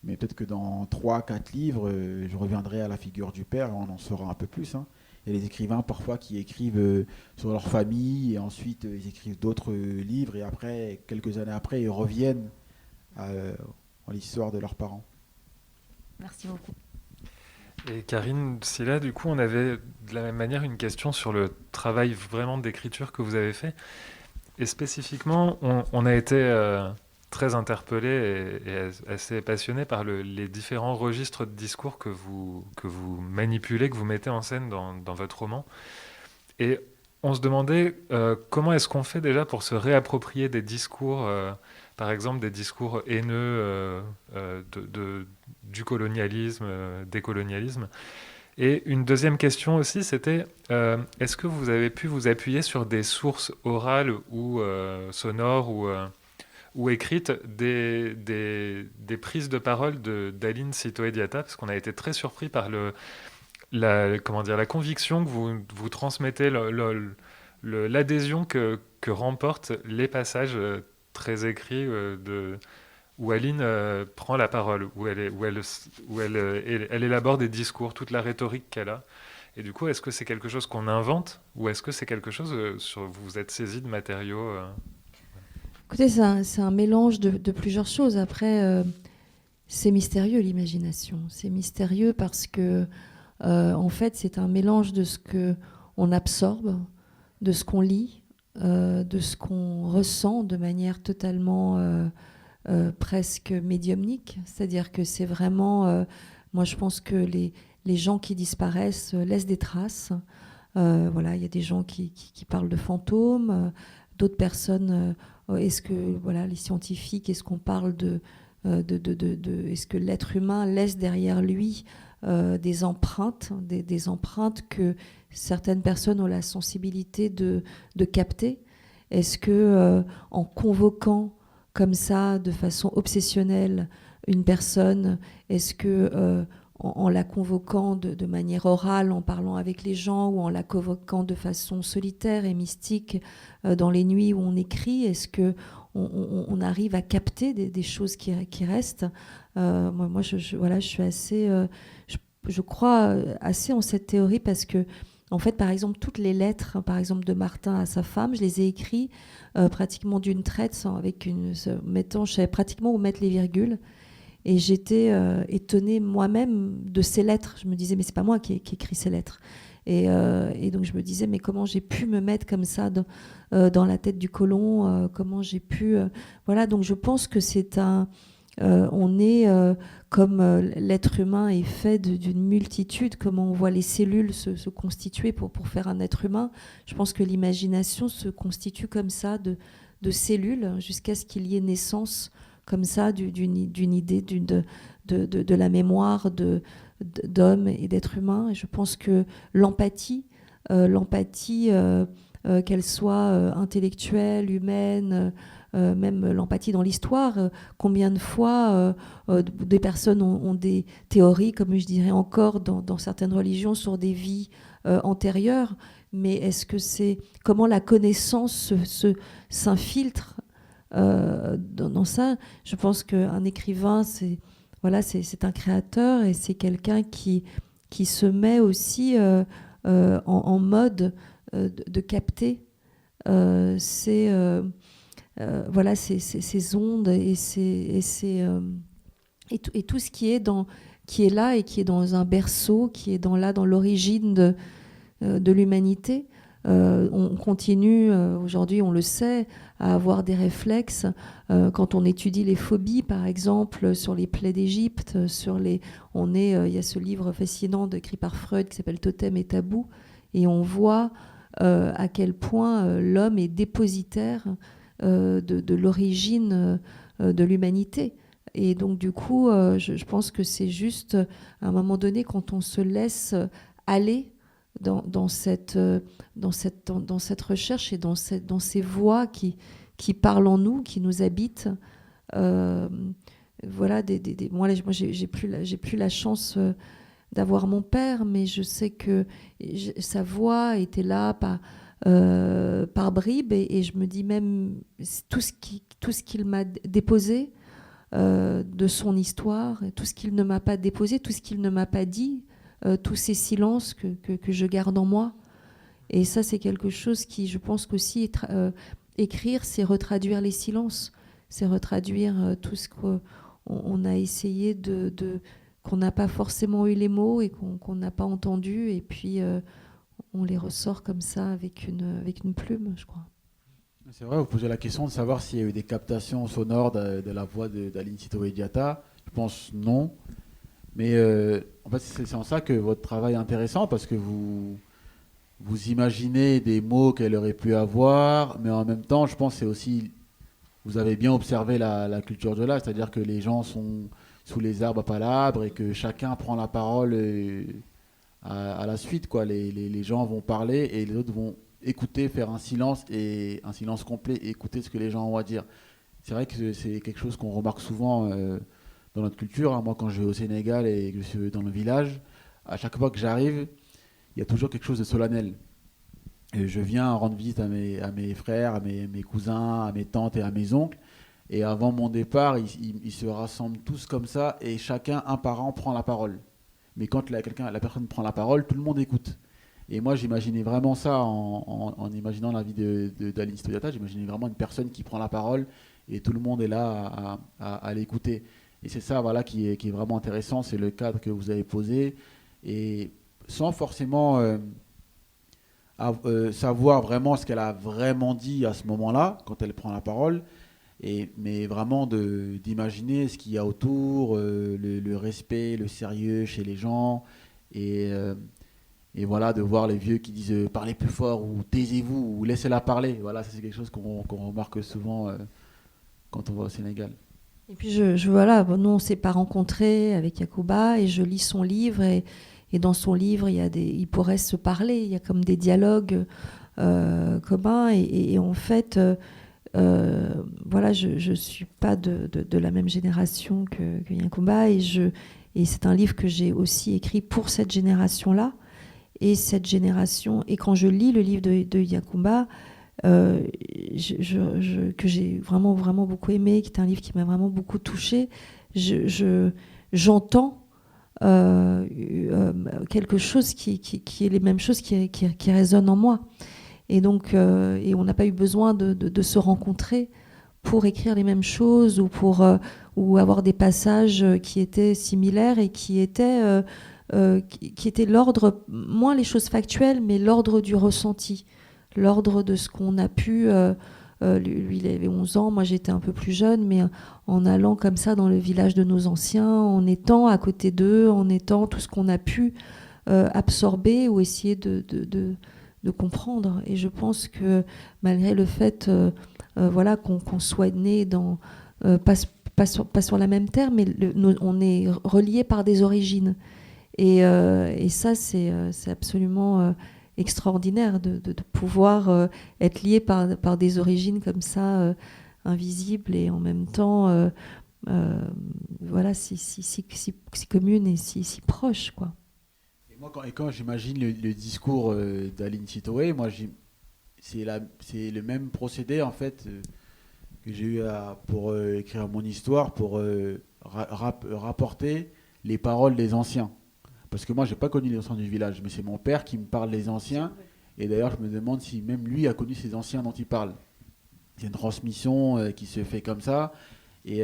mais peut-être que dans 3-4 livres, je reviendrai à la figure du père et on en saura un peu plus. Hein. Il y a des écrivains parfois qui écrivent sur leur famille et ensuite ils écrivent d'autres livres et après, quelques années après, ils reviennent à l'histoire de leurs parents. Merci beaucoup. Et Karine Silla, du coup, on avait de la même manière une question sur le travail vraiment d'écriture que vous avez fait. Et spécifiquement, on a été très interpellé et assez passionné par les différents registres de discours que vous manipulez, que vous mettez en scène dans votre roman. Et on se demandait comment est-ce qu'on fait déjà pour se réapproprier des discours, par exemple des discours haineux du colonialisme, des colonialismes. Et une deuxième question aussi, c'était est-ce que vous avez pu vous appuyer sur des sources orales ou sonores ou écrites des prises de parole d'Aline Sitoé Diatta, parce qu'on a été très surpris par la conviction que vous transmettez, l'adhésion que remportent les passages très écrits où Aline prend la parole, où elle élabore des discours, toute la rhétorique qu'elle a. Et du coup, est-ce que c'est quelque chose qu'on invente ou est-ce que c'est quelque chose vous êtes saisi de matériaux Écoutez, c'est un mélange de plusieurs choses. Après, c'est mystérieux l'imagination. C'est mystérieux parce que, en fait, c'est un mélange de ce qu'on absorbe, de ce qu'on lit, de ce qu'on ressent de manière totalement presque médiumnique. C'est-à-dire que c'est vraiment... moi, je pense que les gens qui disparaissent laissent des traces. Voilà, il y a des gens qui parlent de fantômes, d'autres personnes... est-ce que les scientifiques, est-ce qu'on parle est-ce que l'être humain laisse derrière lui des empreintes, des empreintes que certaines personnes ont la sensibilité de capter. Est-ce que en convoquant comme ça, de façon obsessionnelle, une personne, est-ce que en la convoquant de manière orale, en parlant avec les gens, ou en la convoquant de façon solitaire et mystique dans les nuits où on écrit, est-ce que on arrive à capter des choses qui restent? Moi, je suis assez, je crois assez en cette théorie parce que, en fait, par exemple, toutes les lettres, par exemple, de Martin à sa femme, je les ai écrites pratiquement d'une traite, je savais pratiquement où mettre les virgules. Et j'étais étonnée moi-même de ces lettres. Je me disais, mais c'est pas moi qui écris ces lettres. Et donc je me disais, mais comment j'ai pu me mettre comme ça dans la tête du colon, comment j'ai pu... voilà, donc je pense que c'est on est comme l'être humain est fait d'une multitude, comment on voit les cellules se constituer pour faire un être humain. Je pense que l'imagination se constitue comme ça de cellules jusqu'à ce qu'il y ait naissance comme ça d'une idée de la mémoire d'hommes et d'êtres humains. Et je pense que l'empathie, qu'elle soit intellectuelle, humaine, même l'empathie dans l'histoire, combien de fois des personnes ont des théories, comme je dirais encore dans certaines religions, sur des vies antérieures, mais est-ce que c'est comment la connaissance s'infiltre dans ça? Je pense qu'un écrivain, c'est un créateur et c'est quelqu'un qui se met aussi en mode de capter ces ondes et tout ce qui est là et qui est dans un berceau, qui est dans l'origine de l'humanité. On continue, aujourd'hui on le sait, à avoir des réflexes. Quand on étudie les phobies, par exemple, sur les plaies d'Égypte, il y a ce livre fascinant écrit par Freud qui s'appelle Totem et Tabou, et on voit à quel point l'homme est dépositaire de l'origine de l'humanité. Et donc du coup, je pense que c'est juste, à un moment donné, quand on se laisse aller dans cette recherche et dans ces voix qui parlent en nous, qui nous habitent. Moi, j'ai plus la chance d'avoir mon père, mais je sais que sa voix était là par bribes, et je me dis même tout ce qu'il m'a déposé de son histoire, tout ce qu'il ne m'a pas déposé, tout ce qu'il ne m'a pas dit, tous ces silences que je garde en moi. Et ça, c'est quelque chose qui, je pense qu'aussi, écrire, c'est retraduire les silences, c'est retraduire tout ce qu'on a essayé qu'on n'a pas forcément eu les mots et qu'on n'a pas entendu, et puis on les ressort comme ça avec une plume, je crois. C'est vrai, vous posez la question de savoir s'il y a eu des captations sonores de la voix d'Aline Sitoé-Diatta. Je pense non. Mais en fait, c'est en ça que votre travail est intéressant, parce que vous imaginez des mots qu'elle aurait pu avoir, mais en même temps, je pense que c'est aussi, vous avez bien observé la culture de là, c'est-à-dire que les gens sont sous les arbres à palabres et que chacun prend la parole à la suite, quoi. Les gens vont parler et les autres vont écouter, faire un silence complet, et écouter ce que les gens ont à dire. C'est vrai que c'est quelque chose qu'on remarque souvent dans notre culture. Hein. Moi, quand je vais au Sénégal et que je suis dans le village, à chaque fois que j'arrive, il y a toujours quelque chose de solennel. Et je viens rendre visite à mes frères, à mes cousins, à mes tantes et à mes oncles. Et avant mon départ, ils se rassemblent tous comme ça, et chacun, un par un, prend la parole. Mais quand la personne prend la parole, tout le monde écoute. Et moi, j'imaginais vraiment ça en imaginant la vie d'Aline Sitoé-Diatta. J'imaginais vraiment une personne qui prend la parole et tout le monde est là à l'écouter. Et c'est ça, voilà, qui est vraiment intéressant. C'est le cadre que vous avez posé. Et sans forcément savoir vraiment ce qu'elle a vraiment dit à ce moment-là, quand elle prend la parole, mais vraiment d'imaginer ce qu'il y a autour, le respect, le sérieux chez les gens, et voilà, de voir les vieux qui disent parlez plus fort, ou taisez-vous, ou laissez-la parler. Voilà, ça, c'est quelque chose qu'on remarque souvent quand on va au Sénégal. Et puis voilà, nous on s'est pas rencontrés avec Yacouba et je lis son livre et dans son livre il pourrait se parler, il y a comme des dialogues communs et en fait voilà, je suis pas de la même génération que Yacouba et c'est un livre que j'ai aussi écrit pour cette génération-là et cette génération et quand je lis le livre de Yacouba que j'ai vraiment, vraiment beaucoup aimé, qui est un livre qui m'a vraiment beaucoup touchée, j'entends quelque chose qui est les mêmes choses qui résonnent en moi. Et donc, et on n'a pas eu besoin de se rencontrer pour écrire les mêmes choses ou avoir des passages qui étaient similaires et qui étaient l'ordre, moins les choses factuelles, mais l'ordre du ressenti. L'ordre de ce qu'on a pu... lui, il avait 11 ans, moi j'étais un peu plus jeune, mais en allant comme ça dans le village de nos anciens, en étant à côté d'eux, en étant tout ce qu'on a pu absorber ou essayer de comprendre. Et je pense que malgré le fait voilà, qu'on soit né dans... pas sur la même terre, mais on est reliés par des origines. Et ça, c'est absolument... extraordinaire de pouvoir être lié par des origines comme ça invisibles et en même temps voilà si communes et si proches quoi. Et moi, quand j'imagine le discours d'Aline Sitoé, moi, c'est le même procédé en fait que j'ai eu pour écrire mon histoire, pour rapporter les paroles des anciens. Parce que moi, j'ai pas connu les anciens du village, mais c'est mon père qui me parle des anciens. Et d'ailleurs, je me demande si même lui a connu ces anciens dont il parle. C'est une transmission qui se fait comme ça. Et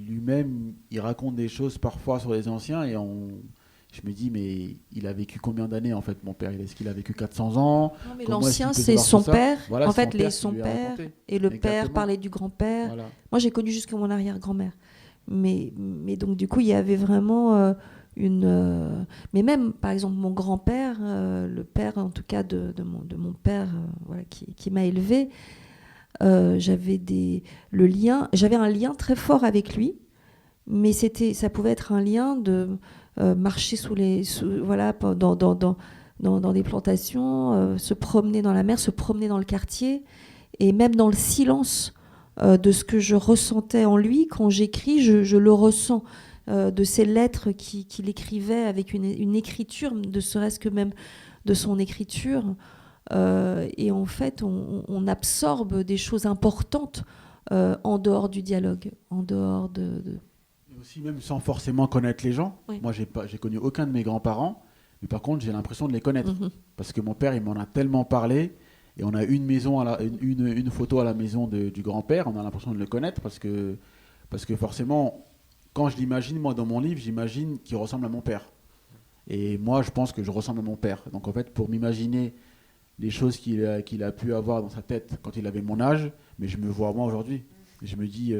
lui-même, il raconte des choses parfois sur les anciens. Je me dis, mais il a vécu combien d'années en fait, mon père? Est-ce qu'il a vécu 400 ans? Non, mais Comment l'ancien, est-ce qu'il peut c'est savoir son tout ça? père. Voilà, En c'est fait, son son père qui lui a père raconté. et le père Exactement. parlaient du grand-père. Voilà. Moi, j'ai connu jusqu'à mon arrière-grand-mère. Mais donc, du coup, il y avait vraiment mais même, par exemple, mon grand-père, le père, en tout cas, de mon père, voilà, qui m'a élevée, j'avais un lien très fort avec lui, mais ça pouvait être un lien de marcher voilà, dans des plantations, se promener dans la mer, se promener dans le quartier, et même dans le silence de ce que je ressentais en lui. Quand j'écris, je le ressens. De ces lettres qu'il écrivait avec une écriture, ne serait-ce que même de son écriture. Et en fait, on absorbe des choses importantes en dehors du dialogue, en dehors Et aussi, même sans forcément connaître les gens. Oui. Moi, j'ai connu aucun de mes grands-parents, mais par contre, j'ai l'impression de les connaître. Mhm. Parce que mon père, il m'en a tellement parlé. Et on a une maison une photo à la maison du grand-père. On a l'impression de le connaître parce que forcément, quand je l'imagine, moi, dans mon livre, j'imagine qu'il ressemble à mon père. Et moi, je pense que je ressemble à mon père. Donc, en fait, pour m'imaginer les choses qu'il a pu avoir dans sa tête quand il avait mon âge, mais je me vois moi aujourd'hui. Je me dis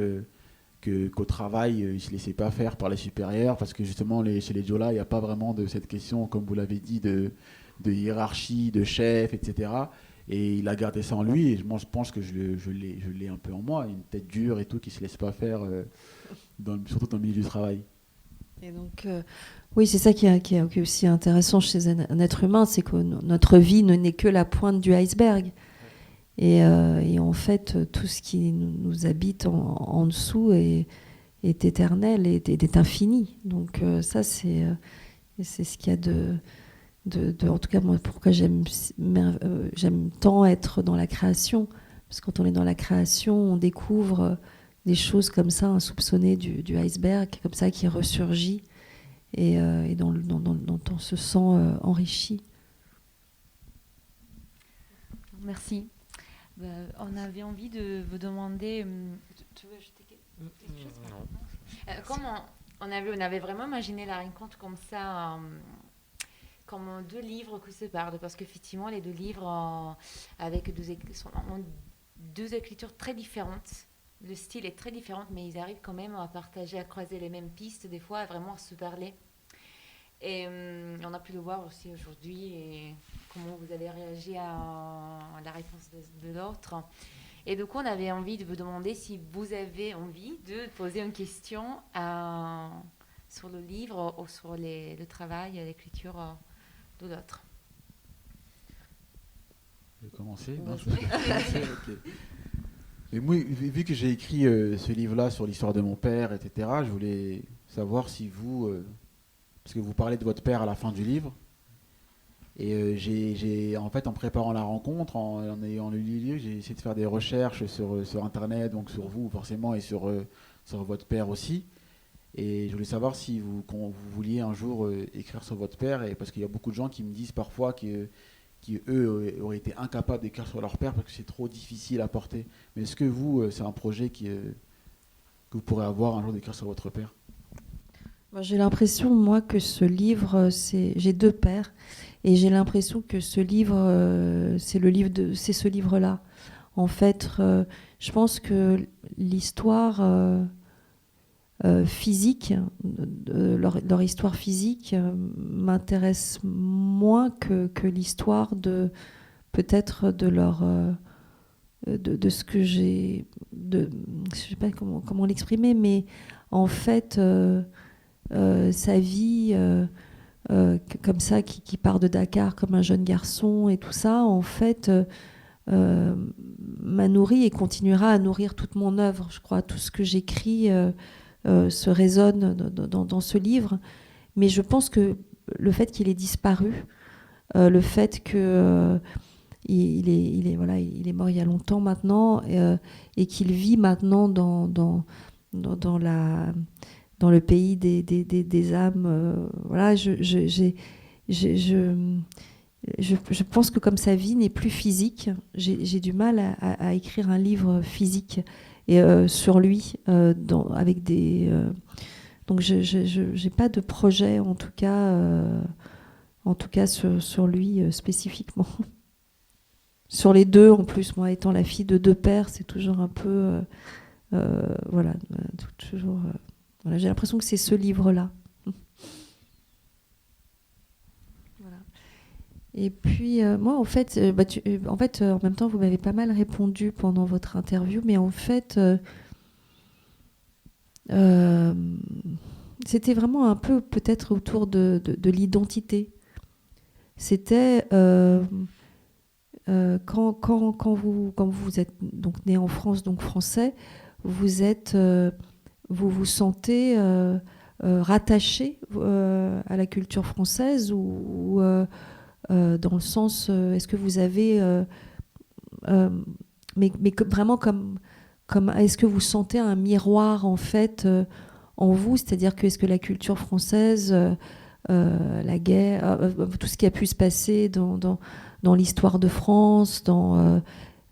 qu'au travail, il ne se laissait pas faire par les supérieurs parce que justement, chez les Diola, il n'y a pas vraiment de cette question, comme vous l'avez dit, de hiérarchie, de chef, etc. Et il a gardé ça en lui et je pense que je l'ai un peu en moi, une tête dure et tout qui ne se laisse pas faire, surtout dans le milieu du travail. Et donc, oui, c'est ça qui est aussi intéressant chez un être humain, c'est que notre vie n'est que la pointe du iceberg. Et en fait, tout ce qui nous habite en dessous est éternel, est infini. Donc ça, c'est ce qu'il y a en tout cas, moi, pourquoi j'aime tant être dans la création. Parce que quand on est dans la création, on découvre des choses comme ça, insoupçonnées du iceberg, comme ça, qui ressurgit et dont on se sent enrichi. Merci. On avait envie de vous demander... tu veux ajouter quelque chose? Non. Comme on avait vraiment imaginé la rencontre comme ça, comme deux livres qui se parlent, parce qu'effectivement, les deux livres avec ont deux écritures très différentes. Le style est très différent, mais ils arrivent quand même à partager, à croiser les mêmes pistes, des fois, vraiment à se parler. Et on a pu le voir aussi aujourd'hui, et comment vous avez réagi à la réponse de l'autre. Et du coup, on avait envie de vous demander si vous avez envie de poser une question sur le livre ou sur le travail, l'écriture de l'autre. Je vais commencer. Non, Vas-y. je vais commencer, ok. Mais moi, vu que j'ai écrit ce livre-là sur l'histoire de mon père, etc., je voulais savoir si vous... parce que vous parlez de votre père à la fin du livre. Et en fait, en préparant la rencontre, en ayant lu le livre, j'ai essayé de faire des recherches sur Internet, donc sur vous forcément, et sur votre père aussi. Et je voulais savoir si quand vous vouliez un jour écrire sur votre père, et parce qu'il y a beaucoup de gens qui me disent parfois qui eux auraient été incapables d'écrire sur leur père parce que c'est trop difficile à porter. Mais est-ce que vous, c'est un projet que vous pourrez avoir un jour d'écrire sur votre père? Moi, j'ai l'impression, moi, que ce livre, j'ai 2 pères, et j'ai l'impression que ce livre, c'est ce livre-là. En fait, je pense que l'histoire physique, leur histoire physique, m'intéresse moins que l'histoire de peut-être de leur de ce que j'ai, je sais pas comment l'exprimer, mais en fait. Sa vie comme ça, qui part de Dakar comme un jeune garçon et tout ça, en fait, m'a nourri et continuera à nourrir toute mon œuvre. Je crois tout ce que j'écris se résonne dans ce livre. Mais je pense que le fait qu'il ait disparu, le fait que il est mort il y a longtemps maintenant, et qu'il vit maintenant dans le pays des âmes. Voilà, je pense que comme sa vie n'est plus physique, j'ai du mal à écrire un livre physique et sur lui, avec des. Donc j'ai pas de projet en tout cas sur lui spécifiquement. Sur les deux, en plus, moi étant la fille de 2 pères, c'est toujours un peu voilà, toujours. Voilà, j'ai l'impression que c'est ce livre-là. Voilà. Et puis, moi, en fait, en même temps, vous m'avez pas mal répondu pendant votre interview, mais en fait, c'était vraiment un peu peut-être autour de l'identité. C'était quand vous êtes donc né en France, donc français, vous vous sentez rattaché à la culture française ou dans le sens, est-ce que vous avez, mais vraiment comme est-ce que vous sentez un miroir en fait en vous, c'est-à-dire que est-ce que la culture française, la guerre, tout ce qui a pu se passer dans l'histoire de France,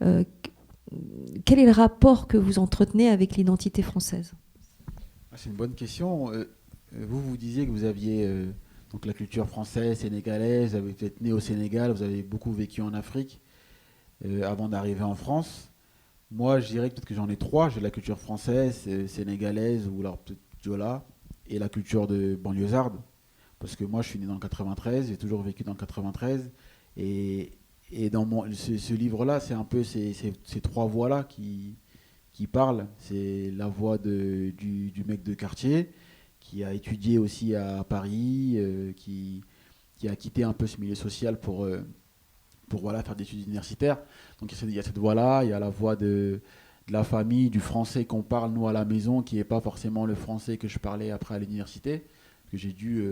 quel est le rapport que vous entretenez avec l'identité française? C'est une bonne question. Vous disiez que vous aviez donc la culture française, sénégalaise, vous avez peut-être né au Sénégal, vous avez beaucoup vécu en Afrique avant d'arriver en France. Moi, je dirais peut-être que j'en ai 3. J'ai la culture française, sénégalaise ou alors peut-être Diola, et la culture de banlieusarde. Parce que moi, je suis né dans le 93, j'ai toujours vécu dans le 93. Et dans ce livre-là, c'est un peu ces 3 voix-là qui parlent. C'est la voix du mec de quartier, qui a étudié aussi à Paris, qui a quitté un peu ce milieu social pour voilà, faire des études universitaires. Donc il y a cette voix-là, il y a la voix de la famille, du français qu'on parle nous à la maison, qui n'est pas forcément le français que je parlais après à l'université, que j'ai dû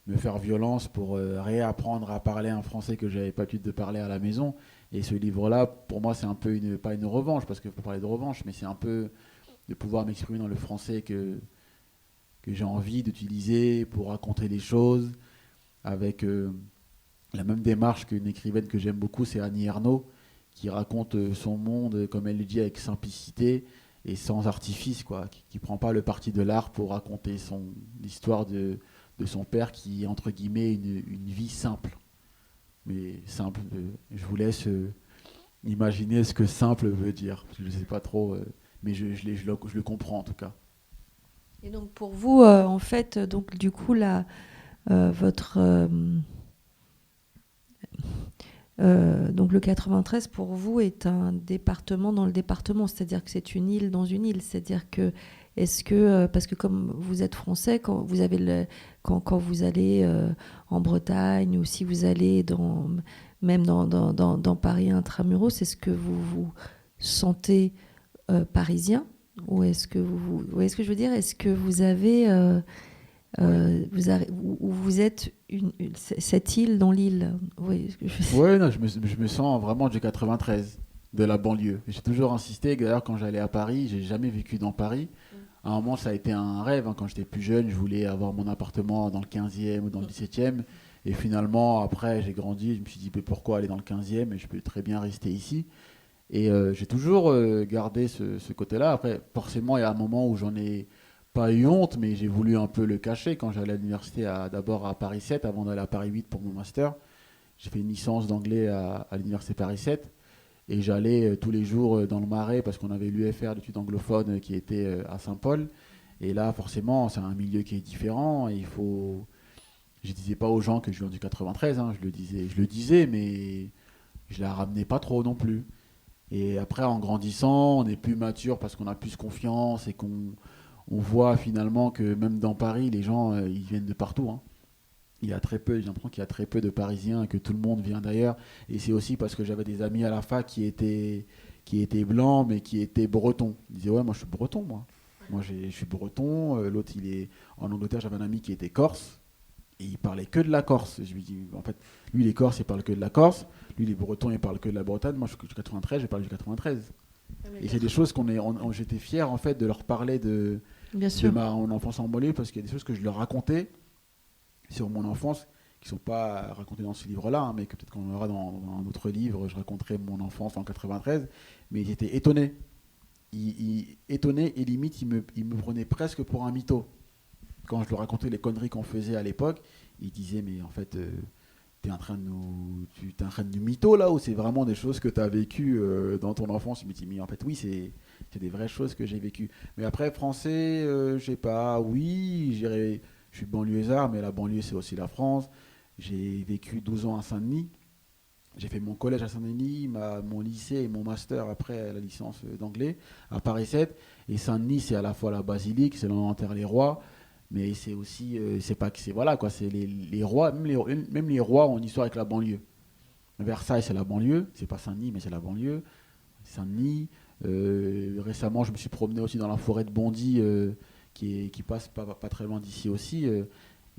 me faire violence pour réapprendre à parler un français que je n'avais pas l'habitude de parler à la maison. Et ce livre-là, pour moi, c'est un peu pas une revanche, parce qu'il faut parler de revanche, mais c'est un peu de pouvoir m'exprimer dans le français que j'ai envie d'utiliser pour raconter les choses, avec la même démarche qu'une écrivaine que j'aime beaucoup, c'est Annie Ernaux, qui raconte son monde, comme elle le dit, avec simplicité et sans artifice, quoi, qui ne prend pas le parti de l'art pour raconter l'histoire de son père, qui est, entre guillemets, une vie simple. Mais simple, je vous laisse imaginer ce que simple veut dire. Je ne sais pas trop, mais je le comprends en tout cas. Et donc pour vous, en fait, donc du coup, votre Donc le 93 pour vous est un département dans le département, c'est-à-dire que c'est une île dans une île. C'est-à-dire que parce que comme vous êtes français, quand vous allez en Bretagne ou si vous allez même dans Paris intramuros, est-ce que vous vous sentez parisien ou est-ce que vous voyez ce que je veux dire? Est-ce que vous avez vous êtes cette île dans l'île. Oui, non, je me sens vraiment du 93, de la banlieue. J'ai toujours insisté, d'ailleurs quand j'allais à Paris, j'ai jamais vécu dans Paris. À un moment, ça a été un rêve, hein. Quand j'étais plus jeune, je voulais avoir mon appartement dans le 15e ou dans le 17e. Et finalement, après, j'ai grandi, je me suis dit, mais pourquoi aller dans le 15e et je peux très bien rester ici. Et j'ai toujours gardé ce côté-là. Après, forcément, il y a un moment où j'en ai pas eu honte, mais j'ai voulu un peu le cacher quand j'allais à l'université, d'abord à Paris 7, avant d'aller à Paris 8 pour mon master. J'ai fait une licence d'anglais à l'université Paris 7. Et j'allais tous les jours dans le Marais parce qu'on avait l'UFR d'études anglophones qui était à Saint-Paul. Et là, forcément, c'est un milieu qui est différent. Et il faut... Je disais pas aux gens que je viens du 93, hein, je le disais, mais je la ramenais pas trop non plus. Et après, en grandissant, on est plus mature parce qu'on a plus confiance et on voit finalement que même dans Paris, les gens, ils viennent de partout, hein. Il y a très peu, j'ai l'impression qu'il y a très peu de Parisiens, que tout le monde vient d'ailleurs. Et c'est aussi parce que j'avais des amis à la fac qui étaient blancs, mais qui étaient bretons. Ils disaient, ouais, moi je suis breton, moi. Moi je suis breton. L'autre, il est en Angleterre, j'avais un ami qui était corse. Et il parlait que de la Corse. Je lui dis, en fait, lui, les Corses, il parle que de la Corse. Lui, les Bretons, il parle que de la Bretagne. Moi, je suis du 93, je parle du 93. Et c'est des choses j'étais fier, en fait, de leur parler de mon enfance en banlieue, parce qu'il y a des choses que je leur racontais sur mon enfance, qui ne sont pas racontées dans ce livre-là, hein, mais que peut-être qu'on aura dans un autre livre, je raconterai mon enfance en 93. Mais ils étaient étonnés. Étonnés, et limite, ils me prenaient presque pour un mytho. Quand je leur racontais les conneries qu'on faisait à l'époque, ils disaient, mais en fait, t'es en train de nous mytho là, ou c'est vraiment des choses que tu as vécues dans ton enfance? Je me dis, mais en fait, oui, c'est des vraies choses que j'ai vécues. Mais après, français, je sais pas, oui, je suis banlieusard, mais la banlieue, c'est aussi la France. J'ai vécu 12 ans à Saint-Denis. J'ai fait mon collège à Saint-Denis, mon lycée et mon master après la licence d'anglais à Paris 7. Et Saint-Denis, c'est à la fois la basilique, c'est l'Enterre-les-Rois, mais c'est aussi, c'est pas que c'est voilà quoi, c'est les rois, même les rois ont une histoire avec la banlieue. Versailles, c'est la banlieue, c'est pas Saint-Denis, mais c'est la banlieue. Saint-Denis. Récemment, je me suis promené aussi dans la forêt de Bondy, qui passe pas très loin d'ici aussi.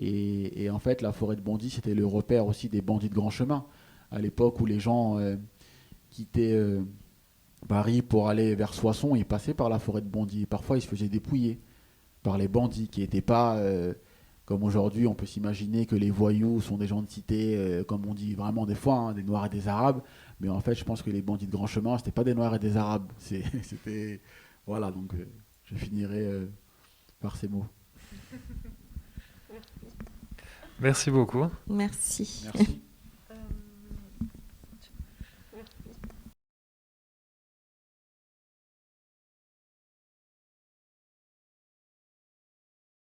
Et en fait, la forêt de Bondy, c'était le repère aussi des bandits de grand chemin. À l'époque où les gens quittaient Paris pour aller vers Soissons, ils passaient par la forêt de Bondy. Et parfois, ils se faisaient dépouiller par les bandits qui n'étaient pas, comme aujourd'hui, on peut s'imaginer que les voyous sont des gens de cité, comme on dit vraiment des fois, hein, des Noirs et des Arabes. Mais en fait, je pense que les bandits de grand chemin, c'était pas des Noirs et des Arabes. C'était... Voilà, donc je finirai par ces mots. Merci beaucoup. Merci. Merci.